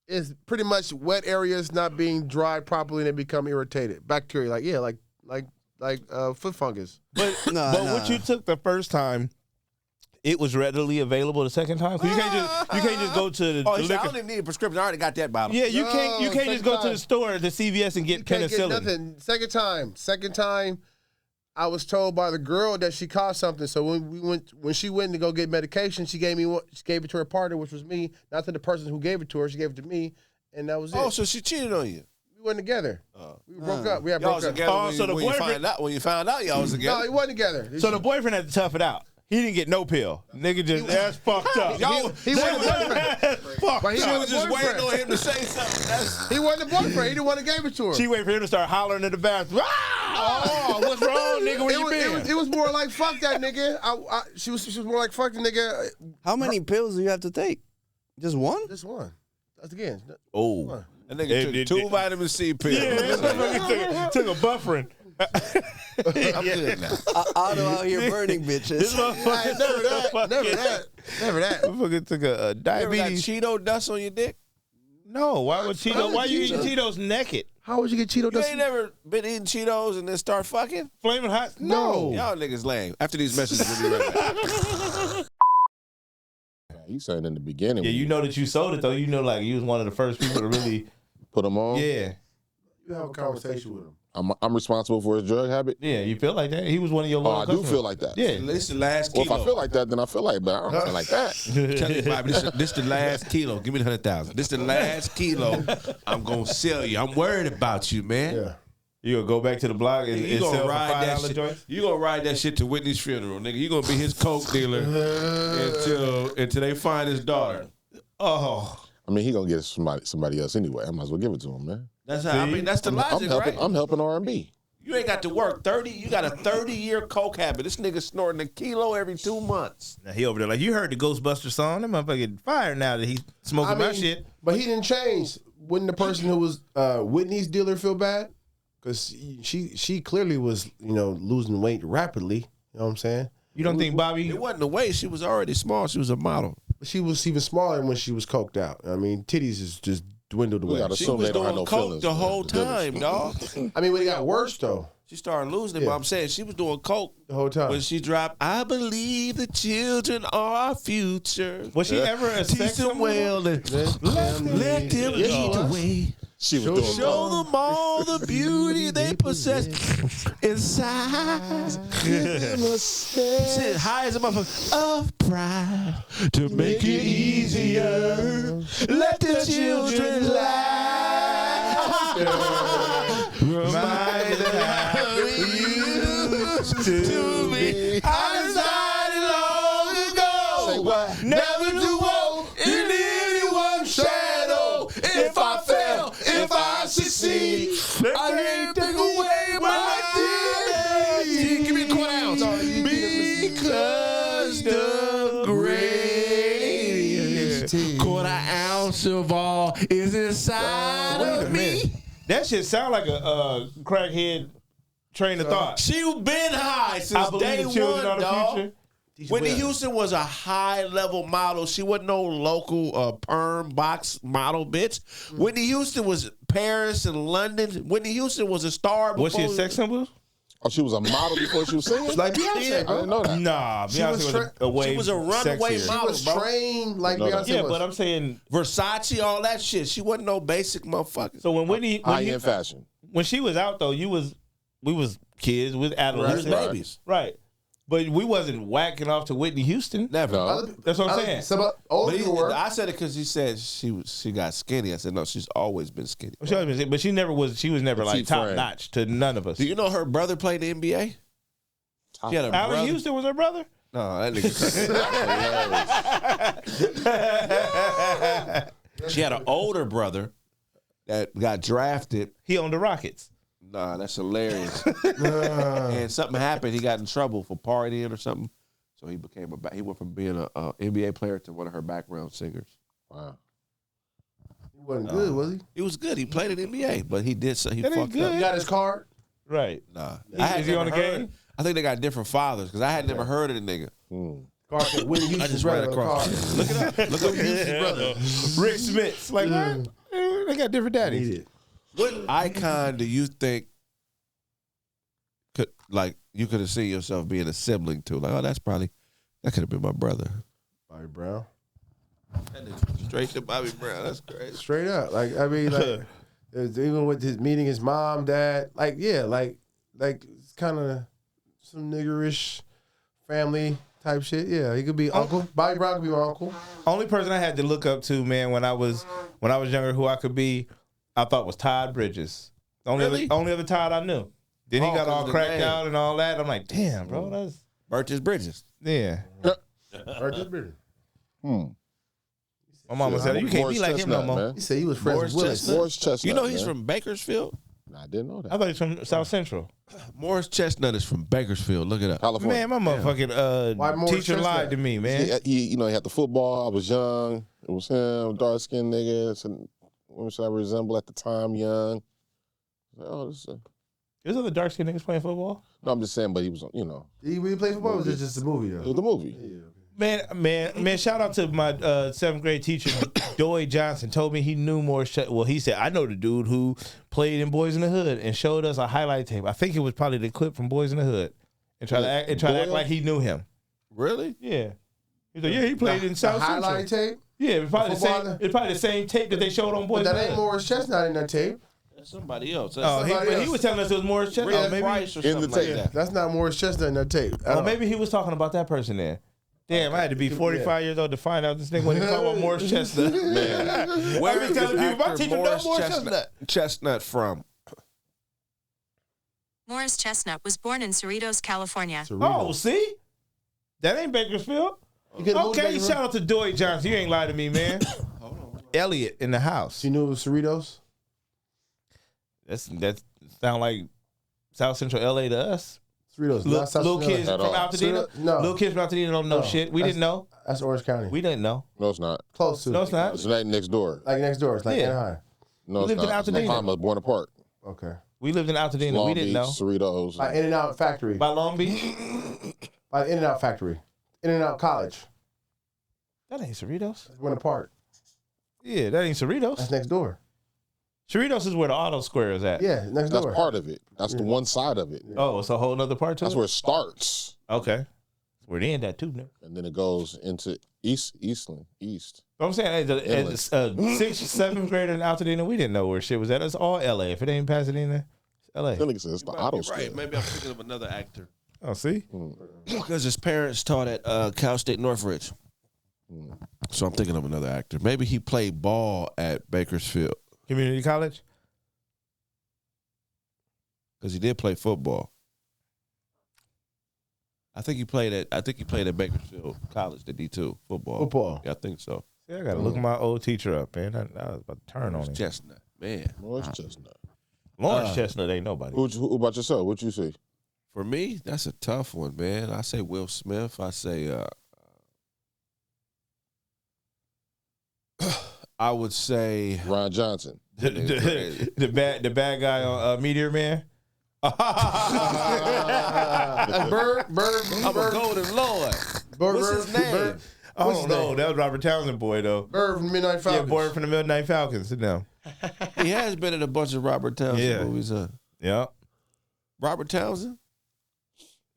B: It's pretty much wet areas not being dried properly and they become irritated. Bacteria, like foot fungus.
A: But what you took the first time, it was readily available the second time. 'Cause you can't just go to the
C: Oh, he said, I
A: liquor.
C: don't even need a prescription. I already got that bottle.
A: Yeah, you can't
B: No,
A: just go to
B: second
A: the store, the CVS, and get
B: You can't get
A: penicillin.
B: nothing. Second time, I was told by the girl that she caught something. So when she went to go get medication, she gave it to her partner, which was me, not to the person who gave it to her. She gave it to me, and that was it.
C: Oh, so she cheated on you.
B: We weren't together. We broke up. We had
C: Y'all
B: broke
C: was
B: up.
C: together
A: Oh, so the
C: when you
A: boyfriend-
C: found out y'all was
B: No,
C: together.
B: he wasn't together.
A: So the boyfriend had to tough it out. He didn't get no pill. Nigga just that's fucked up.
C: Y'all,
B: he wasn't the boyfriend.
A: Fuck.
B: But he
C: she
B: wasn't
C: was
B: the
C: just
B: boyfriend.
C: waiting on him to say something.
B: He wasn't the boyfriend. He the one that gave it to her.
A: She waited for him to start hollering in the bathroom. Ah! Oh, what's wrong, nigga? Where you been?
B: It was more like fuck that nigga. She was more like fuck the nigga.
D: How many pills do you have to take? Just one?
B: This one. That's again.
A: Oh.
C: That nigga took two vitamin C pills.
A: Yeah, this motherfucker took a buffering.
C: I'm good now.
D: Otto out here burning bitches.
B: Never that.
A: Motherfucker took a
C: You ever got
A: diabetes.
C: Cheeto dust on your dick?
A: No, why would Cheeto? Why you eating Cheetos naked?
B: How would you get Cheeto
C: You
B: dust?
C: ain't never been eating Cheetos and then start fucking?
A: Flaming hot?
B: No.
C: Y'all niggas lame. After these messages, we'll be right back.
E: You saying in the beginning.
A: Yeah, you know that you sold it though. You know, like you was one of the first people to really.
E: put him on.
A: Yeah,
B: You have a conversation with him.
E: I'm responsible for his drug habit.
A: yeah. You feel like that? He was one of your.
E: Oh,
A: loyal
E: I do
A: customers.
E: feel like that.
A: Yeah.
C: This the last
E: Well,
C: kilo.
E: if I feel like that, then I feel like, but I don't feel like that.
C: Tell you, Bobby, this the last kilo. Give me the 100,000. This the last kilo. I'm gonna sell you. I'm worried about you, man.
B: Yeah.
A: You gonna go back to the block and,
C: You
A: and sell
C: gonna
A: for
C: ride that
A: $5
C: shit.
A: joints?
C: You gonna ride that shit to Whitney's funeral, nigga. You gonna be his coke dealer until they find his daughter. Oh,
E: I mean, he gonna get somebody else anyway. I might as well give it to him, man.
C: that's how. I mean, that's the logic, right?
E: I'm helping R&B.
C: You ain't got to work 30. You got a 30-year coke habit. This nigga snorting a kilo every 2 months.
A: Now he over there like you heard the Ghostbusters song. That motherfucker fired now that he's smoking my shit.
B: But he didn't change. Wouldn't the person who was Whitney's dealer feel bad? Because she clearly was, losing weight rapidly. You know what I'm saying?
A: You don't think Bobby?
C: It wasn't the way. She was already small. She was a model.
B: But she was even smaller when she was coked out. I mean, titties is just dwindled
E: We
B: away.
E: gotta
C: She
E: assume
C: was
E: they don't have
C: doing
E: no
C: coke
E: feelings.
C: the whole
E: The dealers.
C: time, dog.
B: I mean, when it got worse though,
C: She started losing it,
B: Yeah.
C: but I'm saying she was doing coke
B: the whole time.
C: when she dropped, I believe the children are our future.
A: Was she ever a
C: Teach
A: sex
C: them
A: symbol?
C: well and let them lead the way.
E: She was doing
C: Show
E: coke.
C: them all the beauty they possess inside. Sit high as a motherfucker of pride to make it easier. Let the children laugh. Remind them how we used to be. I decided long ago.
B: Say what?
C: Never to walk in anyone's shadow. If I fail, if I succeed, I can't take away my dignity. Give me a quarter ounce. Because the greatest quarter ounce of all is inside of me.
A: That shit sound like a crackhead train of thought.
C: She been high
A: I
C: since
A: believe
C: day
A: the children
C: one,
A: are the
C: dog.
A: future.
C: Whitney Houston was a high-level model. She wasn't no local perm box model bitch. Whitney Houston was Paris and London. Whitney Houston was a star.
A: Was she a
C: before-
A: sex symbol?
E: Oh, she was a model before she was singing?
B: Like Beyonce,
E: I
B: bro.
E: didn't know that.
A: Nah,
B: She
A: Beyonce
B: was
A: was a way
C: She was a runaway
A: sexier.
C: model.
B: She was trained like
E: No, no.
B: Beyonce
A: Yeah,
B: was.
A: but I'm saying,
C: Versace, all that shit. She wasn't no basic motherfucker.
A: so when
E: High-end fashion.
A: when she was out though, we was kids with
C: We was
A: adolescents,
C: babies.
A: right? But we wasn't whacking off to Whitney Houston.
C: Never.
E: No.
A: That's what I'm saying.
B: Some older
C: But
B: people were.
C: I said it because he said she got skinny. I said no, she's always been skinny.
A: She always been- but she never was. She was never like
E: Petite
A: top
E: frame.
A: notch to none of us.
C: Do you know her brother played the NBA? She had a
A: Allen
C: brother.
A: Houston was her brother.
C: No, that nigga. She had an older brother that got drafted.
A: He owned the Rockets.
C: Nah, that's hilarious. And something happened. He got in trouble for partying or something. So he became he went from being a NBA player to one of her background singers.
E: Wow.
B: He wasn't good, was he?
C: He was good. He played in the NBA, but he did so he
A: That ain't
C: fucked
A: good.
C: up.
B: He got his card.
A: Right.
C: Nah,
A: Is he on the
C: never heard-
A: game?
C: I think they got different fathers because I had never heard of the nigga.
B: Card said Whitney
C: I
B: Houston's
C: just ran
B: brother on the
C: across.
B: card.
C: Look it up. Look up Houston's brother.
A: Rick Smith's like what? They got different daddies.
C: What icon do you think could you could have seen yourself being a sibling to? Like, oh, that could have been my brother.
B: Bobby Brown.
C: That nigga straight to Bobby Brown. That's crazy.
B: Straight up. Like, I mean, like, even with his meeting his mom, dad, like, yeah, like it's kind of some niggerish family type shit. Yeah, he could be uncle. Bobby Brown could be my uncle.
A: Only person I had to look up to, man, when I was younger, who I could be, I thought was Todd Bridges.
C: Really?
A: Only other Todd I knew. Then he
C: Oh,
A: got
C: 'cause
A: all
C: of the
A: cracked
C: name.
A: out and all that. I'm like, damn, bro, that's
C: Burgess Bridges.
A: yeah.
B: Right this beard.
A: My mama said you can't
E: Morris
A: be like him no
E: Chestnut,
A: more.
E: man.
B: He said he was friends
C: Morris
B: with Willis.
C: Chestnut.
E: Morris Chestnut.
C: You know he's
E: man.
C: from Bakersfield?
E: Nah, I didn't know that.
A: I thought he was from South Central.
C: Morris Chestnut is from Bakersfield. Look it up.
E: California.
A: Man, my motherfucking
B: Why Morris
A: teacher
B: Chestnut?
A: lied to me, man.
E: He had the football. I was young. It was him, dark skinned nigga. So, women should I resemble at the time, young. Oh, this is
A: There's other dark skinned niggas playing football.
E: no, I'm just saying, but he was, you know,
B: Did he really play football? Or was it just a movie,
E: it
B: though?
E: was the movie.
A: Man, shout out to my 7th grade teacher, Doy Johnson. Told me he knew more. Well, he said, I know the dude who played in Boys in the Hood and showed us a highlight tape. I think it was probably the clip from Boys in the Hood. And try to act
E: Doyle?
A: like he knew him.
C: Really?
A: Yeah. He's like, yeah, he played in
B: The
A: South Central.
B: highlight tape?
A: Yeah, it's probably
B: Football?
A: it's probably the same tape that they showed on Boys
B: But
A: in
B: that
A: the
B: ain't
A: Hood.
B: Morris Chestnut in that tape.
C: That's somebody else.
A: Oh,
B: somebody
A: he
B: else.
A: was telling us it was Morris Chestnut.
C: Red
A: Oh, maybe,
C: Price or
E: In the
C: something like
E: tape.
C: that.
B: That's not Morris Chestnut in that tape.
A: oh, maybe he was talking about that person there. Damn, I had to be 45 years old to find out this nigga wasn't talking about Morris Chestnut.
C: Where
A: I've been
C: is
A: telling people, my
C: actor
A: teacher knows
C: Morris
A: Morris
C: Chestnut from?
F: Morris Chestnut was born in Cerritos, California.
A: Oh, see? That ain't Bakersfield. Okay, shout out to Doy Johnson. You ain't lied to me, man. Elliot in the house.
B: You knew it was Cerritos?
A: That sound like South Central LA to us.
B: Cerritos.
A: Little,
B: not South
A: little
B: Central.
A: kids
E: At
A: from
E: all.
A: Altadena.
B: No.
A: Little kids from Altadena don't know
B: No.
A: shit. We
B: That's-
A: didn't know.
B: That's Orange County.
A: We didn't know.
E: No, it's not.
B: Close to
A: No,
B: it.
A: it's not.
E: It's right next door.
B: Like next door. It's like
A: Yeah.
B: Anaheim.
E: No,
A: We
E: it's
A: lived in
E: not. It's
A: Altadena.
E: Bahama, Buena Park,
B: Okay.
A: We lived in Altadena.
E: Long
A: We
E: Beach,
A: didn't know.
E: Cerritos.
B: By In-N-Out Factory.
A: By Long Beach?
B: By the In-N-Out Factory. In-N-Out College.
A: That ain't Cerritos.
B: That's Buena Park.
A: Yeah, that ain't Cerritos.
B: That's next door.
A: Cerritos is where the auto square is at.
B: Yeah, next
E: That's
B: door.
E: part of it. That's the one side of it.
A: Oh, it's a whole nother part to
E: That's
A: it?
E: where it starts,
A: Okay. Where they end at too, nigga.
E: and then it goes into Eastland.
A: But I'm saying, as a 6th, 7th grader in Altadena, we didn't know where shit was at. It's all LA. If it ain't Pasadena, it's LA.
E: That nigga says it's the auto store.
C: Right. Maybe I'm thinking of another actor.
A: Oh, see?
C: Because his parents taught at Cal State Northridge. So I'm thinking of another actor. Maybe he played ball at Bakersfield
A: Community college?
C: because he did play football. I think he played at Bakersfield College, the D2 football.
B: Football.
C: Yeah, I think so.
A: See, I got to look my old teacher up, man. I was about to turn on him.
C: Chestnut, man.
E: Morris Chestnut.
A: Lawrence Chestnut ain't nobody.
E: Who about yourself? What you see?
C: For me, that's a tough one, man. I say Will Smith. I say I would say
E: Ron Johnson.
A: the bad guy on Meteor Man?
B: Bird.
C: I'm a golden lord. What's his name?
A: I
B: What's
A: don't
B: his
A: know.
B: name?
A: That was Robert Townsend boy, though.
B: Bird from Midnight
A: Yeah,
B: Falcons.
A: boy from the Midnight Falcons. Sit down.
C: He has been in a bunch of Robert Townsend
A: Yeah.
C: movies.
A: Yeah.
C: Robert Townsend?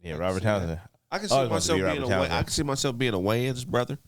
A: Yeah, Robert Townsend.
C: I can
A: Oh,
C: see
A: it's
C: myself
A: supposed to be
C: being
A: Robert Townsend.
C: I can see myself being a Wayans brother.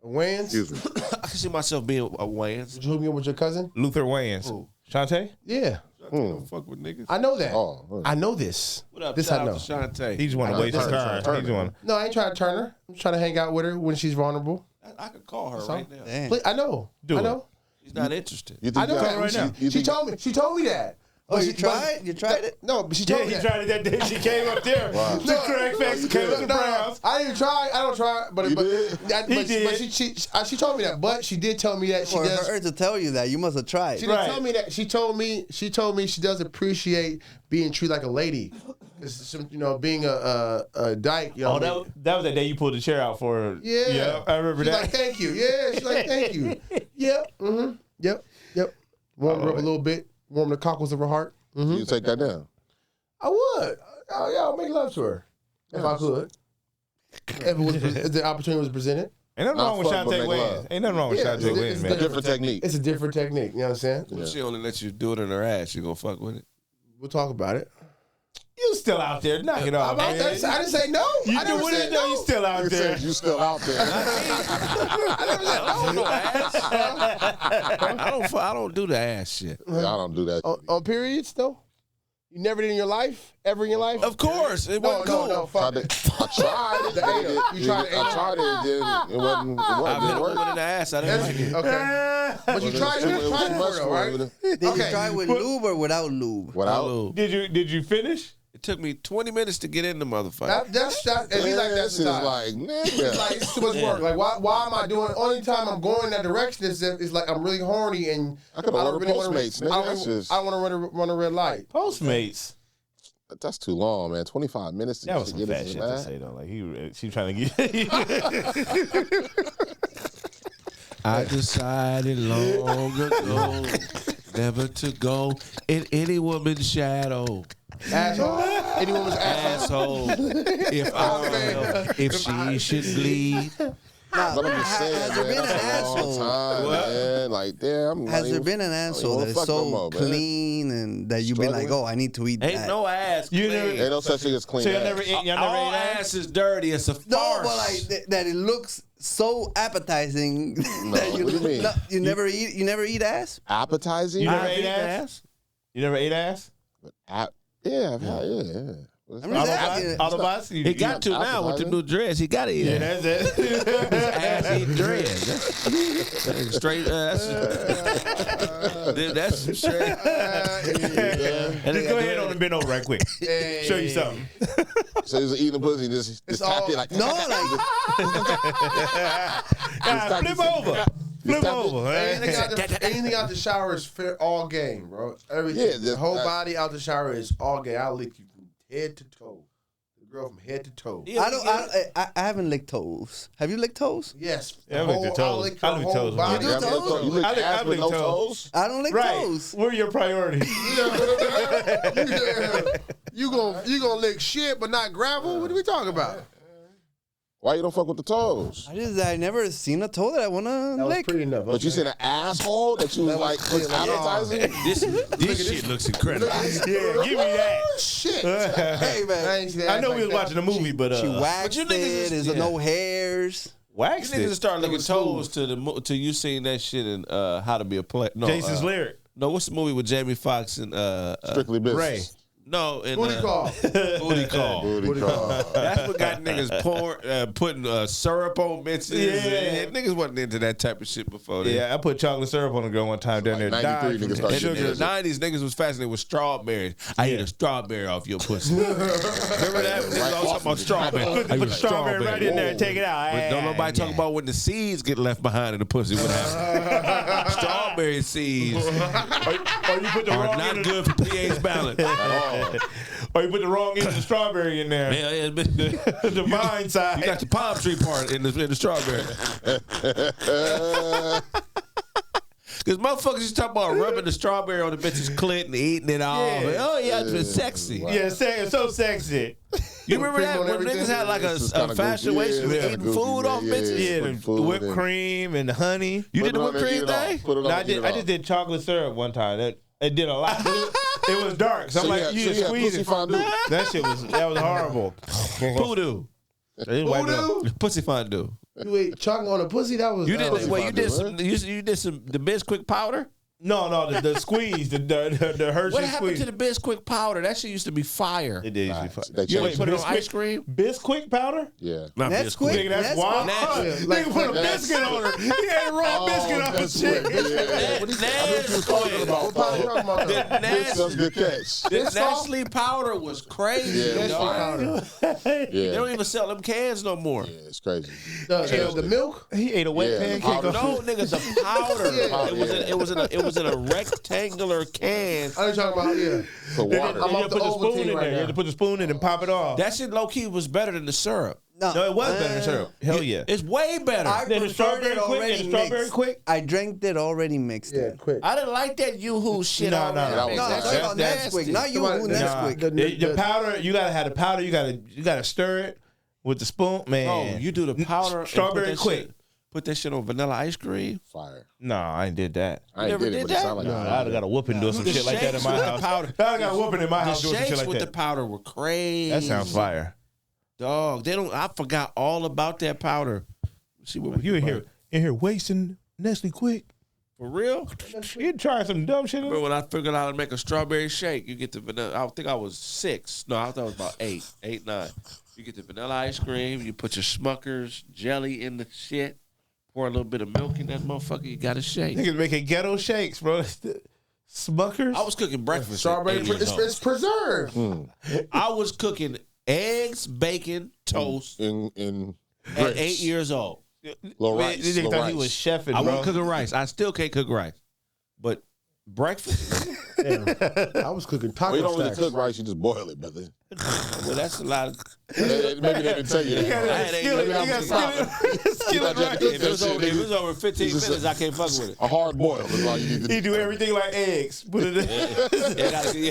B: Wayans?
E: Excuse me.
C: I can see myself being a Wayans.
B: Did you hook me up with your cousin?
A: Luther Wayans.
C: Who?
A: Shantae?
B: Yeah.
C: Don't fuck with niggas.
B: I know that.
E: Oh,
B: I know this.
C: What up,
B: This
C: shout
B: I know.
C: out to Shantae.
A: He just want to waste his time. He just want
B: No, I ain't trying to turn her. I'm trying to hang out with her when she's vulnerable.
C: I could call her right now.
D: Damn.
B: Please, I know.
A: Do
B: I
A: it.
B: know.
C: She's not interested.
E: You
B: I
E: think
B: know
E: you
B: that.
A: right now.
E: you
B: She
E: think-
B: told me. She told me that.
D: Oh,
B: But
D: you
B: she-
D: tried? You tried it?
B: No, but she
A: Yeah,
B: told me
A: he
B: that.
A: tried it that day. She came up there.
E: Wow.
A: The Kraig Facts came up to Browns.
B: I didn't try. I don't try. But
E: You
B: but,
E: did?
B: but
A: did.
B: she told me that. But she did tell me that she
D: For
B: does.
D: her to tell you that, you must have tried.
B: She didn't
A: Right.
B: tell me that. She told me she does appreciate being treated like a lady. 'Cause being a dyke. You know
A: Oh,
B: what I mean?
A: that was that day you pulled the chair out for her.
B: Yeah.
A: I remember
B: She's
A: that.
B: like, thank you. Yeah, she's like, thank you. Yep. Mm-hmm. Yep. Warm her up a little bit. Warm the cockles of her heart. Mm-hmm.
E: You take that down.
B: I would. Oh, yeah, I'll make love to her. If I could. If the opportunity was presented.
A: Ain't nothing wrong with
E: fuck, but
A: Shantae
E: make
A: Wayans.
E: love.
A: Ain't nothing wrong with
B: Yeah,
A: Shantae Wayans,
B: it's
A: man.
E: Different technique.
B: It's a different technique. You know what I'm saying?
E: Yeah.
C: She only lets you do it in her ass. You gonna fuck with it?
B: We'll talk about it.
A: You still out there. Knock it off, man.
B: I didn't say no.
A: You
B: I
A: do
B: never
A: what
B: said
A: it though. You
B: no.
A: still out
E: You
A: there.
E: said you still out there.
B: I never said no.
C: I don't do the ass shit.
E: I don't do that.
B: On periods, though? You never did in your life? Ever in your life?
C: Of course, it wasn't cool.
B: No, fuck.
E: I tried it.
B: The anal. You tried the
E: I
B: anal?
E: tried it. It wasn't.
C: I've hit a
E: It
C: woman
E: worked.
C: in the ass. I didn't like it.
B: Okay. But you tried it before, though, right?
D: Did you
B: Okay.
D: try with lube or without lube?
E: Without.
A: Did you finish?
C: It took me 20 minutes to get in the motherfucker.
B: That's and be like that
E: This is
B: sometimes.
E: like,
B: It's
E: nigga.
B: like it's too much work. Like why am I doing? Only time I'm going in that direction is if it's like I'm really horny and
E: I could've ordered Postmates, nigga.
B: I
E: That's just-
B: don't want to run a red light.
A: Postmates.
E: That's too long, man. 25 minutes to
A: That was some
E: get
A: fat
E: into
A: shit to
E: that.
A: say though. Like she trying to get.
C: I decided long ago never to go in any woman's shadow.
B: Asshole. Any woman's asshole.
C: Asshole. If she should bleed.
D: Now,
E: But I'm just saying,
D: has there
E: man,
D: been an
E: that's a long
D: asshole?
E: time, man. Like, damn. I'm not
D: Has there
E: even-
D: been an
E: I don't
D: asshole
E: even
D: that is
E: fuck no
D: so
E: more, man.
D: clean and that you've been like,
E: Struggling?
D: oh, I need to eat
C: Ain't
D: that?
C: no ass
A: You
C: clean.
A: never-
E: Ain't no such thing as clean
A: So y'all
E: ass.
A: never ate
C: All
A: ass?
C: ass is dirty. It's a
D: No,
C: farce.
D: but like that it looks so appetizing that
E: what do you mean?
D: you never eat. You never eat ass.
E: Appetizing?
A: You never
C: I
A: ate
C: eat
A: ass? You never ate ass?
E: Yeah, I've had, yeah.
D: I'm just asking.
A: Autobots?
C: He got to now with the new dress. He got to eat
A: Yeah,
C: ass.
A: that's it.
C: His ass eating dreads. That's straight. That's some straight.
A: Just go ahead on and bend over right quick. Show you something.
E: So he's eating pussy, just
B: all-
E: tap it like,
D: No, like
A: Nah, flip over. Flip over.
B: Anything out the shower is fair, all game, bro. Everything.
E: Yeah,
B: the whole
E: that-
B: body out the shower is all game. I'll lick you from head to toe. The girl from head to toe.
D: I haven't licked toes. Have you licked toes?
B: Yes.
A: Yeah, I lick the toes.
B: I'll lick
A: I
B: her
A: lick
B: whole
A: toes.
B: body.
D: You do
E: you
D: toes?
E: lick
A: I lick-
E: ass
A: I
E: with
A: lick
E: no
A: toes.
E: toes?
D: I don't lick
A: Right.
D: toes.
A: What are your priorities?
B: You gonna lick shit but not gravel? What are we talking about?
E: Why you don't fuck with the toes?
D: I never seen a toe that I wanna
B: That was
D: lick.
B: pretty enough.
E: But you said an asshole that you was like appetizing?
C: This shit looks incredible.
A: Yeah, give me that.
B: Shit.
D: Hey man,
A: I know we was watching a movie, but
D: she waxed
C: But you niggas
D: it.
C: is-
D: There's no hairs.
A: waxed
C: Niggas
A: it.
C: start looking toes to you seen that shit in How to Be a Player. No,
A: Jason's lyric.
C: No, what's the movie with Jamie Foxx and
E: Strictly business.
A: Ray.
C: No, in
B: Booty call.
C: Booty Call.
E: Booty call.
C: That's what got niggas putting syrup on bitches.
A: Yeah.
C: Niggas wasn't into that type of shit before then.
A: Yeah, I put chocolate syrup on a girl one time down there.
E: 93
A: died
E: niggas
A: from-
E: started
C: And
E: getting
C: in the
E: into it.
C: 90s, niggas was fascinated with strawberries. I eat a strawberry off your pussy. Remember that? Niggas always talking about strawberry. I
A: Put
C: eat
A: the
C: a
A: strawberry right in there and take it out.
C: But don't nobody talk about when the seeds get left behind in the pussy. What happens? Strawberry seeds
A: Or you put the
C: are
A: wrong
C: not
A: end
C: good for pH balance at all.
A: Or you put the wrong end of the strawberry in there.
C: Yeah,
A: The vine side.
C: you got the palm tree part in the strawberry. Because motherfuckers just talk about rubbing the strawberry on the bitch's clit and eating it all.
A: Yeah.
C: Like, oh, yeah, it's sexy.
E: Wow.
A: Yeah, it's so sexy.
C: You remember
B: Cream
C: that
B: on
C: when
B: everything?
C: niggas had like
E: This is
C: a
E: kinda
C: fashion
E: goofy.
C: way
E: Yeah,
C: of
E: it's
C: eating
E: kinda
C: food
E: goofy,
C: off
E: man.
C: bitches?
A: Yeah,
E: put
A: the
E: food
A: whipped
E: in.
A: cream and the honey.
C: You
E: Put
C: did the
E: it on
C: whipped
E: there,
C: cream
E: eat it all.
C: thing?
E: Put it
A: No,
E: on,
A: I
E: eat it
A: did
E: all.
A: the chocolate syrup one time. It did a lot. It was dark. So I'm like, you just squeeze it.
E: Fondue.
A: That was horrible.
C: Voodoo. Pussy fondue.
B: You ate chocolate on a pussy? That was...
C: You
B: that
C: did
B: was-
C: you did some the Bisquick powder?
A: No, the squeeze, the Hershey
C: What happened
A: squeeze.
C: to the Bisquick powder? That shit used to be fire.
A: It did.
E: They
C: You ever
E: changed
C: put it on
A: Bisquick?
C: ice cream?
A: Bisquick powder?
E: Yeah.
C: Not
D: That's
C: Bisquick.
D: quick.
A: Nigga, that's wild. Nigga put a biscuit on her. He ate a raw biscuit on her
E: that's
A: shit.
E: what- yeah.
C: What is
E: I knew what you was talking about.
B: What powder you talking about?
E: That's a good catch.
C: The Nestle powder was crazy.
E: Yeah,
C: dog. They
E: Yeah.
C: don't even sell them cans no more.
E: Yeah, it's crazy.
B: The milk?
A: He ate a wet
E: Yeah,
A: pancake.
E: powder.
C: No, nigga, the powder. It was in a rectangular can.
B: I know you're talking about, yeah.
E: For water.
B: I'm
A: You
B: off
A: had
B: the
A: to put the spoon
B: Ovaltine
A: in
B: right
A: there. You
B: now.
A: had to put the spoon in and pop it off.
C: That shit low key was better than the syrup.
A: No, it was better than syrup. Hell yeah.
C: It's way better.
D: I
A: Then the
D: preferred
A: strawberry
D: it
A: quick.
D: already
A: And the strawberry
D: mixed.
A: quick.
D: I drank it already mixed.
B: Yeah,
D: it.
B: quick.
C: I didn't like that yoo-hoo shit.
A: No,
C: already.
A: no,
E: that
D: No, I'm
E: was
D: talking about
C: nasty.
D: Nesquik, not you.
B: Somebody-
D: Nesquik.
A: The powder, you gotta have the powder. You gotta stir it with the spoon, man.
C: Oh, you do the powder. and
A: Strawberry
C: put that
A: quick.
C: shit- Put that shit on vanilla ice cream.
E: Fire.
A: No, I ain't did that.
E: I ain't
C: never
E: did it,
C: did
E: but it
C: that?
E: sounded like
A: No,
E: it.
A: I'd have got a whooping doing some
C: The
A: shit like that in
C: shakes
A: my
C: with the
A: house.
C: powder.
A: I got a whooping in my
C: The
A: house doing some
C: shakes
A: shit like
C: with the
A: that.
C: powder were crazy.
A: That sounds fire.
C: Dog, they don't. I forgot all about that powder. See what we
A: You
C: can
A: in here wasting Nestle quick.
C: for real?
A: You try some dumb shit.
C: Remember when I figured out how to make a strawberry shake? You get the vanilla. I think I was 6. No, I thought it was about 8, 9. You get the vanilla ice cream. You put your Smucker's jelly in the shit. Pour a little bit of milk in that motherfucker. You got a shake.
A: Niggas making ghetto shakes, bro. Smuckers.
C: I was cooking breakfast.
B: Strawberry,
C: at 8 years old.
B: it's preserved.
C: I was cooking eggs, bacon, toast
E: In
C: at 8 years old.
E: Little
A: Man,
E: rice.
A: this nigga
E: little
A: thought he
E: rice.
A: was chefing,
C: I
A: bro.
C: wasn't cooking rice. I still can't cook rice. But breakfast,
B: I was cooking
E: Well, you
B: taco
E: don't really
B: stacks.
E: cook rice, you just boil it, brother.
C: well, that's a lot of.
E: Maybe they didn't tell you
C: I
E: that.
C: had
A: Skillet,
C: eight-
A: you got skillet right.
C: If it was over 15 minutes, I can't fuck with it.
E: A hard boil is all you need to do.
A: He do everything like eggs. Put it in.
E: It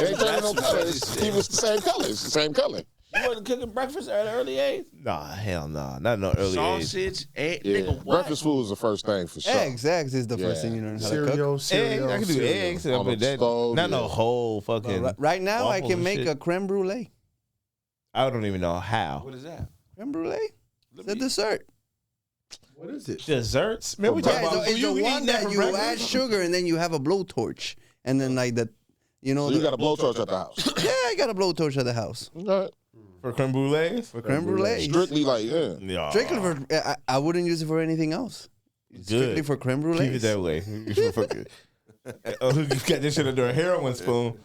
E: ain't turning no color. He was the same color. It's the same color.
C: You wasn't cooking breakfast at an early age?
A: Nah, hell no. Not no early age.
C: Sausage, egg,
E: Yeah.
C: nigga, what?
E: Breakfast food is the first thing for sure.
D: Eggs is the first
E: Yeah.
D: thing you learn how to cook.
B: Cereal.
A: Eggs. I can do
B: cereal.
A: eggs.
E: On the
A: That,
E: stove,
A: not no
E: yeah.
A: whole fucking.
D: Right now, I
A: waffles
D: can
A: and
D: make
A: shit.
D: a creme brulee.
A: I don't even know how.
C: What is that?
D: Creme brulee? It's a dessert.
B: What is it?
A: Desserts? Man, we
D: Yeah,
A: talking about
D: it's the
A: you
D: one
A: eating
D: that
A: for
D: you add
A: breakfast?
D: sugar and then you have a blowtorch. And then like the, you know.
E: So you
D: the-
E: got a blowtorch at the house.
D: Yeah, I got a blowtorch at the house.
E: Okay.
A: For creme brulees?
D: For creme brulee.
E: Strictly like, yeah.
A: Yeah.
D: Strictly for, I wouldn't use it for anything else. Strictly
A: Good.
D: for creme brulee.
A: Keep it that way. Oh, you got this shit under a heroin spoon.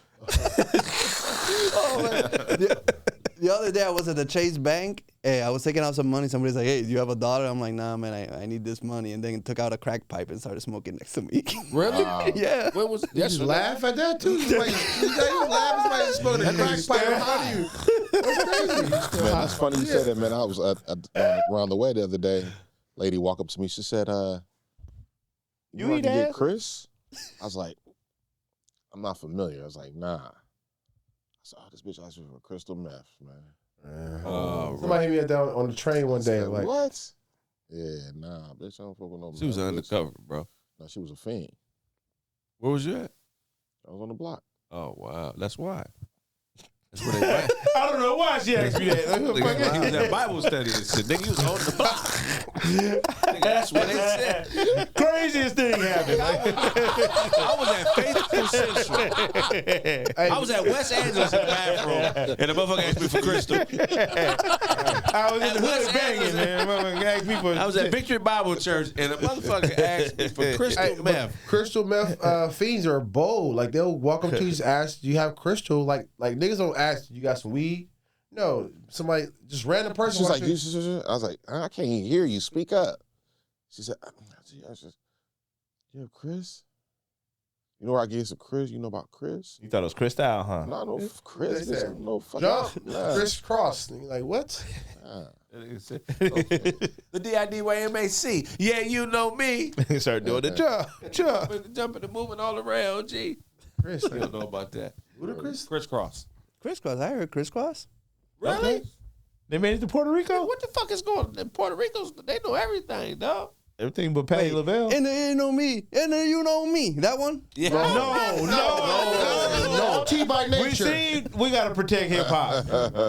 D: The other day I was at the Chase Bank. Hey, I was taking out some money. Somebody's like, "Hey, do you have a dollar?" I'm like, "Nah, man, I need this money." And then took out a crack pipe and started smoking next to me.
C: Really?
D: Yeah.
C: What was
B: You just laugh at that too. You laugh at somebody smoking a crack pipe. How do you? That's crazy.
E: Man, that's funny you said that, man. I was around the way the other day. Lady walked up to me. She said,
A: You
E: know I
A: eat
E: can get
A: ass?
E: Chris? I was like, I'm not familiar. I was like, nah. I said, oh, this bitch asked me for crystal meth, man.
B: Somebody hit me down on the train one
E: I
B: day.
E: said,
B: Like,
E: what? Yeah, nah, bitch, I don't fuck with no
C: She was
E: meth, bitch.
C: undercover, bro.
E: No, she was a fiend.
C: Where was you at?
E: I was on the block.
C: Oh, wow. That's why. That's where they went.
A: I don't know why she asked me that.
C: Nigga, he was at Bible study and shit. Nigga, he was on the block. Nigga, that's what they said.
A: Craziest thing happened.
C: I was at Faithful Central. I was at West Angeles in the bathroom, and the motherfucker asked me for crystal.
A: I was in the hood banging, man. Motherfucker asked me for
C: I was at Victory Bible Church, and the motherfucker asked me for crystal
B: Hey, but
C: meth.
B: crystal meth fiends are bold. Like they'll walk up to you, just ask, "Do you have crystal?" Like niggas don't ask, "You got some weed?" No, somebody just random person.
E: She was like,
B: watching-
E: I was like, I can't even hear you. Speak up. She said, you have Chris? You know where I get some Chris? You know about Chris?
A: You thought it was Cristal, huh?
E: No, no, Chris.
B: They
E: This
B: said,
E: no fucking.
B: jump,
E: Nah,
B: crisscross. And you're like, what?
E: nah.
C: The DIDYMAC. Yeah, you know me.
A: Start doing the jump.
C: Jumping and moving all around, G.
B: Chris,
C: You don't know about that.
B: Ludacris?
C: Crisscross.
D: Crisscross. I heard crisscross.
C: Really?
A: They made it to Puerto Rico?
C: What the fuck is going on? In Puerto Rico's, they know everything, dog.
A: Everything but Patty LaBelle.
D: And then you know me. And then you know me. That one?
C: Yeah.
A: No.
B: naughty by
A: We
B: nature.
A: see, we gotta protect hip hop.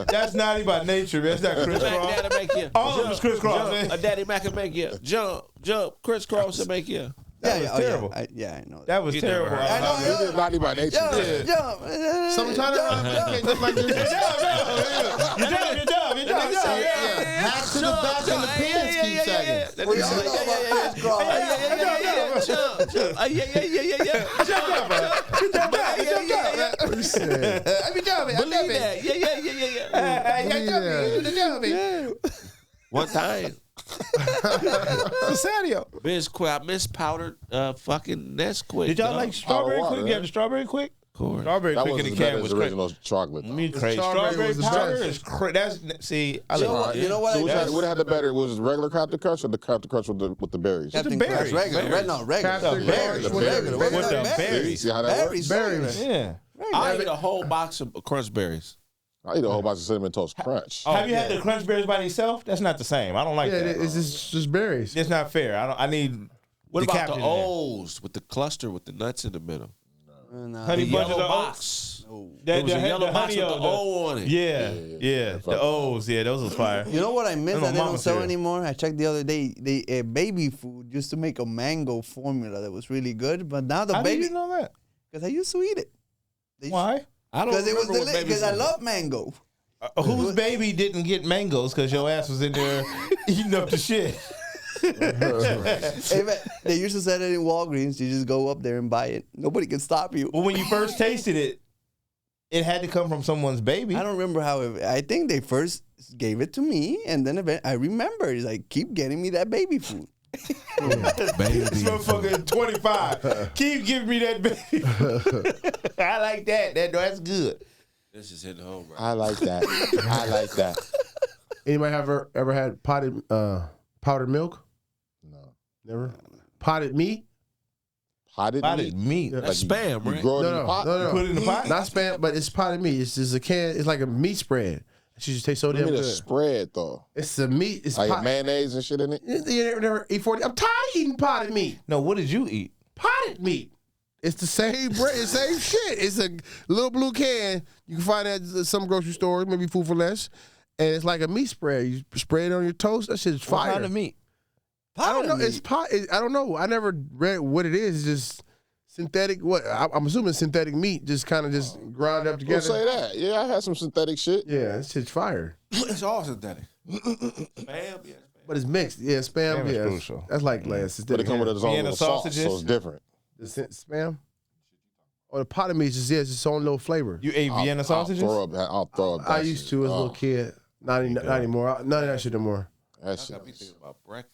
A: That's naughty by nature. That's not crisscross.
C: Daddy make you
A: All of them is crisscross.
C: jump.
A: Man.
C: A daddy Mac can make you jump, crisscross and make you.
A: That was
D: Oh,
A: terrible.
D: Yeah, I know.
A: That was
C: You never
A: terrible.
C: heard
D: I know.
E: He did naughty by nature.
D: Jump.
B: Sometimes just like this.
A: You're dumb.
B: Half to the back and the pants keep sagging.
D: We all know about crisscross.
C: One time,
A: Sadio.
C: I miss powdered fucking Nesquik.
A: Did y'all
C: dog.
A: like strawberry
E: water,
A: quick? You had the strawberry quick?
C: Of course.
A: Strawberry
E: That
A: quick in
E: wasn't
A: the
E: as bad
A: can
E: as
A: was
E: the
A: crazy.
E: original chocolate.
A: Me crazy.
B: Strawberry
A: Strawberry
B: was the
A: powder
B: best.
A: is That's see. I
D: You know
A: love
D: what?
A: it.
D: You know what?
E: So what had the better? Was it regular Captain Crunch or the Captain Crunch with the berries?
D: Captain
A: berries.
D: Crunch, regular.
B: Captain
A: berries.
B: Crunch.
D: Regular.
A: With the
D: Berries.
A: berries.
E: See how that
D: Berries.
B: Berries.
A: Yeah.
C: I ate a whole box of Crunch Berries.
E: I eat a whole box of Cinnamon Toast Crunch.
A: Have you had the crunch berries by themselves? That's not the same. I don't like
B: Yeah,
A: that.
B: it's just berries.
A: It's not fair. I need.
C: What
A: the
C: about
A: captain
C: the
A: in there.
C: O's with the cluster with the nuts in the middle?
A: Honey
C: The
A: bunches
C: yellow
A: of
C: box.
A: oats.
C: It
A: That-
C: was
A: the
C: a yellow box
A: honey
C: with the O on it.
A: Yeah. The O's. Yeah, those was fire.
D: You know what I miss
A: I know
D: that they don't
A: Mama
D: sell
A: cereal.
D: anymore? I checked the other day. They baby food used to make a mango formula that was really good, but now the
A: How did
D: baby
A: you know that?
D: because I used to eat it.
A: Why?
C: I don't
D: Because it was
C: remember what baby
D: because I
C: food-
D: love mango.
A: Whose baby didn't get mangoes because your ass was in there eating up the shit?
D: Hey, man, they used to sell it in Walgreens. You just go up there and buy it. Nobody can stop you.
A: Well, when you first tasted it, it had to come from someone's baby.
D: I don't remember how it. I think they first gave it to me, and then I remember it's like keep getting me that baby food.
C: Baby.
A: This motherfucker 25. Keep giving me that baby. I like that. That's good.
C: This is hitting home, right?
E: I like that. I like that.
B: Anybody ever had powdered milk?
E: No.
B: Never. Potted meat?
E: Potted
A: Potted
E: meat.
A: meat.
C: That's
E: you-
C: spam,
E: You
C: right?
E: grow it in
B: No,
E: the pot.
B: no.
A: Put it in the pot?
B: Not spam, but it's potted meat. It's just a can. It's like a meat spread. She just tastes so
E: Give
B: damn
E: me the
B: good.
E: spread though.
B: It's the meat. It's
E: Like
B: pot.
E: mayonnaise and shit in it.
B: You never eat 40. I'm tired of eating potted meat.
A: No, what did you eat?
B: Potted meat. It's the same bread, it's the same shit. It's a little blue can. You can find that at some grocery store, maybe Food for Less. And it's like a meat spread. You spread it on your toast. That shit's fire.
A: What kind of meat?
B: I don't know. It's pot. I don't know. I never read what it is. It's just synthetic. What I'm assuming synthetic meat, just kind of just ground up
E: We'll
B: together.
E: say that. Yeah, I had some synthetic shit.
B: Yeah, that shit's fire.
C: It's all synthetic. Spam, yeah.
B: But it's mixed. Yeah, spam.
A: Spam is
B: Yeah,
A: crucial.
B: that's like
E: But
B: synthetic.
E: it come with its own
A: Vienna
E: little sauce,
A: sausages?
E: so it's different.
B: The spam. Or the potted meat is just it's its own little flavor.
A: You ate Vienna sausages?
E: I'll throw up.
B: I
E: that
B: used
E: shit.
B: to as a
E: Oh,
B: little kid. Not anymore. None of that shit no more.
E: That
C: I
E: shit.
C: got me thinking about breakfast.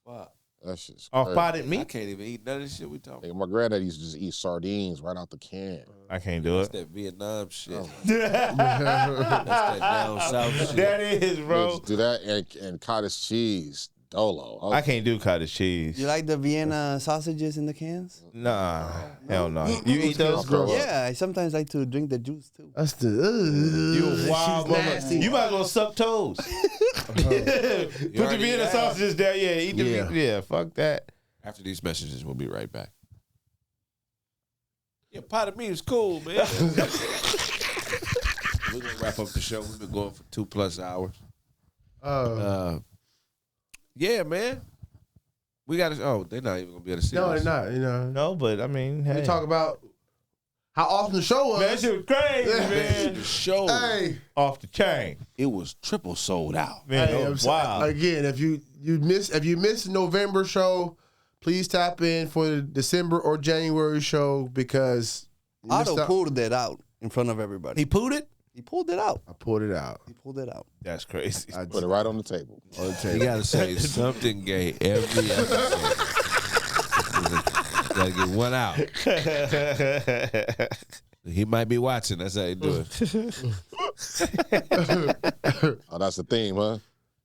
C: Fuck.
E: That shit's
A: Off
E: crazy.
A: potted
C: I
A: meat?
C: can't even eat none of this shit we talking
E: Like, my granddad used to just eat sardines right out the can.
A: I can't do
C: It's
A: it.
C: that Vietnam shit.
E: Oh.
C: That's that down south shit.
A: That is, bro.
E: Just do that and cottage cheese, dolo.
A: I can't do cottage cheese.
D: You like the Vienna sausages in the cans?
A: Nah, hell no. You eat those?
E: Gross.
D: Yeah, I sometimes like to drink the juice too.
B: That's the.
A: You a wild
B: nasty.
A: mother. You might as well suck toes. Put the
C: already
A: Vienna
C: have.
A: sausages down. Yeah, eat the
B: Yeah.
A: Yeah, fuck that.
C: After these messages, we'll be right back. Yeah, pot of meat is cool, man. We're gonna wrap up the show. We've been going for 2+ hours. Yeah, man. We got to. Oh, they're not even gonna be able to see
B: No,
C: us.
B: they're not. You know.
A: No, but I mean, hey.
B: We talk about how often the show was.
A: Man, that shit was crazy, man.
C: The show,
B: Hey,
A: Off the chain.
C: it was triple sold out.
A: Man,
B: hey,
A: that
B: I'm
A: was
B: sorry.
A: wild.
B: Again, if you missed November show, please tap in for the December or January show because you missed
D: Otto
B: out.
D: pulled it out in front of everybody.
A: He pooed it?
D: He pulled it out.
B: I pulled it out.
D: He pulled it out.
A: That's crazy.
B: I
E: Put it right on the table.
C: You gotta say something gay every episode. Gotta get one out. He might be watching. That's how you do it.
E: Oh, that's the theme, huh?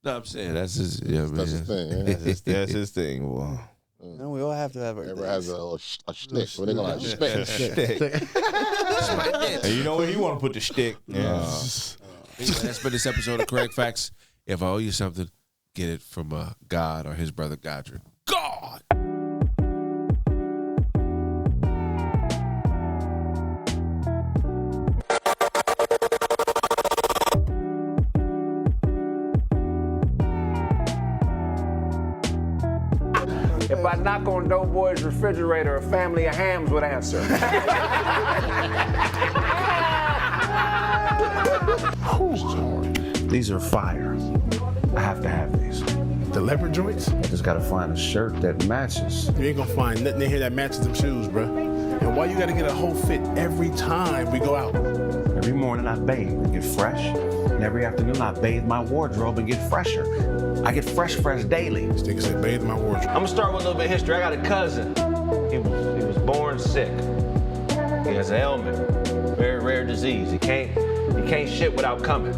C: No, I'm saying that's his. Yeah,
E: That's
C: man.
E: the thing. Yeah.
A: That's his thing. Boy.
D: You know, we all have to have our
E: Everybody
D: things.
E: has a little a shtick. What they gonna like? Shtick.
A: And you know where he want to put the stick. Yeah.
C: That's been this episode of Kraig Facts. If I owe you something, get it from Gawd or his brother Godric. Gawd!
G: I knock on Doughboy's refrigerator, a family of hams would answer.
H: These are fire. I have to have these.
I: The leopard joints?
H: I just gotta find a shirt that matches.
I: You ain't gonna find nothing in here that matches them shoes, bro. And why you gotta get a whole fit every time we go out?
H: Every morning I bathe and get fresh. And every afternoon I bathe my wardrobe and get fresher. I get fresh daily.
I: This nigga said bathe my wardrobe.
J: I'm gonna start with a little bit of history. I got a cousin. He was born sick. He has an ailment, very rare disease. He can't shit without coming.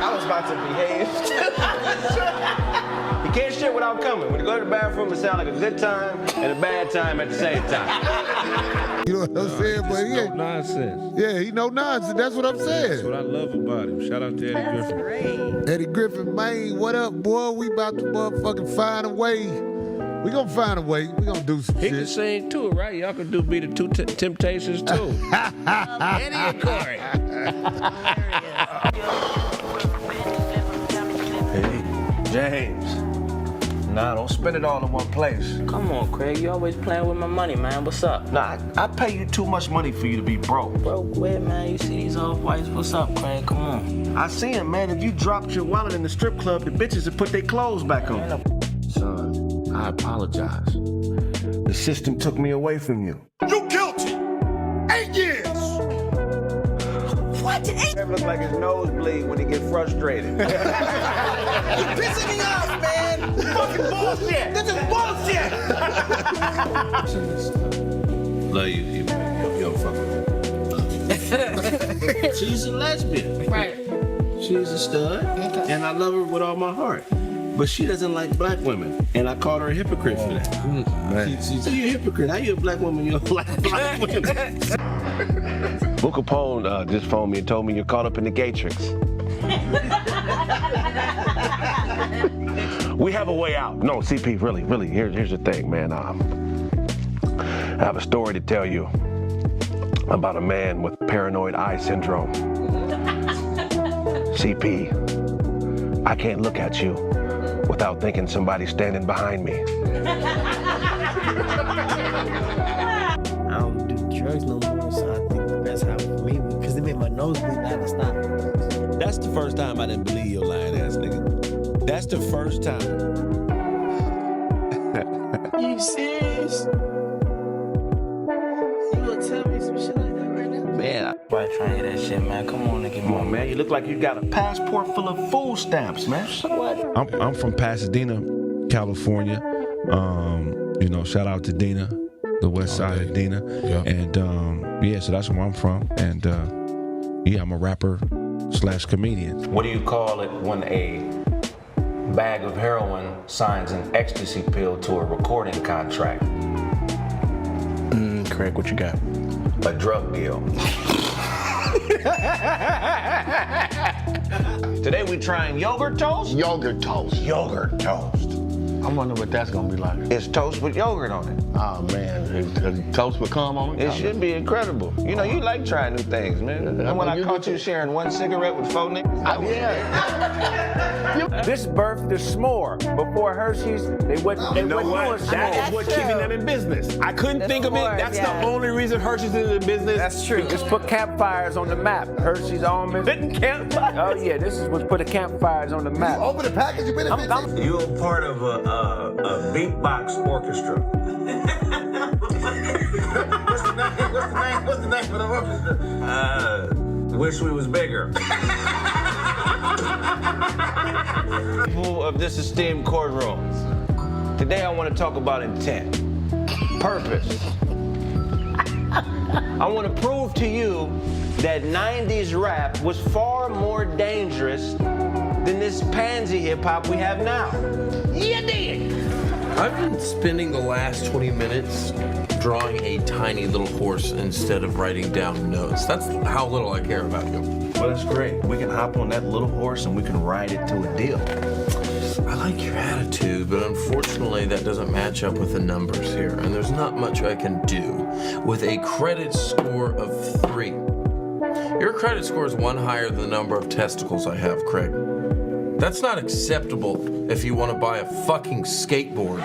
J: I was about to behave. He can't shit without coming. When you go to the bathroom, it sounds like a good time and a bad time at the same time.
K: You know what I'm saying? But he ain't
C: No nonsense.
K: Yeah, he no nonsense. That's what I'm
C: That's
K: saying.
C: what I love about him. Shout out to Eddie Griffin.
L: Great.
K: Eddie Griffin, man, what up, boy? We about to motherfucking find a way. We gonna find a way. We gonna do some
C: He can
K: shit.
C: sing too, right? Y'all can do Be the Two Temptations too. Eddie and Corey.
J: Hey, James. Nah, don't spend it all in one place.
M: Come on, Kraig. You always playing with my money, man. What's up?
J: Nah, I pay you too much money for you to be broke.
M: Broke where, man? You see these off-whites? What's up, Kraig? Come on.
J: I see him, man. If you dropped your wallet in the strip club, the bitches would put their clothes back on. Son, I apologize. The system took me away from you.
I: You guilty! 8 years!
M: What?
J: It looks like his nose bleed when he get frustrated.
M: You're pissing me off, man! Fucking bullshit! This is bullshit!
C: Love you. Yo, fuck with She's a lesbian.
L: Right.
C: She's a stud, and I love her with all my heart. But she doesn't like black women, and I called her a hypocrite for that. So you're a hypocrite. How you a black woman? You don't like black women?
J: Book Capone just phoned me and told me you're caught up in the Gatrix. We have a way out. No, CP, really, here's the thing, man. I have a story to tell you about a man with paranoid eye syndrome. CP, I can't look at you without thinking somebody's standing behind me.
M: I don't do drugs no more, so I think the best how for me, because it made my nose bleed, I had to stop.
C: That's the first time I didn't believe your lying ass nigga. That's the first time.
M: You serious? You gonna tell me some shit like that right now?
C: Man,
M: Why try to hear that shit, man? Come on, nigga.
J: Come on, man. You look like you got a passport full of food stamps, man.
M: What?
C: I'm from Pasadena, California. Shout out to Dina, the west side of Dina.
I: Yeah.
C: And so that's where I'm from. And I'm a rapper / comedian.
J: What do you call it when a bag of heroin signs an ecstasy pill to a recording contract?
I: Kraig, what you got?
J: A drug deal. Today we trying yogurt toast?
E: Yogurt toast.
J: Yogurt toast.
E: I wonder what that's gonna be like.
J: It's toast with yogurt on it.
E: Oh man, toast with cum on it?
J: It should be incredible. You know, you like trying new things, man. And when I caught you sharing one cigarette with 4 niggas,
G: This birthed the s'more. Before Hershey's, they wasn't doing s'more.
L: That's
G: what
L: true.
G: keeping them in business. I couldn't think of it.
L: s'mores,
G: That's
L: yeah.
G: the only reason Hershey's is in business.
M: That's true.
G: Just put campfires on the map. Hershey's almonds.
M: Campfire?
G: Oh yeah, this is what put the campfires on the map.
K: Open the package, you been in business.
J: you a part of a beatbox orchestra. What's the name of the orchestra? Wish we was bigger. People of this esteemed courtroom, today I want to talk about intent, purpose. I want to prove to you that 90s rap was far more dangerous than this pansy hip hop we have now. You dig?
N: I've been spending the last 20 minutes drawing a tiny little horse instead of writing down notes. That's how little I care about you.
J: Well, that's great. We can hop on that little horse and we can ride it to a deal.
N: I like your attitude, but unfortunately that doesn't match up with the numbers here, and there's not much I can do with a credit score of 3. Your credit score is 1 higher than the number of testicles I have, Kraig. That's not acceptable if you want to buy a fucking skateboard.